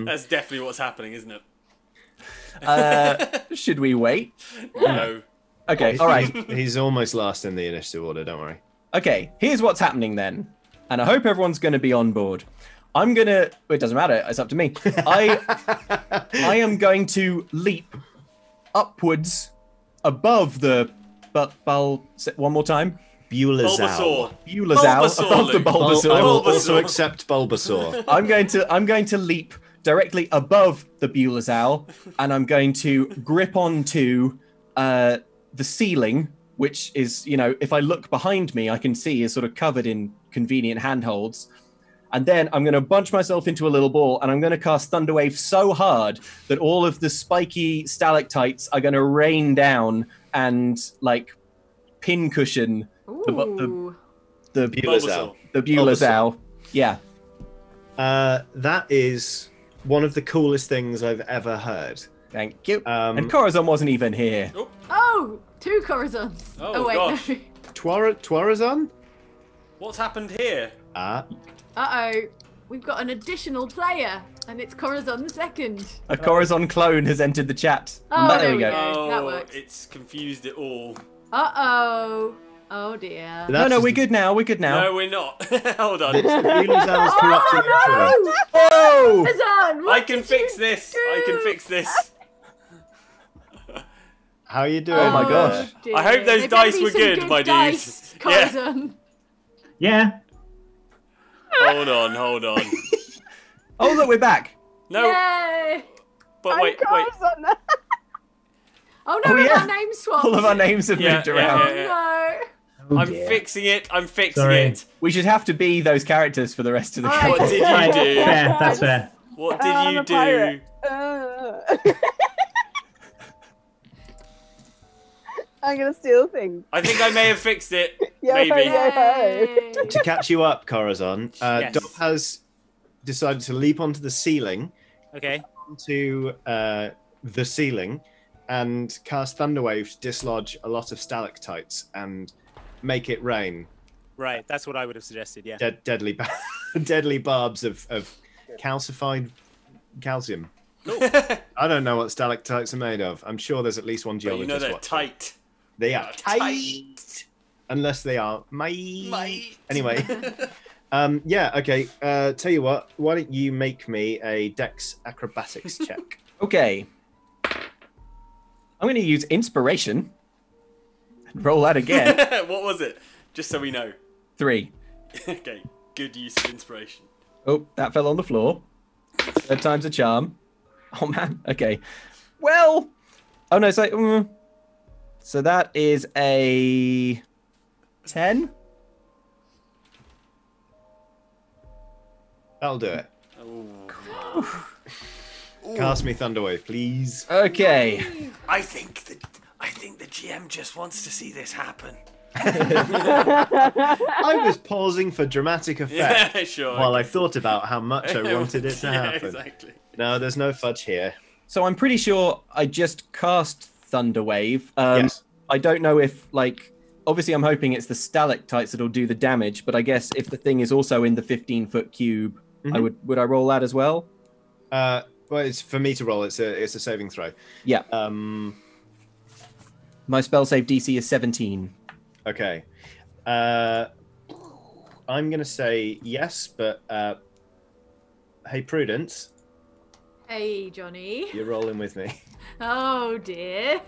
S6: That's definitely what's happening, isn't it?
S2: Should we wait?
S6: No.
S2: Okay. All right.
S5: He's almost last in the initiative order. Don't worry.
S2: Okay. Here's what's happening then, and I hope everyone's going to be on board. It doesn't matter. It's up to me. I am going to leap upwards above the one more time.
S5: Bulbasaur.
S2: Bulbasaur above the Bulbasaur.
S5: I will
S6: Bulbasaur.
S5: also accept Bulbasaur.
S2: I'm going to leap directly above the Bulbasaur, and I'm going to grip onto the ceiling, which is, if I look behind me, I can see is sort of covered in convenient handholds. And then I'm going to bunch myself into a little ball, and I'm going to cast Thunderwave so hard that all of the spiky stalactites are going to rain down and like pincushion
S3: Ooh.
S2: the
S5: Bulbasaur.
S2: Bulbasaur. Yeah.
S5: That is one of the coolest things I've ever heard.
S2: Thank you. And Corazon wasn't even here.
S3: Oh, 2 Corazons.
S6: Oh,
S3: wait,
S6: gosh.
S3: no.
S5: Twarazon?
S6: What's happened here?
S3: Uh-oh. We've got an additional player, and it's Corazon the second.
S2: A Corazon clone has entered the chat.
S3: Oh,
S2: there we go.
S3: That
S6: Oh,
S3: works.
S6: it's confused it all.
S3: Uh-oh. Oh dear.
S2: No, we're good now. We're good now.
S6: No, we're not. Hold on.
S5: Bulazau's corrupting influence.
S2: Oh!
S3: Hazan,
S6: I can fix this. I can fix this.
S5: How you doing?
S2: Oh my gosh.
S3: dear.
S6: I hope those
S3: They better
S6: dice
S3: be
S6: were
S3: some
S6: good, my dude.
S3: dice,
S6: Yeah.
S3: Corazon.
S7: Yeah.
S6: Hold on.
S2: Oh, look, we're back.
S6: No,
S3: Yay!
S6: but wait.
S4: Corazon.
S3: Oh no,
S2: Oh, yeah.
S3: our name swapped.
S2: All of our names have
S6: Yeah,
S2: moved
S6: yeah,
S2: around.
S3: Oh
S6: yeah.
S3: no.
S7: Oh,
S6: I'm
S7: dear.
S6: fixing it. I'm fixing
S7: Sorry.
S6: it.
S2: We should have to be those characters for the rest of the
S3: All
S2: game.
S3: right.
S6: What did
S7: Right,
S6: you do?
S7: fair, that's fair.
S6: What
S4: I'm
S6: did you
S4: a
S6: do?
S4: pirate. I'm gonna steal things.
S6: I think I may have fixed it.
S4: Yo,
S6: Maybe.
S3: Yay.
S5: To catch you up, Corazon,
S1: Yes.
S5: Dov has decided to leap onto the ceiling,
S1: Okay.
S5: onto the ceiling, and cast Thunderwave to dislodge a lot of stalactites and make it rain.
S1: Right. That's what I would have suggested. Yeah.
S5: Deadly, deadly barbs of calcified calcium. I don't know what stalactites are made of. I'm sure there's at least one
S6: But
S5: geologist.
S6: you know they're
S5: watching.
S6: tight.
S5: They are tight. Unless they are mate. Anyway. Yeah, okay. Tell you what, why don't you make me a Dex acrobatics check?
S2: Okay. I'm going to use inspiration. And roll that again.
S6: What was it? Just so we know.
S2: 3.
S6: Okay. Good use of inspiration.
S2: Oh, that fell on the floor. 3rd time's a charm. Oh man. Okay. Well. Oh no. So that is a 10.
S5: That'll do it.
S6: Oh.
S5: Cast me Thunderwave, please.
S2: Okay.
S6: I think the GM just wants to see this happen.
S5: I was pausing for dramatic effect
S6: Yeah, sure.
S5: while I thought about how much I wanted it to
S6: Yeah,
S5: happen.
S6: exactly.
S5: No, there's no fudge here.
S2: So I'm pretty sure I just cast Thunderwave.
S5: Yes.
S2: I don't know if, like, obviously I'm hoping it's the stalactites that'll do the damage, but I guess if the thing is also in the 15-foot cube, would I roll that as well?
S5: Well, it's for me to roll. It's a saving throw.
S2: Yeah. My spell save DC is 17.
S5: Okay. I'm gonna say yes, but hey, Prudence,
S3: Hey, Johnny.
S5: you're rolling with me.
S3: Oh dear.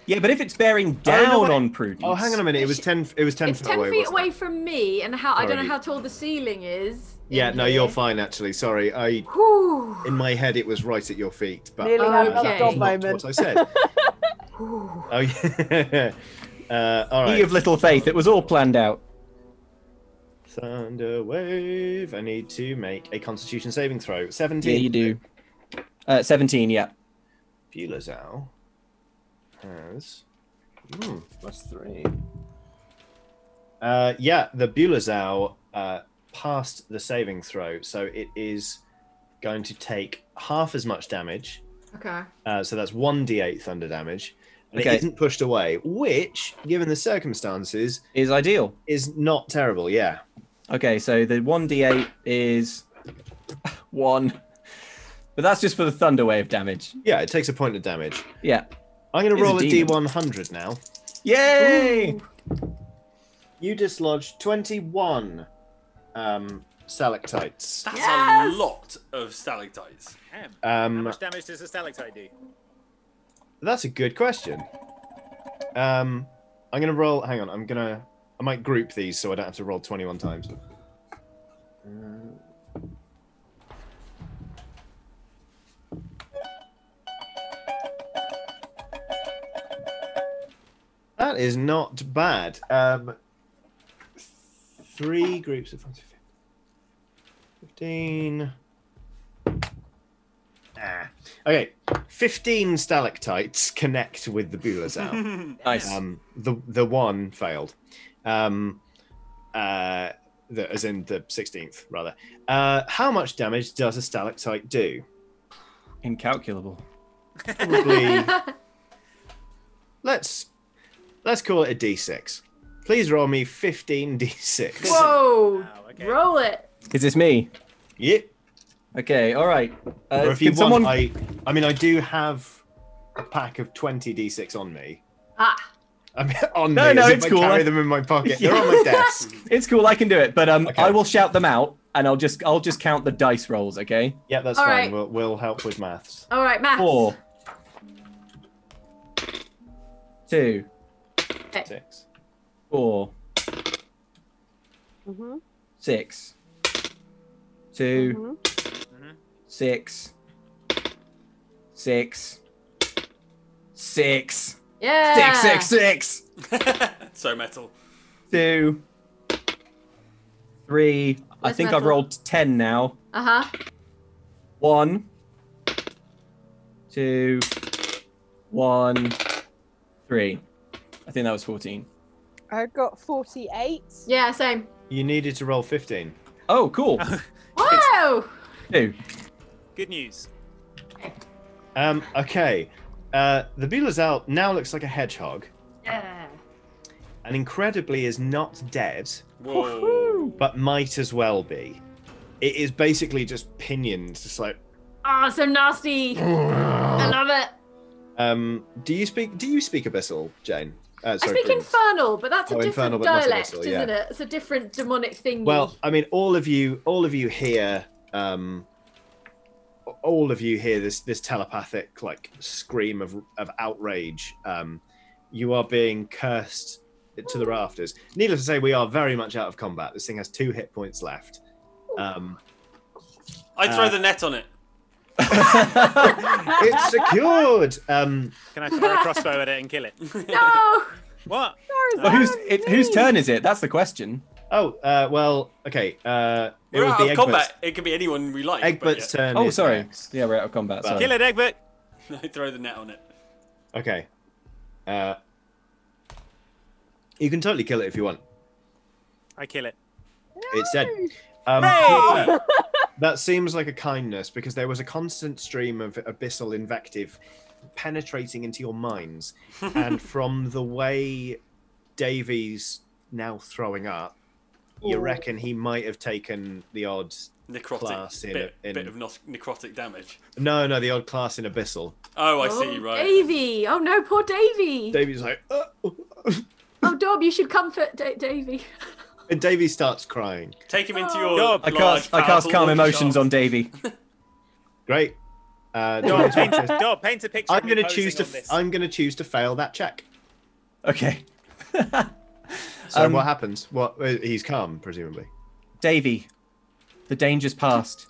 S2: Yeah, but if it's bearing down
S5: wait.
S2: on Prudence.
S5: Oh, hang on a minute. It was 10. It was 10
S3: It's
S5: feet
S3: 10
S5: away.
S3: feet
S5: wasn't
S3: away
S5: it?
S3: from me, and I don't know
S5: Sorry.
S3: how tall the ceiling is.
S5: Yeah.
S3: in
S5: No,
S3: here.
S5: you're fine. Actually, sorry.
S3: Whew.
S5: In my head, it was right at your feet, but
S4: Nearly
S3: had
S5: that
S3: another
S5: is
S3: dog
S5: not
S4: moment.
S5: what I said. Oh yeah. All
S2: Ye
S5: right.
S2: of little faith, it was all planned out.
S5: Thunder wave. I need to make a Constitution saving throw. 17.
S2: Yeah, you do. 17, yeah.
S5: Bulazau has +3. Yeah, the Bulazau passed the saving throw, so it is going to take half as much damage.
S3: Okay.
S5: So that's 1d8 thunder damage. And
S2: Okay.
S5: it isn't pushed away, which, given the circumstances,
S2: Is ideal.
S5: is not terrible. Yeah.
S2: Okay, so the 1d8 is 1. But that's just for the Thunderwave damage.
S5: Yeah, it takes a point of damage.
S2: Yeah.
S5: I'm going to
S2: He's a
S5: roll a
S2: demon.
S5: D100 now.
S2: Yay!
S5: You dislodged 21 stalactites.
S6: That's
S3: Yes!
S6: a lot of stalactites.
S1: Damn. How
S5: Um,
S1: much damage does a stalactite do?
S5: That's a good question. I'm gonna roll. Hang on. I might group these so I don't have to roll 21 times. That is not bad. 3 groups of 15. Okay, 15 stalactites connect with the Bulazau.
S2: Nice.
S5: The one failed. As in the 16th, rather. How much damage does a stalactite do?
S2: Incalculable.
S5: Probably. let's call it a d6. Please roll me 15 d6.
S3: Whoa!
S1: Wow, okay.
S3: Roll it.
S2: Is this me?
S5: Yep.
S2: Okay, all right.
S5: Or if you
S2: can
S5: want,
S2: someone...
S5: I mean, I do have a pack of 20 d6 on me.
S3: Ah.
S5: I mean, on
S2: No,
S5: me,
S2: no,
S5: as if
S2: it's
S5: I
S2: cool.
S5: carry them in my pocket. They're on my desk.
S2: It's cool. I can do it, but
S5: Okay.
S2: I will shout them out, and I'll just count the dice rolls. Okay.
S5: Yeah, that's
S3: All
S5: fine.
S3: right.
S5: We'll help with maths.
S3: All right, maths.
S2: 4, 2,
S3: Okay.
S5: 6.
S2: 4,
S4: Mm-hmm.
S2: 6, 2, 6, 6, 6,
S3: Yeah.
S2: 6, 6, 6,
S6: So metal.
S2: 2, 3. I
S3: Where's
S2: think I've
S3: metal?
S2: rolled 10 now.
S3: Uh-huh.
S2: 1, 2, 1, 3. I think that was 14.
S4: I got 48.
S3: Yeah, same.
S5: You needed to roll 15.
S2: Oh, cool.
S3: Wow.
S2: 2.
S1: Good news.
S5: Okay. The Beelazal now looks like a hedgehog,
S3: Yeah.
S5: and incredibly is not dead,
S6: Whoa.
S5: but might as well be. It is basically just pinions, just like.
S3: Oh, so nasty. I love it.
S5: Do you speak Abyssal, Jane?
S3: I
S5: Sorry,
S3: speak
S5: Prince.
S3: Infernal, but that's a
S5: Oh,
S3: different
S5: Infernal, but not
S3: dialect,
S5: Abyssal,
S3: isn't
S5: yeah.
S3: it? It's a different demonic thing.
S5: Well, I mean, all of you hear this telepathic like scream of outrage. You are being cursed to the rafters. Needless to say, we are very much out of combat. This thing has 2 hit points left.
S6: I throw the net on it.
S5: It's secured.
S1: Can I throw a crossbow at it and kill it?
S3: no.
S1: What?
S2: Well, whose turn is it? That's the question.
S5: Well, okay. It
S6: We're
S5: would
S6: out
S5: be
S6: of combat. It can be anyone we like.
S5: Egbert's turn.
S2: Oh,
S5: is
S2: sorry.
S5: next.
S2: Yeah, we're out of combat. Sorry.
S1: Kill it, Egbert.
S6: I throw the net on it.
S5: Okay. You can totally kill it if you want.
S1: I kill it.
S5: It's dead.
S1: Hooray!
S5: That seems like a kindness because there was a constant stream of abyssal invective penetrating into your minds, and from the way Davy's now throwing up, you reckon he might have taken the odd class
S6: Necrotic. Bit of necrotic damage.
S5: No, the odd class in abyssal.
S6: Oh, I see. Right.
S3: Davy. Oh no, poor Davy.
S5: Davy's like,
S3: Oh, Dob, you should comfort Davy.
S5: and Davy starts crying.
S6: Take him into your.
S1: Dob,
S2: I
S6: large,
S2: cast
S6: powerful
S2: calm
S6: water
S2: emotions
S6: shaft.
S2: on Davy.
S5: Great.
S1: Dob, paint a picture.
S5: I'm
S1: of me
S5: going to choose
S1: posing
S5: to.
S1: on this.
S5: I'm going to choose to fail that check.
S2: Okay.
S5: So what happens? What? He's calm, presumably.
S2: Davy, the danger's past.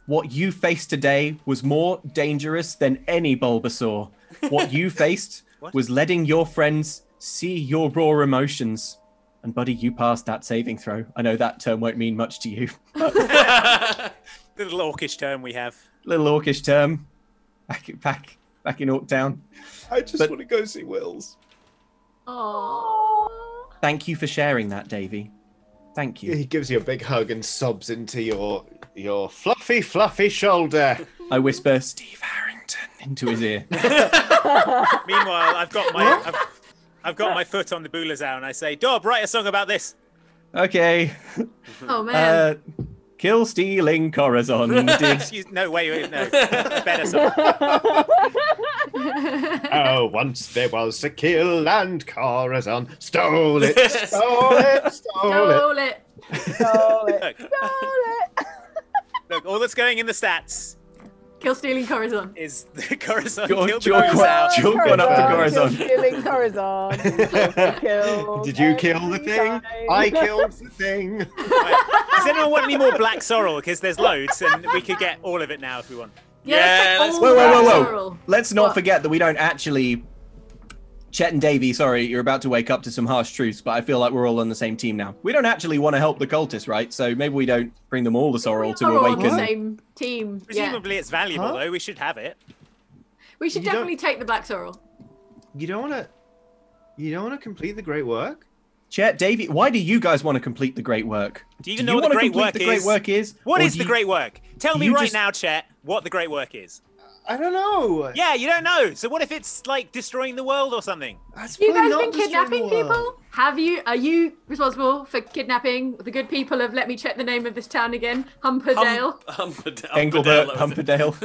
S2: What you faced today was more dangerous than any Bulbasaur. What you faced was letting your friends see your raw emotions. And buddy, you passed that saving throw. I know that term won't mean much to you.
S1: The little orcish term we have.
S2: Little orcish term. Back in Orktown.
S5: I just want to go see Wills.
S3: Oh.
S2: Thank you for sharing that, Davy. Thank you.
S5: He gives you a big hug and sobs into your fluffy shoulder.
S2: I whisper Steve Harrington into his ear.
S1: Meanwhile, I've got my foot on the Bulazar and I say, Dob, write a song about this.
S2: Okay.
S3: Oh man.
S2: Kill stealing Corazon.
S1: No, wait, no. Better song.
S5: Oh, once there was a kill and Corazon stole it, stole it, stole it.
S3: Stole it.
S1: Look, all that's going in the stats
S3: Kill stealing Corazon.
S1: is the Corazon
S2: You're
S1: killed the Bulazar.
S2: gone up to Corazon.
S4: Killing Corazon.
S5: Did you kill the thing? I killed the thing.
S1: Right. Does anyone want any more black sorrel? Because there's loads, and we could get all of it now if we want.
S6: Yeah,
S3: let's
S6: let's-
S3: take all
S2: Whoa.
S3: the sorrel.
S2: Let's not
S3: What?
S2: forget that we don't actually... Chet and Davey, sorry, you're about to wake up to some harsh truths, but I feel like we're all on the same team now. We don't actually want to help the cultists, right? So maybe we don't bring them all the sorrel to
S3: We're all on
S2: awaken.
S3: the same team. Yeah.
S1: Presumably it's valuable,
S5: Huh?
S1: though. We should have it.
S3: We should
S5: You don't-
S3: definitely take the black sorrel.
S5: You don't want to complete the great work?
S2: Chet, Davey, why do you guys want to complete the great work?
S1: Do you know what the
S2: wanna
S1: great
S2: complete
S1: work
S2: the great
S1: is?
S2: work is?
S1: What
S2: Or
S1: is
S2: do
S1: the
S2: you-
S1: great work? Tell
S2: do
S1: me
S2: you
S1: right
S2: just-
S1: now, Chet, what the great work is.
S5: I don't know.
S1: Yeah, you don't know. So what if it's like destroying the world or something?
S5: That's
S3: You
S5: probably
S3: guys
S5: not
S3: been
S5: destroying
S3: kidnapping
S5: the world.
S3: people? Are you responsible for kidnapping the good people of, let me check the name of this town again, Humperdale?
S2: Engelbert
S6: Humperdale.
S2: Humperdale.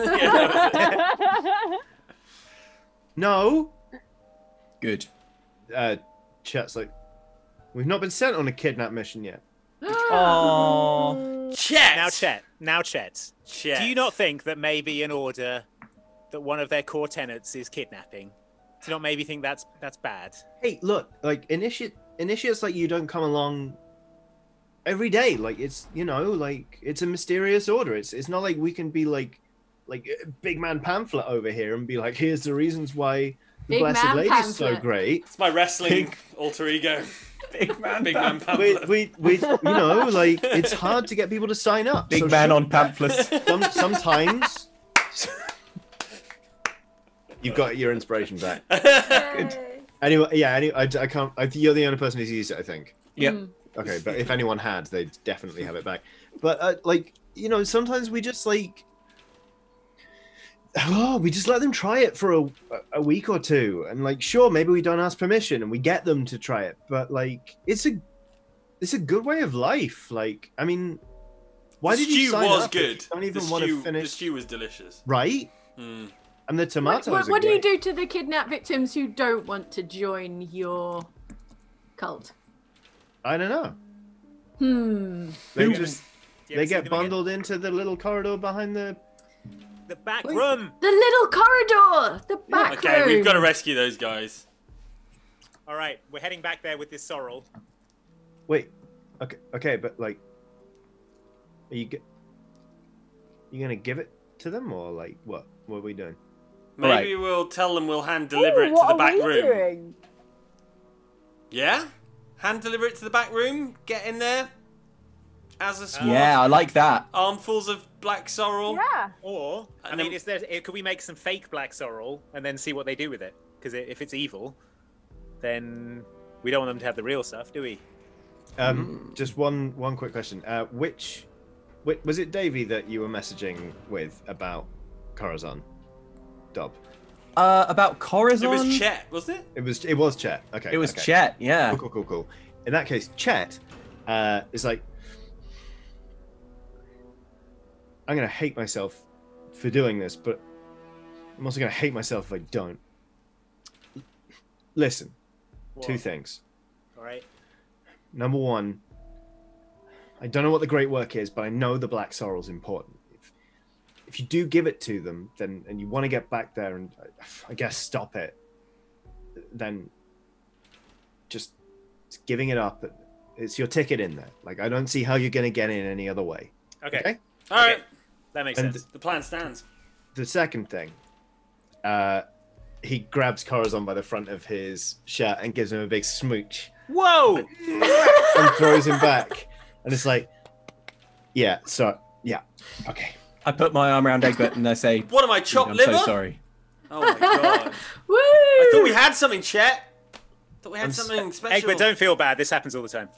S5: No.
S2: Good.
S5: Chet's like, we've not been sent on a kidnap mission yet.
S2: Oh.
S6: Chet.
S1: Now, Chet.
S6: Chet.
S1: Do you not think that maybe in order that one of their core tenets is kidnapping? Do you not maybe think that's bad?
S5: Hey, look, like initiates like you don't come along every day. Like it's like it's a mysterious order. It's not like we can be like big man pamphlet over here and be like, here's the reasons why the
S3: Big
S5: Blessed
S3: man
S5: Lady is so
S3: pamphlet.
S5: great.
S6: It's my wrestling alter ego.
S2: Big man.
S6: Big man pamphlet.
S5: We like it's hard to get people to sign up.
S2: Big
S5: So
S2: man
S5: sure,
S2: on pamphlets.
S5: Sometimes you've got your inspiration back. Anyway, I can't. You're the only person who's used it, I think.
S2: Yep.
S5: Okay, but if anyone had, they'd definitely have it back. But sometimes we just we just let them try it for a week or two, and like, sure, maybe we don't ask permission and we get them to try it, but like, it's a good way of life. Like, I mean, why did you sign up?
S6: Good.
S5: If you don't even want to finish.
S6: The stew was delicious.
S5: Right?
S6: Mm.
S5: And the tomatoes.
S3: What do you do to the kidnapped victims who don't want to join your cult?
S5: I don't know. They get bundled into the little corridor behind the
S1: back room.
S3: The little corridor. The back room.
S6: Okay, we've got to rescue those guys.
S1: All right, we're heading back there with this sorrel.
S5: Wait. Okay, but like, are you gonna give it to them, or like what? What are we doing?
S6: Maybe we'll tell them we'll hand deliver it to the back room.
S4: Doing?
S6: Yeah? Hand deliver it to the back room? Get in there? As a squad?
S2: Yeah, I like that.
S6: Armfuls of black sorrel?
S4: Yeah.
S1: Or, could we make some fake black sorrel and then see what they do with it? Because if it's evil, then we don't want them to have the real stuff, do we?
S5: Just one quick question. Which was it, Davey, that you were messaging with about Corazon? Dob.
S2: About Corazon?
S6: It was Chet, wasn't it?
S5: It was Chet. Okay.
S2: It was Chet, yeah.
S5: Cool. In that case, Chet is like, I'm gonna hate myself for doing this, but I'm also gonna hate myself if I don't. Listen, two things.
S1: All right.
S5: Number one, I don't know what the great work is, but I know the black sorrel's important. If you do give it to them, then and you want to get back there and I guess stop it, then just giving it up. It's your ticket in there. Like, I don't see how you're going to get in any other way.
S1: Okay.
S6: All right.
S1: That makes
S5: And
S1: sense.
S6: The plan stands.
S5: The second thing, he grabs Corazon by the front of his shirt and gives him a big smooch.
S1: Whoa!
S5: And throws him back. And it's like, yeah, okay.
S2: I put my arm around Egbert and I say,
S6: What am I, chopped
S2: I'm
S6: liver?
S2: so sorry.
S6: Oh my god.
S3: Woo!
S6: I thought we had something, Chet. Thought we had something special.
S1: Egbert, don't feel bad. This happens all the time.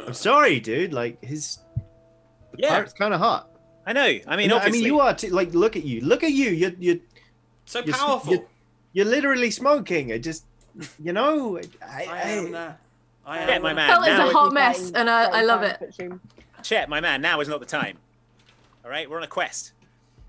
S5: I'm sorry, dude. Like, the pirate's kind of hot.
S1: I know. I mean,
S5: No,
S1: obviously.
S5: you are too. Like, look at you. You're
S6: So powerful.
S5: You're literally smoking. It just,
S6: I am that. I am
S1: Chet, my
S6: that.
S1: man.
S3: Hell is
S1: Now,
S3: a hot mess, and I love it.
S1: Chet, my man. Now is not the time. All right, we're on a quest.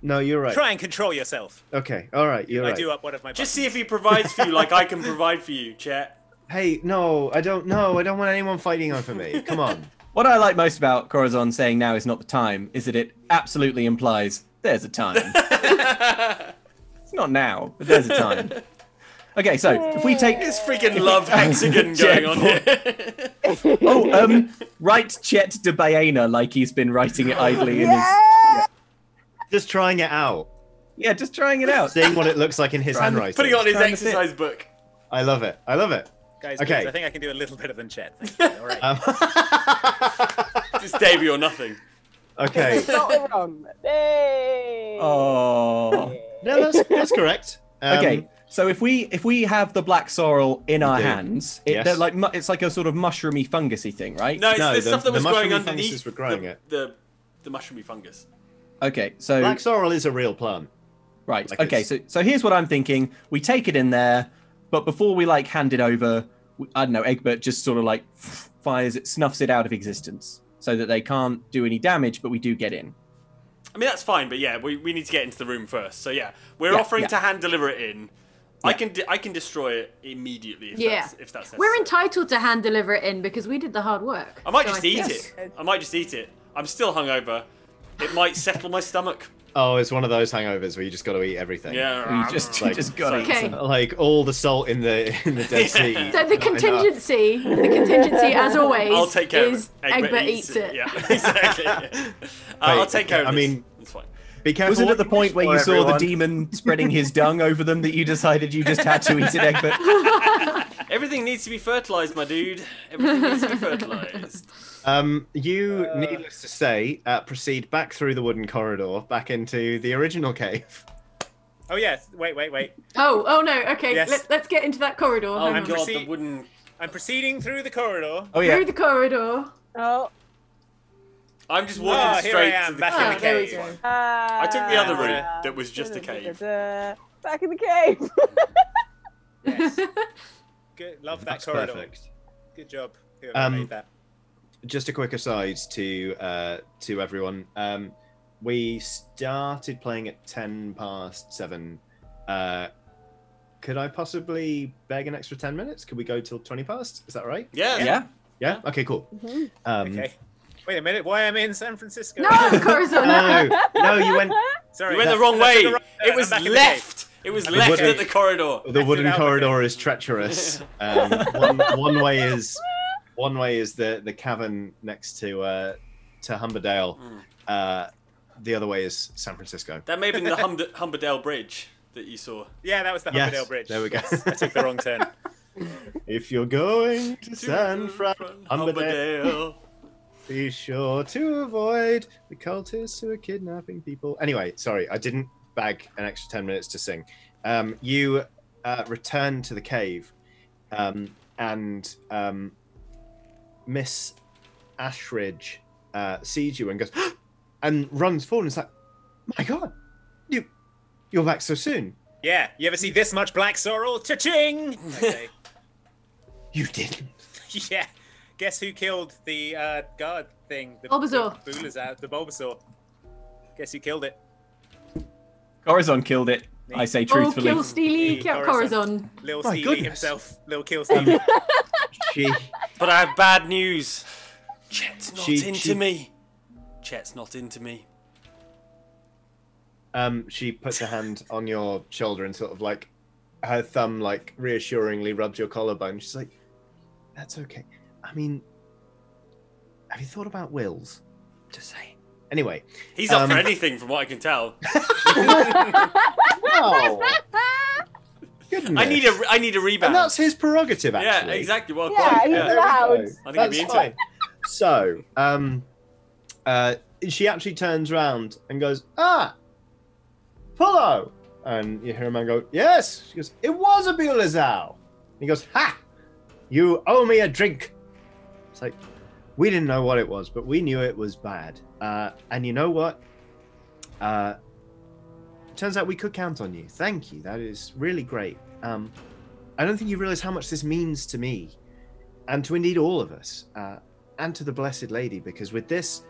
S5: No, you're right.
S1: Try and control yourself.
S5: Okay, all right, you're
S1: I
S5: right.
S1: do up one of my.
S6: Just see if he provides for you like I can provide for you, Chet.
S5: Hey, no, I don't know. I don't want anyone fighting over me. Come on.
S2: What I like most about Corazon saying now is not the time is that it absolutely implies there's a time. It's not now, but there's a time. Okay, so if we take
S6: This freaking love hexagon going on here.
S2: write Chet de Baena like he's been writing it idly in his.
S5: Just trying it out.
S2: Yeah, just trying it out.
S5: Seeing what it looks like in his handwriting.
S6: Putting on his
S2: Trying to fit.
S6: exercise book.
S5: I love it.
S1: Guys,
S5: Okay.
S1: please, I think I can do a little better than Chet. Thank you. All right.
S6: Just Davey or nothing.
S5: Okay.
S4: Not wrong. Hey.
S2: Oh.
S5: No, that's correct.
S2: Okay, so if we have the black sorrel in our
S5: do.
S2: hands,
S5: Yes.
S2: they're like it's like a sort of mushroomy fungusy thing, right?
S6: No, it's
S5: No,
S6: the
S5: the-
S6: stuff that
S5: the
S6: was growing
S5: mushroomy
S6: underneath
S5: funguses were growing it.
S6: the mushroomy fungus.
S2: Okay, so
S5: Black sorrel is a real plant.
S2: right.
S5: like
S2: Okay,
S5: it's-
S2: so here's what I'm thinking: we take it in there, but before we like hand it over, I don't know, Egbert just sort of like fires it, snuffs it out of existence, so that they can't do any damage, but we do get in.
S6: I mean, that's fine, but yeah, we need to get into the room first. So yeah, we're
S2: Yeah,
S6: offering
S2: yeah.
S6: to hand deliver it in. I can destroy it immediately if that's necessary.
S3: We're entitled to hand deliver it in because we did the hard work.
S6: I might just eat it. I might just eat it. I'm still hungover. It might settle my stomach.
S5: Oh, it's one of those hangovers where you just got to eat everything.
S6: Yeah,
S2: You just got to
S3: Okay.
S2: eat some.
S5: Like all the salt in the Dead Sea.
S3: So the contingency, as always,
S6: I'll take care
S3: is
S6: of it.
S3: Egbert eats it.
S6: Yeah, exactly. Yeah. I'll take care of it.
S5: I mean,
S6: it's fine.
S5: be careful.
S2: Was it at the
S5: what
S2: point where you
S5: wish for,
S2: saw the
S5: everyone.
S2: demon spreading his dung over them that you decided you just had to eat it, Egbert?
S6: Everything needs to be fertilized, my dude. Everything needs to be fertilized.
S5: Needless to say, proceed back through the wooden corridor, back into the original cave.
S1: Oh yes. Wait.
S3: Oh no. Okay,
S1: Yes.
S3: let's get into that corridor.
S6: Oh
S3: Hang
S6: my
S3: on.
S6: god, the
S1: proceed-
S6: wooden.
S1: I'm proceeding through the corridor.
S2: Oh yeah.
S3: Through the corridor.
S4: Oh.
S6: I'm just walking
S1: Ah, here I
S6: straight
S1: am,
S6: to the
S1: back
S3: in
S6: cave.
S3: the cave.
S1: There we go.
S6: I took the other route that was just a cave.
S4: Back in the cave.
S1: Yes. Good. Love that
S5: That's
S1: corridor.
S5: perfect.
S1: Good job. Whoever made that.
S5: Just a quick aside to everyone. We started playing at 7:10. Could I possibly beg an extra 10 minutes? Could we go till 20 past? Is that right?
S6: Yeah.
S2: Yeah.
S5: Yeah. Okay. Cool.
S1: Okay. Wait a minute. Why am I in San Francisco?
S3: No, Corazon.
S5: No, you went.
S1: Sorry.
S6: You went the wrong
S1: I took
S6: way.
S1: the wrong turn.
S6: It
S1: I'm
S6: was
S1: back in the
S6: left. It was left
S5: wooden-
S6: at the corridor.
S5: The wooden
S1: out
S5: corridor is treacherous. One way is the cavern next to Humberdale. The other way is San Francisco.
S6: That may have been the Humberdale Bridge that you saw.
S1: Yeah, that was the
S5: Yes,
S1: Humberdale Bridge.
S5: there we go.
S1: I took the wrong turn.
S5: If you're going to San Fran, Humberdale,
S6: Humberdale.
S5: be sure to avoid the cultists who are kidnapping people. Anyway, sorry, I didn't bag an extra 10 minutes to sing. You return to the cave, and Miss Ashridge sees you and goes and runs forward and is like, "My God, you're back so soon."
S1: Yeah. You ever see this much black sorrel? Cha-ching! Okay.
S5: You didn't.
S1: Yeah. Guess who killed the guard thing? The
S3: Bulbasaur.
S1: The Bulbasaur. The Bulbasaur. Guess who killed it?
S2: Corazon killed it. I say
S3: Oh,
S2: truthfully.
S3: kill Steely,
S1: Me,
S3: Corazon.
S1: Lil
S5: My
S1: Steely
S5: goodness.
S1: himself. Lil Kill Steely.
S5: She
S6: But I have bad news. Chet's not
S5: She-
S6: into
S5: she-
S6: me. Chet's not into me.
S5: she puts her hand on your shoulder and sort of like her thumb like reassuringly rubs your collarbone. She's like, "That's okay. I mean, have you thought about wills?" Just saying. Anyway,
S6: He's up for anything from what I can tell.
S5: oh, goodness.
S6: I need a rebound.
S5: And that's his prerogative,
S6: yeah,
S5: actually.
S6: exactly. Well,
S4: Yeah,
S6: quite.
S4: he's
S6: Yeah.
S4: allowed.
S6: I think he'd
S5: That's
S6: be into
S5: fine.
S6: it.
S5: So, she actually turns around and goes, "Ah, Pullo!" And you hear a man go, "Yes." She goes, "It was a Bulazao." He goes, "Ha! You owe me a drink." It's like, we didn't know what it was, but we knew it was bad. And you know what? Turns out we could count on you. Thank you. That is really great. I don't think you realize how much this means to me, and to indeed all of us, and to the Blessed Lady, because with this,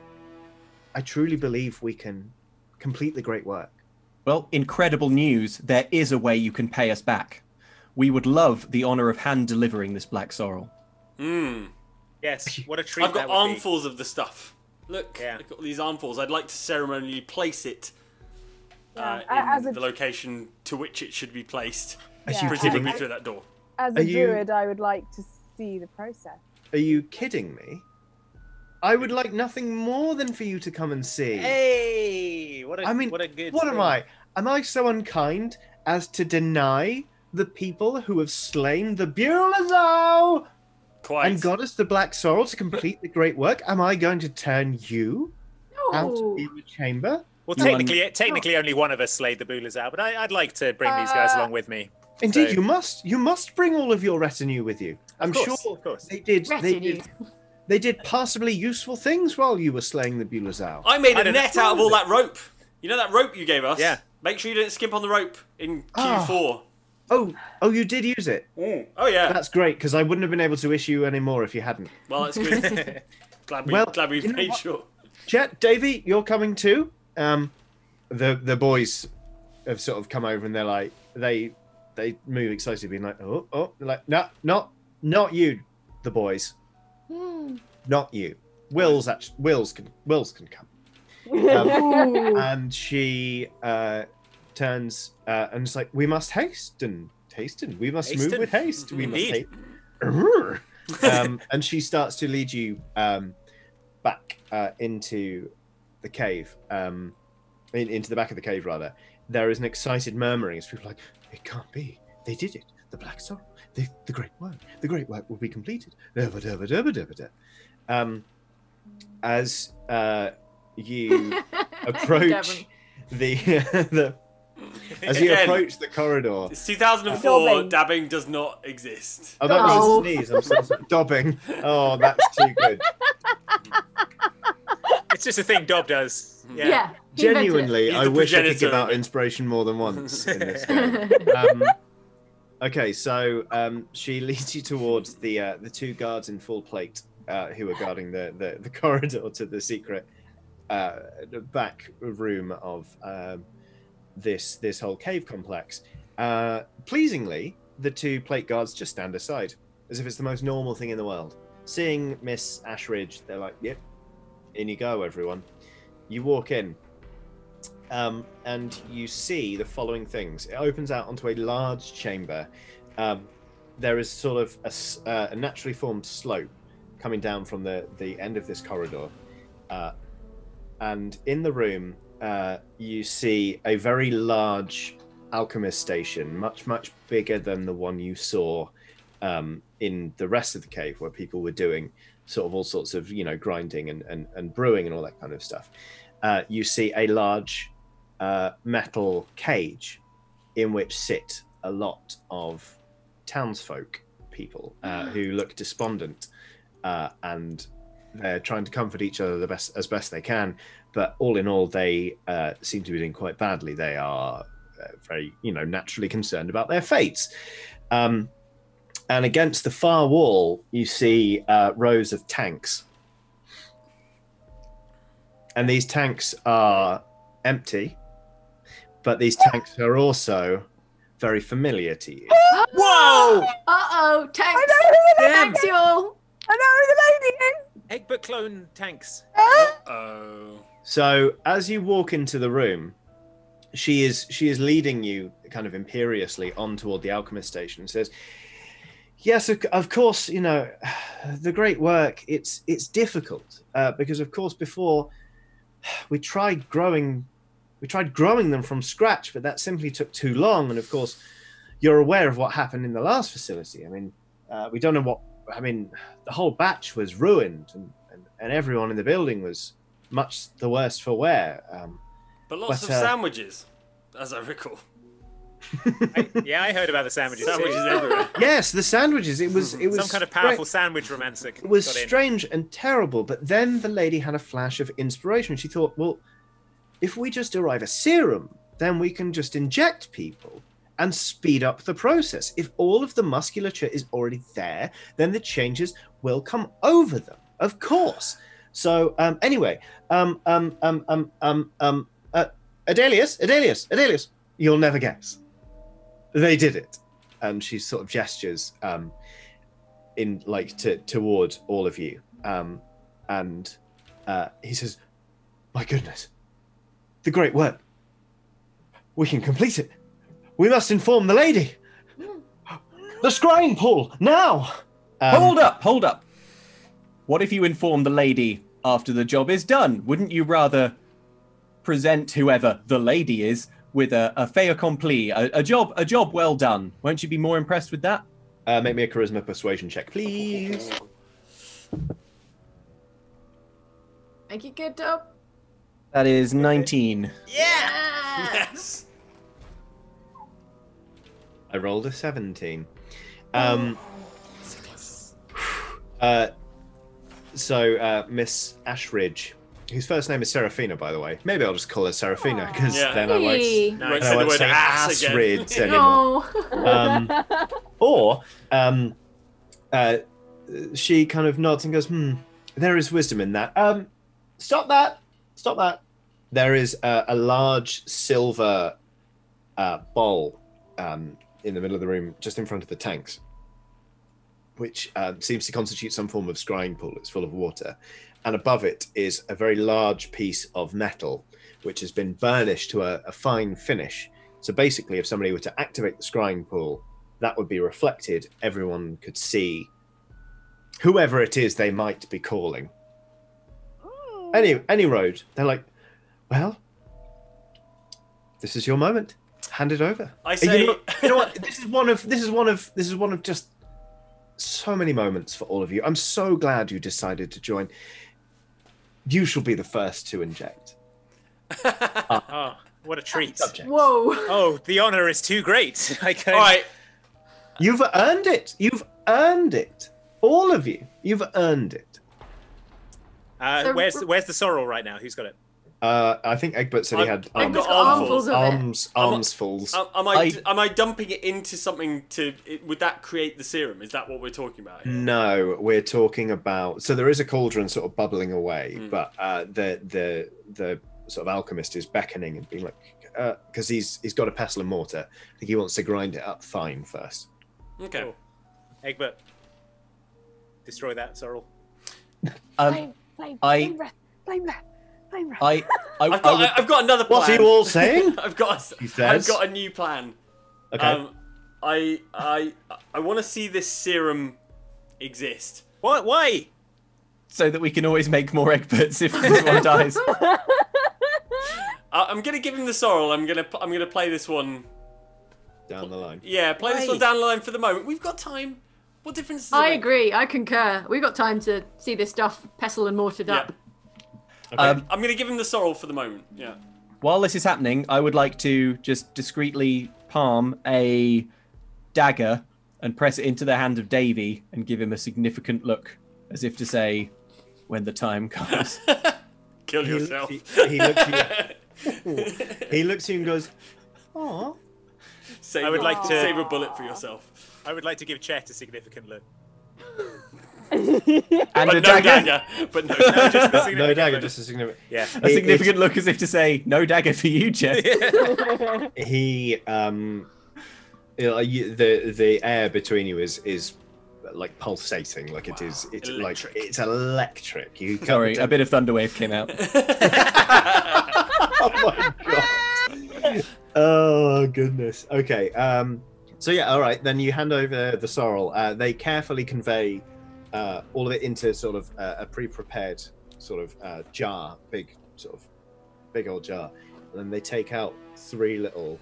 S5: I truly believe we can complete the great work.
S2: Well, incredible news. There is a way you can pay us back. We would love the honor of hand delivering this black sorrel.
S1: Yes. What a treat
S6: I've got
S1: that would be.
S6: armfuls of the stuff. Look,
S1: Yeah.
S6: look at all these armfuls. I'd like to ceremonially place it
S4: as
S6: in
S4: a-
S6: the location to which it should be placed,
S4: Yeah.
S6: presumably through that door.
S4: As
S5: Are
S4: a
S5: you-
S4: druid, I would like to see the process.
S5: Are you kidding me? I would like nothing more than for you to come and see.
S1: Hey! What a,
S5: I mean,
S1: what a good
S5: what am
S1: thing.
S5: I? Am I so unkind as to deny the people who have slain the Bulazao
S6: Quite.
S5: and got us the Black Sorrel to complete the great work? Am I going to turn you out
S3: No.
S5: in the chamber?
S1: Well,
S2: You
S1: technically, only one of us slayed the Bulazao, but I'd like to bring these guys along with me.
S5: Indeed,
S1: So-
S5: you must bring all of your retinue with you. I'm
S1: course,
S5: sure
S1: of course.
S5: they did.
S3: Retinue.
S5: They did passably useful things while you were slaying the Bulazao.
S6: I made
S1: I
S6: a
S1: don't
S6: net
S1: know.
S6: out of all that rope. You know that rope you gave us?
S1: Yeah.
S6: Make sure you don't skimp on the rope in
S5: Ah.
S6: Q4.
S5: Oh, you did use it.
S6: Oh yeah.
S5: That's great because I wouldn't have been able to issue any more if you hadn't.
S6: Well, that's good. glad we
S5: you know
S6: made
S5: what?
S6: sure.
S5: Chet, Davey, you're coming too. The boys have sort of come over and they're like they they move excitedly, being like, oh, they're like, no, not you, the boys, not you. Wills can come. And she turns and it's like, we must hasten. We must move with haste. We must haste. And she starts to lead you back into the cave, into the back of the cave, rather. There is an excited murmuring as people are like, it can't be. They did it. The Black Sorrow. The great work will be completed. As you approach as you approach the corridor.
S6: It's 2004. Dabbing does not exist.
S5: Oh, that was a sneeze. I'm so sorry. Dobbing. Oh, that's too good.
S1: It's just a thing Dob does. Yeah.
S5: Genuinely, I wish I could give out inspiration more than once in this game. Okay, so she leads you towards the two guards in full plate who are guarding the corridor to the secret back room of this whole cave complex. Pleasingly, the two plate guards just stand aside, as if it's the most normal thing in the world. Seeing Miss Ashridge, they're like, yep, in you go, everyone. You walk in, and you see the following things. It opens out onto a large chamber. There is sort of a naturally formed slope coming down from the end of this corridor. And in the room, you see a very large alchemist station, much bigger than the one you saw in the rest of the cave, where people were doing sort of all sorts of, grinding and brewing and all that kind of stuff. You see a large metal cage in which sit a lot of townsfolk people who look despondent, and they're trying to comfort each other as best they can. But all in all, they seem to be doing quite badly. They are very, naturally concerned about their fates. And against the far wall, you see rows of tanks. And these tanks are empty, but these tanks are also very familiar to you.
S1: Whoa!
S3: Uh-oh, tanks!
S4: I know who the
S3: Tanks, y'all!
S4: I know who the lady is!
S1: Egbert clone tanks.
S6: Uh-oh.
S5: So as you walk into the room, she is leading you kind of imperiously on toward the alchemist station and says, yes, of course, the great work, it's difficult because, of course, before we tried growing them from scratch, but that simply took too long. And of course, you're aware of what happened in the last facility. I mean, we don't know the whole batch was ruined, and everyone in the building was much the worse for wear.
S6: But lots of sandwiches, as I recall.
S1: I heard about the sandwiches.
S6: Sandwiches everywhere.
S5: Yes, the sandwiches. It was
S1: some kind of powerful sandwich romancer.
S5: It was strange and terrible. But then the lady had a flash of inspiration. She thought, well, if we just derive a serum, then we can just inject people and speed up the process. If all of the musculature is already there, then the changes will come over them, of course. So anyway, Adelius, you'll never guess. They did it. And she sort of gestures toward all of you. And he says, my goodness, the great work. We can complete it. We must inform the lady. The scrying pool, now!
S2: Hold up. What if you inform the lady after the job is done? Wouldn't you rather present whoever the lady is with a fait accompli, a job well done? Won't you be more impressed with that?
S5: Make me a charisma persuasion check, please.
S3: Make it good, Dob.
S2: That is 19.
S3: Yeah!
S6: Yes.
S5: I rolled a 17. So Miss Ashridge, whose first name is Seraphina, by the way. Maybe I'll just call her Seraphina, because then I won't say Ashridge anymore.
S3: No.
S5: She kind of nods and goes, there is wisdom in that. Stop that. There is a large silver bowl in the middle of the room, just in front of the tanks, which seems to constitute some form of scrying pool. It's full of water. And above it is a very large piece of metal, which has been burnished to a fine finish. So basically, if somebody were to activate the scrying pool, that would be reflected. Everyone could see whoever it is they might be calling. Any road. They're like, well, this is your moment. Hand it over.
S6: I say,
S5: you know what? This is one of just so many moments for all of you. I'm so glad you decided to join. You shall be the first to inject.
S1: Oh, what a treat!
S5: Subjects.
S3: Whoa!
S1: Oh, the honor is too great.
S6: all right.
S5: You've earned it. You've earned it. All of you. You've earned it.
S1: Where's the sorrel right now? Who's got it?
S5: I think Egbert said he had
S6: I've got
S3: armfuls of it.
S5: armsfuls.
S6: Am I dumping it into something would that create the serum? Is that what we're talking about here?
S5: No, we're talking about. So there is a cauldron sort of bubbling away, but the sort of alchemist is beckoning and being like, because he's got a pestle and mortar. I think he wants to grind it up fine first.
S6: Okay.
S1: Cool. Egbert, destroy that sorrel.
S4: Flame breath.
S6: I've got another plan.
S5: What are you all saying?
S6: I've got a new plan.
S5: Okay.
S6: I want to see this serum exist.
S1: What? Why?
S2: So that we can always make more Egberts if this one dies.
S6: I'm gonna give him the sorrel. I'm gonna play this one
S5: Down the line.
S6: Yeah, play this one down the line for the moment. We've got time. What difference does it
S3: I
S6: make?
S3: agree. I concur. We've got time to see this stuff pestle and mortared up.
S5: Okay.
S6: I'm going to give him the sorrel for the moment. Yeah.
S2: While this is happening, I would like to just discreetly palm a dagger and press it into the hand of Davy and give him a significant look, as if to say, when the time comes.
S6: Kill yourself.
S5: He looks at you. He looks at you and goes, "Aw."
S6: I would like to save a bullet for yourself.
S1: I would like to give Chet a significant look.
S2: And
S6: But
S2: a
S6: no
S2: dagger.
S6: dagger. But no
S1: No, just a
S5: No
S1: significant
S5: dagger,
S1: look.
S5: just a significant.
S1: Yeah.
S2: A significant look as if to say, no dagger for you, Chet.
S5: He the air between you is like pulsating, like it is. It's
S6: Electric.
S5: like it's electric. You can't
S2: Sorry, a
S5: pretend-
S2: bit of Thunderwave came out.
S5: Oh my god. Oh goodness. Okay. So yeah. All right. Then you hand over the sorrel. They carefully convey all of it into sort of a pre-prepared sort of jar, big old jar, and then they take out 3 little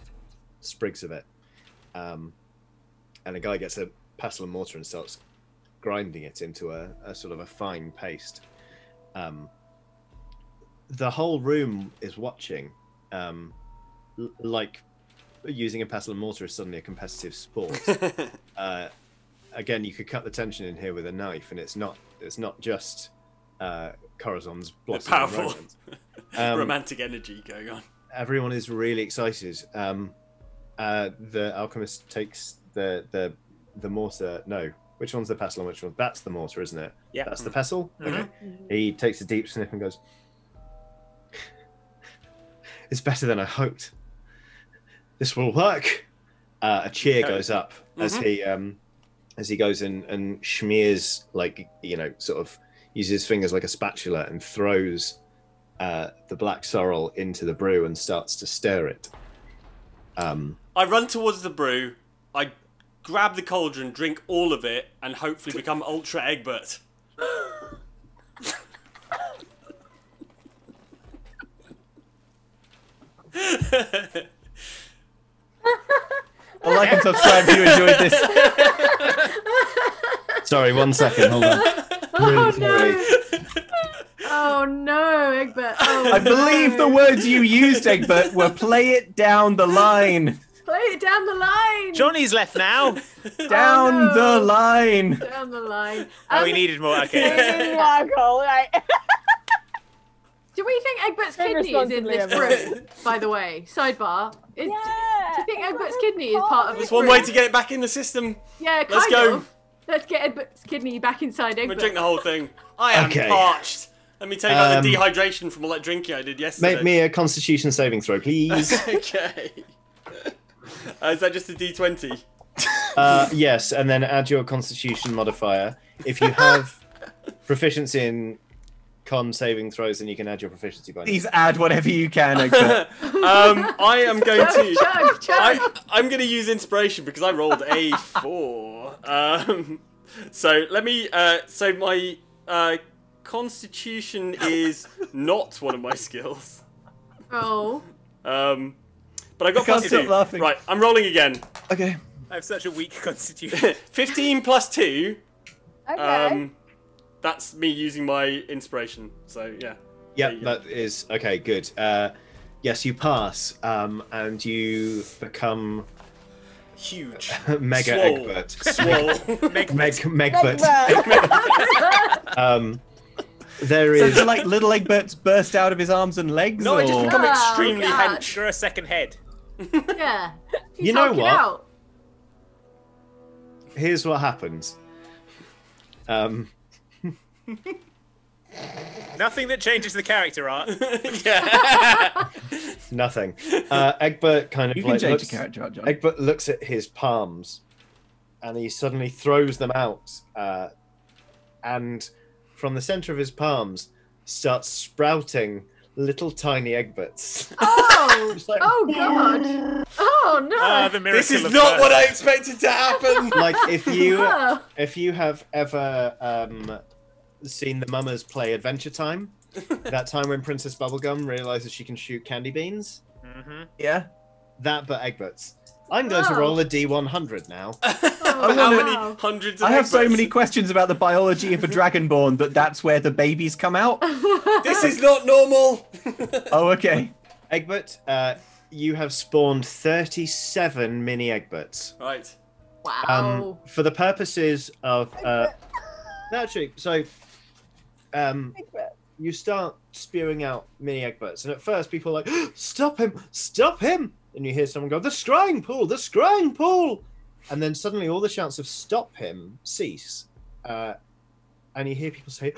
S5: sprigs of it. And a guy gets a pestle and mortar and starts grinding it into a sort of a fine paste. The whole room is watching, like using a pestle and mortar is suddenly a competitive sport. Again, you could cut the tension in here with a knife, and it's not just Corazon's blossom
S6: Powerful.
S5: romance.
S6: Romantic energy going on.
S5: Everyone is really excited. The alchemist takes the mortar. No, which one's the pestle and which one? That's the mortar, isn't it?
S1: Yeah.
S5: That's the pestle. Okay. He takes a deep sniff and goes, "It's better than I hoped. This will work." A cheer goes up as he goes and smears, like, sort of uses his fingers like a spatula and throws the black sorrel into the brew and starts to stir it.
S6: I run towards the brew. I grab the cauldron, drink all of it, and hopefully become Ultra Egbert.
S2: Like and subscribe if you enjoyed this.
S5: Sorry, 1 second. Hold on.
S3: Oh
S5: Really
S3: no! Oh no, Egbert. Oh,
S2: I believe the words you used, Egbert, were play it down the line.
S3: Play it down the line.
S1: Johnny's left now.
S2: Down
S3: no.
S2: the line.
S3: Down the line.
S1: Oh, he needed more. Okay.
S4: Maniacal, right?
S3: Do we think Egbert's
S4: Very
S3: kidney is in this
S4: responsibly,
S3: brew? By the way, sidebar. Do you
S4: Yeah.
S3: think Egbert's kidney is part of this
S6: It's one
S3: brew?
S6: way to get it back in the system.
S3: Yeah, kind
S6: Let's go.
S3: of. Let's get Egbert's kidney back inside
S6: I'm going
S3: Egbert.
S6: to drink the whole thing. I am
S5: Okay.
S6: parched. Let me tell you about the dehydration from all that drinking I did yesterday.
S5: Make me a Constitution saving throw, please.
S6: Okay. Is that just a D20?
S5: Yes, and then add your Constitution modifier. If you have proficiency in con saving throws, then you can add your proficiency bonus.
S2: Please add whatever you can, Egbert.
S6: I am going to.
S3: Chug.
S6: I'm going to use inspiration because I rolled a 4. So let me. So my Constitution is not one of my skills.
S3: Oh.
S6: But I got
S2: can't
S6: plus
S2: stop
S6: 2.
S2: laughing.
S6: Right, I'm rolling again.
S2: Okay.
S1: I have such a weak constitution.
S6: 15 plus 2.
S4: Okay.
S6: That's me using my inspiration. So yeah.
S5: Yep, that is okay. Good. Yes, you pass, and you become
S6: Huge.
S5: Mega
S6: Swole.
S5: Egbert.
S6: Swole.
S5: Megbert. There
S2: So
S5: is.
S2: do like little Egberts burst out of his arms and legs?
S6: No, I just
S2: or-
S6: become
S3: Oh,
S6: extremely
S3: God.
S6: hench.
S1: Grow a second head.
S3: Yeah.
S5: You know
S3: Hulk it
S5: what?
S3: out.
S5: Here's what happens.
S1: Nothing that changes the character art.
S6: Yeah.
S5: Nothing. Egbert kind of
S2: You can
S5: like
S2: change
S5: looks,
S2: your character out, John.
S5: Egbert looks at his palms, and he suddenly throws them out, and from the center of his palms starts sprouting little tiny Egberts.
S3: Oh.
S5: Just like,
S3: Oh God. Oh no.
S1: The miracle
S6: This is
S1: of
S6: not
S1: birth.
S6: what I expected to happen.
S5: like if
S3: Oh.
S5: you have ever seen the Mummers play Adventure Time, that time when Princess Bubblegum realizes she can shoot candy beans,
S2: Yeah.
S5: that but Egberts. I'm going to
S3: Wow.
S5: roll a D100 now.
S3: Oh,
S6: How
S3: wow.
S6: many hundreds of
S2: I have so
S6: Egberts?
S2: many questions about the biology of a dragonborn, but that's where the babies come out.
S6: This is not normal.
S2: Oh, okay.
S5: Egbert, you have spawned 37 mini Egberts.
S6: Right.
S3: Wow.
S5: For the purposes of actually, so
S4: Egbert.
S5: you start spewing out mini Egberts, and at first people are like, stop him, and you hear someone go, the scrying pool, and then suddenly all the shouts of stop him cease, and you hear people say,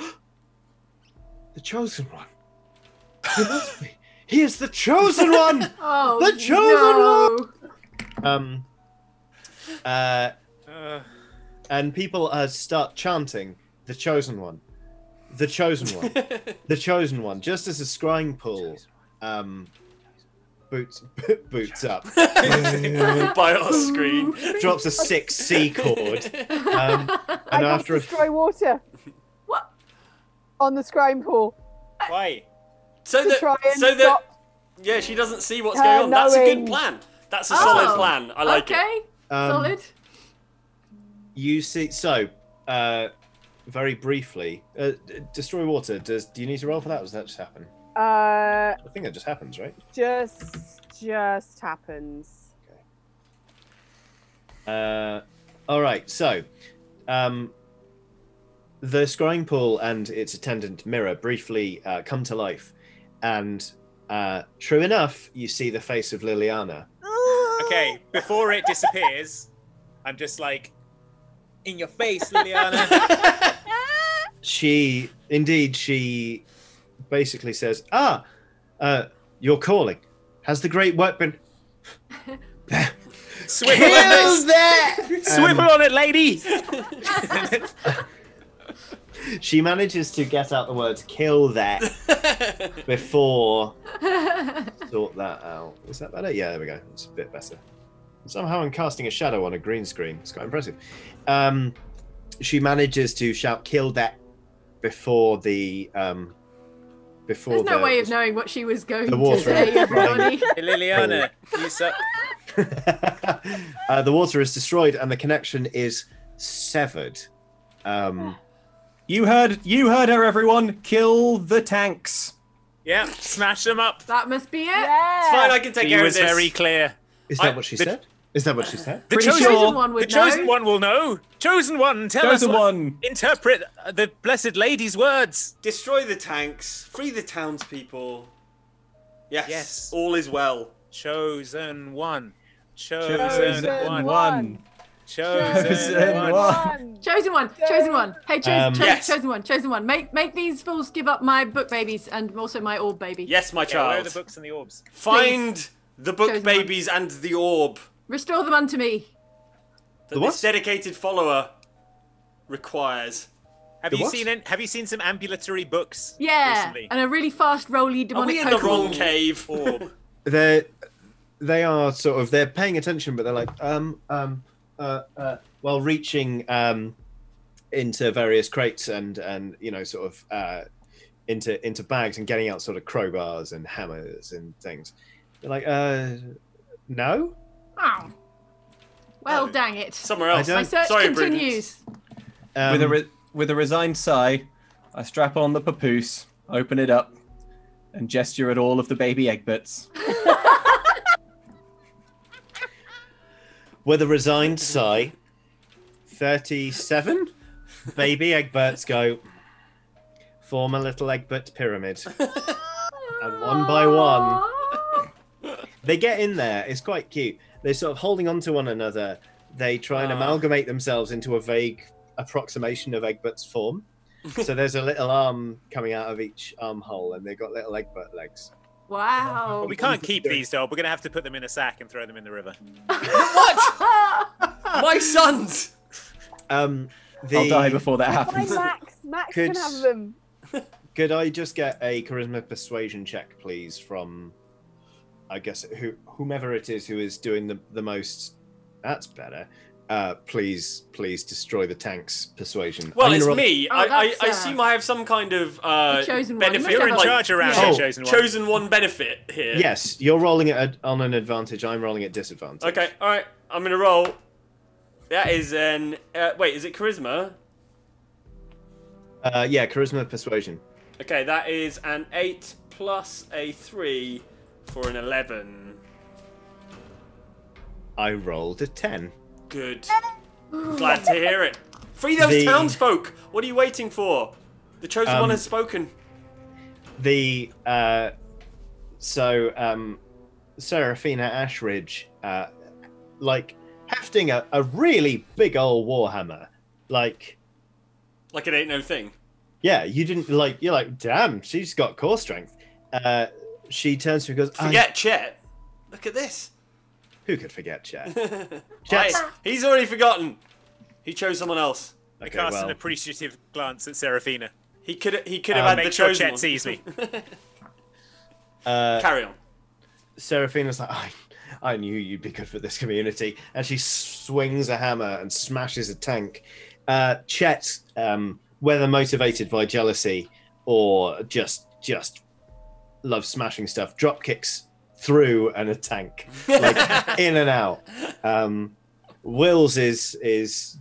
S5: the chosen one, he must be, he is the chosen one.
S3: Oh,
S5: The chosen
S3: no.
S5: And people start chanting, the chosen one, the chosen one, the chosen one, just as a scrying pool boots up,
S6: By our screen.
S5: drops a 6C chord,
S4: I
S5: and
S4: got
S5: after
S4: to
S5: a
S4: destroy water.
S3: What?
S4: On the scrying pool.
S1: Why?
S6: So
S4: To try and
S6: that
S4: stop.
S6: yeah, she doesn't see what's going on. That's a good
S4: knowing.
S6: plan. That's a solid
S3: Oh,
S6: plan. I like it.
S3: Okay. Solid.
S5: you see, so very briefly, destroy water. Do you need to roll for that, or does that just happen? I think that just happens, right?
S4: Just happens.
S5: All right, so the scrying pool and its attendant mirror briefly come to life, and true enough, you see the face of Liliana.
S1: Okay, before it disappears, I'm just like, in your face, Liliana.
S5: She basically says, you're calling. Has the great work been...
S1: Swivel on this. Swivel on it, lady.
S5: She manages to get out the words "kill that" before sort that out. Is that better? Yeah, there we go. It's a bit better. Somehow I'm casting a shadow on a green screen. It's quite impressive. She manages to shout "kill that" before the
S3: There's no way of knowing what she was going
S5: the
S3: to
S5: water
S3: say,
S5: is
S3: everybody.
S1: Hey, Liliana, you suck.
S5: the water is destroyed and the connection is severed.
S2: You heard her, everyone. Kill the tanks.
S1: Yeah, smash them up.
S3: That must be it.
S4: Yeah.
S6: It's fine, I can take
S1: She
S6: care
S1: was
S6: of this.
S1: very clear.
S5: Is that what she said? Is that what she said?
S1: The
S2: Pretty
S1: chosen,
S2: sure.
S3: One
S1: the
S3: would
S1: chosen
S3: know.
S1: one will know. Chosen one, tell
S2: Chosen
S1: us.
S2: one.
S1: Interpret the blessed lady's words.
S6: Destroy the tanks. Free the townspeople. Yes.
S1: Yes.
S6: All is well.
S1: Chosen one.
S2: Chosen
S1: Chosen one.
S2: one.
S1: Chosen one.
S3: Chosen one. Chosen one. Hey,
S6: Yes.
S3: chosen one. Chosen one. Make these fools give up my book babies and also my orb baby.
S6: Yes, my
S1: Yeah, where are
S6: child.
S1: the books and the orbs?
S6: Find the book
S3: Chosen one.
S6: babies and the orb.
S3: Restore them unto me.
S6: That this dedicated follower requires.
S1: Have you seen some ambulatory books?
S3: Yeah,
S1: recently?
S3: and a really fast rolly demonic.
S6: Are we in the wrong cave?
S1: Orb.
S5: They are sort of, they're paying attention, but they're like while reaching into various crates and you know, sort of into bags and getting out sort of crowbars and hammers and things. They're like, no.
S3: Oh. Well, dang it.
S6: Somewhere else.
S3: My search continues.
S2: With a resigned sigh, I strap on the papoose, open it up, and gesture at all of the baby Egberts.
S5: With a resigned sigh, 37 baby Egberts go, form a little Egbert pyramid. And one by one, they get in there. It's quite cute. They're sort of holding on to one another. They try and amalgamate themselves into a vague approximation of Egbert's form. So there's a little arm coming out of each armhole, and they've got little Egbert legs.
S3: Wow.
S1: Well, we can't keep these, though. We're going to have to put them in a sack and throw them in the river.
S6: What? My sons!
S2: I'll die before that happens.
S4: Max. Max can have them.
S5: Could I just get a charisma persuasion check, please, from, I guess, whomever it is who is doing the most? That's better. Please destroy the tank's persuasion.
S6: Well, it's me. I assume I have some kind of benefit.
S1: You're in charge around here, Chosen One.
S6: Chosen One benefit here.
S5: Yes, you're rolling it on an advantage. I'm rolling at disadvantage.
S6: Okay, all right. I'm going to roll. That is an... wait, is it charisma?
S5: Yeah, charisma persuasion.
S6: Okay, that is an 8 plus a 3 for an 11.
S5: I rolled a 10.
S6: Good. Glad to hear it. Free those townsfolk! What are you waiting for? The Chosen One has spoken.
S5: Seraphina Ashridge, like, hefting a really big old warhammer. Like
S6: it ain't no thing.
S5: Yeah, you didn't, like, you're like, damn, she's got core strength. She turns to you and goes,
S6: Forget Chet. Look at this.
S5: Who could forget Chet?
S6: He's already forgotten. He chose someone else.
S1: I cast an appreciative glance at Seraphina.
S6: He could have had the chosen
S1: Chet
S6: one.
S1: sees me.
S6: Carry on.
S5: Seraphina's like, I knew you'd be good for this community. And she swings a hammer and smashes a tank. Chet, whether motivated by jealousy or just loves smashing stuff, drop kicks through a tank, like in and out. Wills is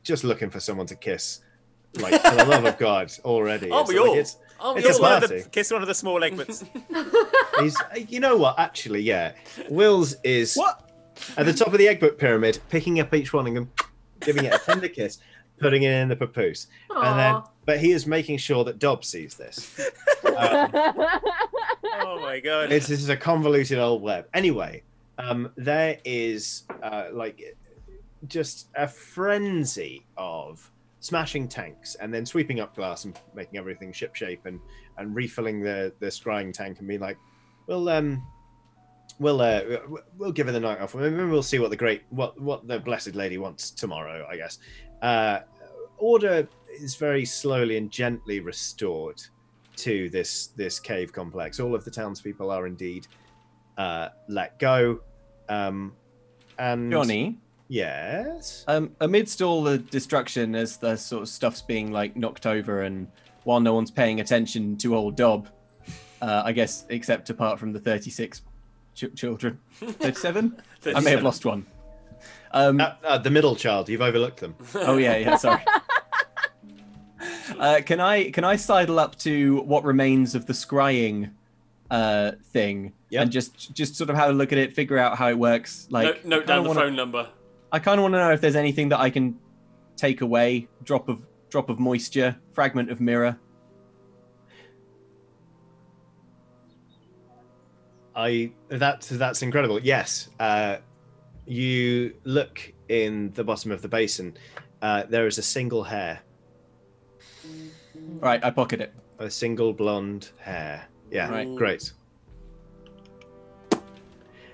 S5: just looking for someone to kiss, like, for the love of God, already.
S6: Aren't we all?
S1: Kiss one of the small Egberts.
S5: You know what? Actually, yeah, Wills is at the top of the Egbert pyramid, picking up each one and giving it a tender kiss, putting it in the papoose, and then. But he is making sure that Dob sees this.
S1: Oh my God!
S5: This is a convoluted old web. Anyway, there is like just a frenzy of smashing tanks and then sweeping up glass and making everything shipshape and refilling the scrying tank and being like, we'll give her the night off. Maybe we'll see what the Blessed Lady wants tomorrow, I guess. Order is very slowly and gently restored to this cave complex. All of the townspeople are indeed let go. And
S2: Johnny?
S5: Yes?
S2: Amidst all the destruction, as the sort of stuff's being like knocked over, and while no one's paying attention to old Dob, I guess, except apart from the 36 children. 37? I may have lost one.
S5: The middle child, you've overlooked them.
S2: Oh yeah, sorry. Can I sidle up to what remains of the scrying thing and just sort of have a look at it, figure out how it works? Like,
S6: note down the phone number.
S2: I kind of want to know if there's anything that I can take away. Drop of moisture, fragment of mirror.
S5: That's incredible. Yes. You look in the bottom of the basin. There is a single hair.
S2: Right, I pocket it.
S5: A single blonde hair. Yeah, right. Great.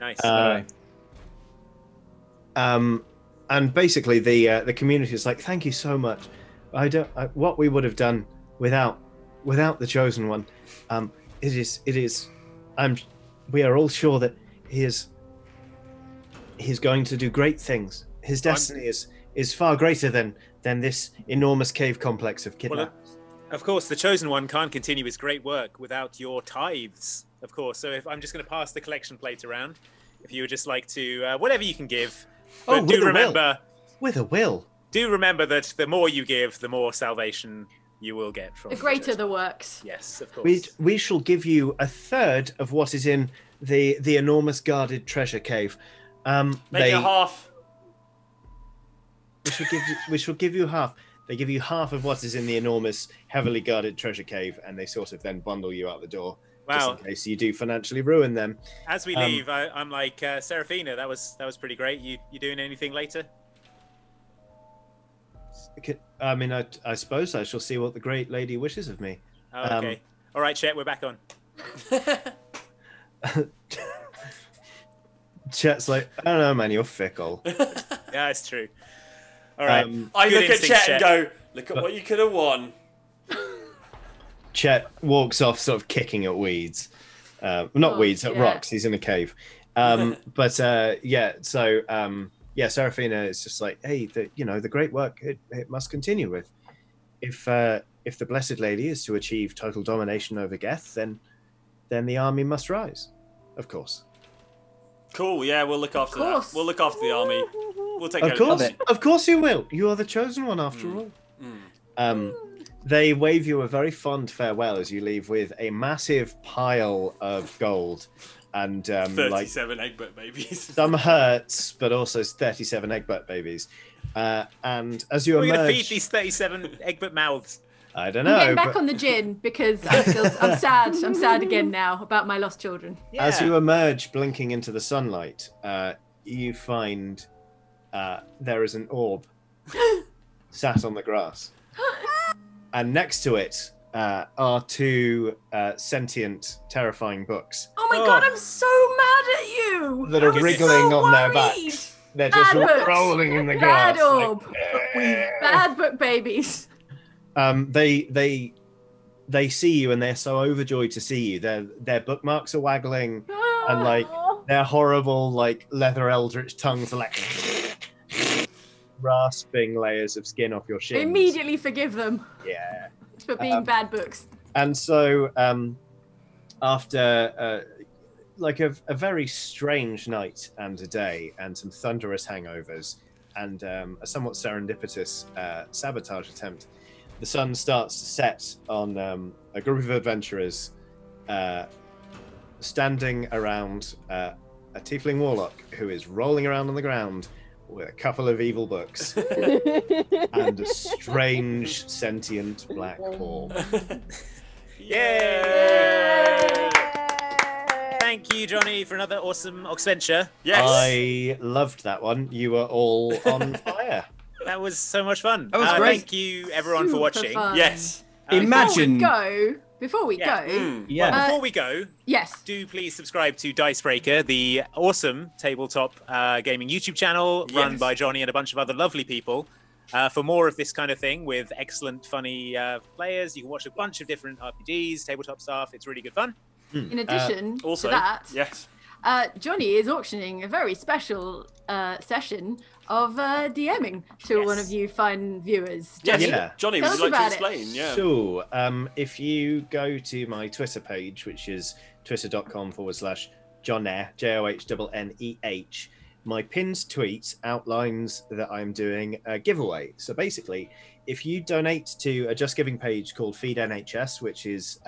S1: Nice.
S5: And basically the community is like, thank you so much. What we would have done without the chosen one. We are all sure that he's going to do great things. His destiny is far greater than this enormous cave complex of kidnappers.
S1: Well, of course, the chosen one can't continue his great work without your tithes, of course. So if I'm just going to pass the collection plate around, if you would just like to, whatever you can give. But do remember,
S5: with a will.
S1: Do remember that the more you give, the more salvation you will get from
S3: the greater the works.
S1: Yes, of course.
S5: We shall give you a third of what is in the enormous guarded treasure cave.
S6: Make it half.
S5: We shall give you half. They give you half of what is in the enormous, heavily guarded treasure cave, and they sort of then bundle you out the door.
S1: Wow.
S5: Just in case you do financially ruin them.
S1: As we leave, I'm like, Serafina, that was pretty great. You doing anything later?
S5: I mean, I suppose I shall see what the great lady wishes of me.
S1: Oh, okay. All right, Chet, we're back on.
S5: Chet's like, I don't know, man, you're fickle.
S1: Yeah, it's true. All right.
S6: I look at Chet and go, look at what you could have won.
S5: Chet walks off, sort of kicking at weeds. Not weeds, at rocks. He's in a cave. But Serafina is just like, hey, the great work, it must continue with. If the Blessed Lady is to achieve total domination over Geth, then the army must rise, of course.
S6: Cool. Yeah, we'll look after that. We'll look after the army. We'll take care
S5: of it. Of course you will. You are the chosen one after all. They wave you a very fond farewell as you leave with a massive pile of gold and
S6: 37 Egbert babies.
S5: Some hurts, but also 37 Egbert babies. And as you emerge,
S1: we're going to feed these 37 Egbert mouths.
S5: I don't know.
S3: I'm getting back on the gin because I'm sad. I'm sad again now about my lost children.
S5: Yeah. As you emerge, blinking into the sunlight, you find there is an orb sat on the grass. And next to it are two sentient, terrifying books.
S3: Oh my god, I'm so mad at you!
S5: That are wriggling on their backs. They're just rolling in the grass.
S3: Bad orb. Bad book babies.
S5: They see you and they're so overjoyed to see you. Their bookmarks are waggling and like their horrible like leather eldritch tongues are like rasping layers of skin off your shins.
S3: I immediately forgive them.
S5: Yeah.
S3: For being bad books.
S5: And so after like a very strange night and a day and some thunderous hangovers and a somewhat serendipitous sabotage attempt, the sun starts to set on a group of adventurers standing around a tiefling warlock who is rolling around on the ground with a couple of evil books and a strange sentient black orb.
S1: Yay! Thank you, Johnny, for another awesome Oxventure.
S6: Yes,
S5: I loved that one. You were all on fire.
S1: That was so much fun.
S2: That was great.
S1: Thank you, everyone, for watching.
S3: Fun.
S6: yes.
S2: Imagine.
S3: Before we go,
S1: before we go,
S3: yes,
S1: do please subscribe to Dicebreaker, the awesome tabletop gaming YouTube channel run by Johnny and a bunch of other lovely people. For more of this kind of thing with excellent, funny players, you can watch a bunch of different RPGs, tabletop stuff. It's really good fun.
S3: In addition
S6: also,
S3: to that,
S6: yes,
S3: Johnny is auctioning a very special session of DMing to one of you fine viewers.
S6: Johnny,
S5: Yeah.
S6: Johnny,
S3: Tell
S6: would you
S3: us
S6: like to
S3: about it.
S6: explain? Yeah.
S5: So, if you go to my Twitter page, which is twitter.com/Johneh, JOHNNEH, my pinned tweet outlines that I'm doing a giveaway. So basically, if you donate to a Just Giving page called Feed NHS, which is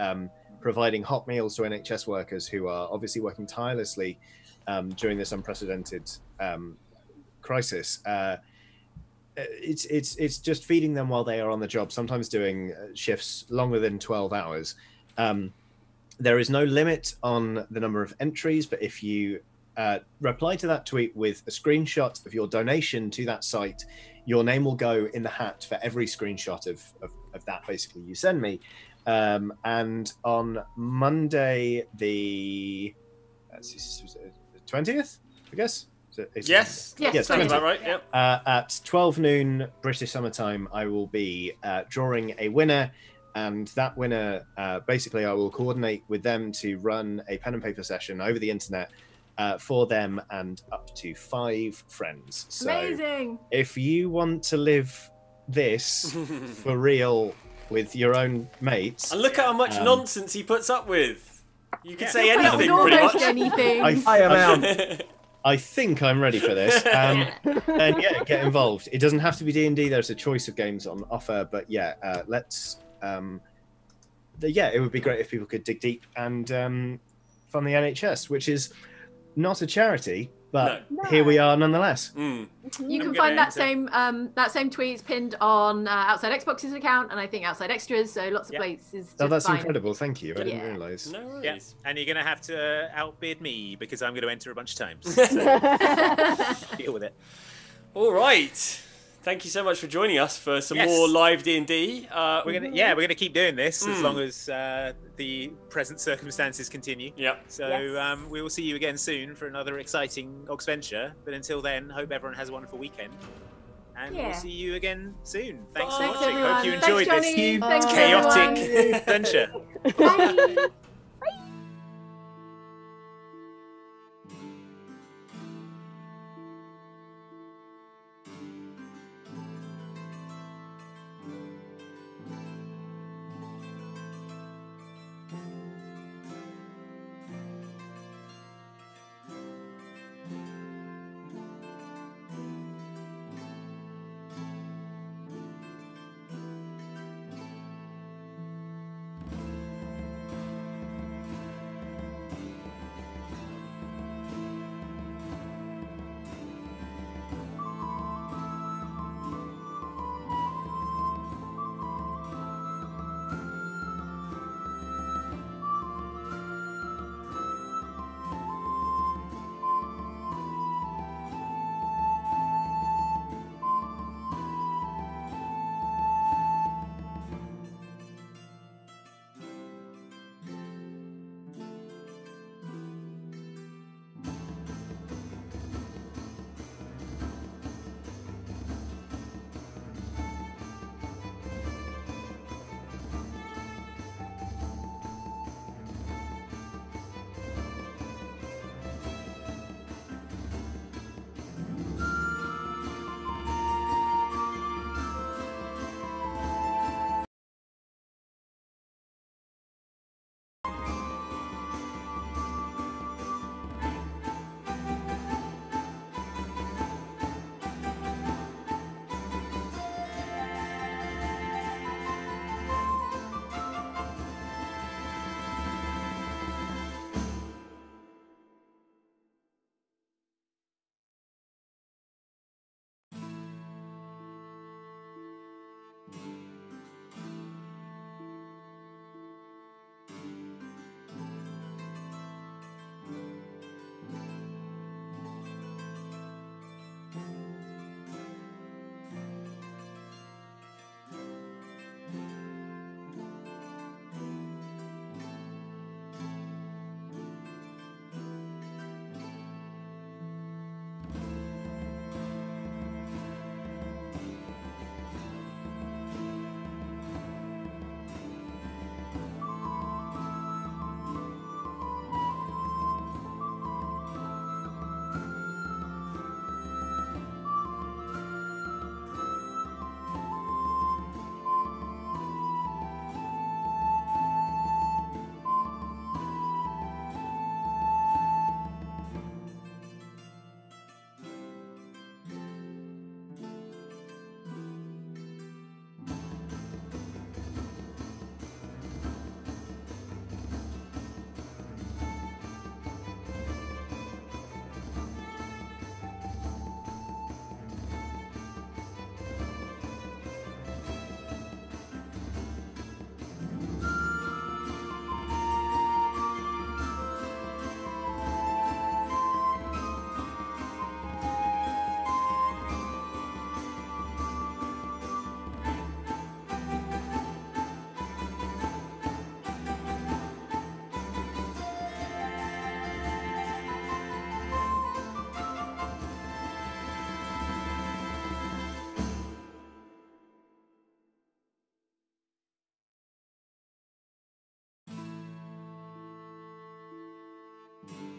S5: providing hot meals to NHS workers who are obviously working tirelessly during this unprecedented crisis, it's just feeding them while they are on the job, sometimes doing shifts longer than 12 hours. There is no limit on the number of entries, but if you reply to that tweet with a screenshot of your donation to that site, your name will go in the hat for every screenshot of that basically you send me. And on Monday the 20th, I guess,
S6: Yes.
S3: Yes,
S6: Sounds
S3: 20.
S6: about right. Yep.
S5: At 12 noon British summertime, I will be drawing a winner, and that winner, basically, I will coordinate with them to run a pen and paper session over the internet for them and up to 5 friends. So
S3: Amazing.
S5: if you want to live this for real with your own mates,
S6: And look at how much nonsense he puts up with. You could say
S3: Put up
S6: anything,
S3: with
S6: pretty
S3: almost
S6: much.
S3: anything.
S2: I am out.
S5: I think I'm ready for this. And yeah, get involved. It doesn't have to be D&D. There's a choice of games on offer, but yeah, let's. Yeah, it would be great if people could dig deep and fund the NHS, which is not a charity, but here we are nonetheless.
S3: You can find that same tweet is pinned on Outside Xbox's account, and I think Outside Extras, so lots of places.
S5: Oh, that's
S3: find.
S5: incredible! Thank you. I didn't realise.
S6: No worries.
S1: Yeah, and you're going to have to outbid me because I'm going to enter a bunch of times. So deal with it.
S6: All right. Thank you so much for joining us for some more live D&D.
S1: We're gonna keep doing this as long as the present circumstances continue.
S6: Yeah.
S1: So we will see you again soon for another exciting Oxventure. But until then, hope everyone has a wonderful weekend, and we'll see you again soon. Thanks for watching.
S3: Everyone.
S1: Hope you enjoyed
S3: Thanks,
S1: this
S3: chaotic
S1: adventure.
S3: Bye. Bye.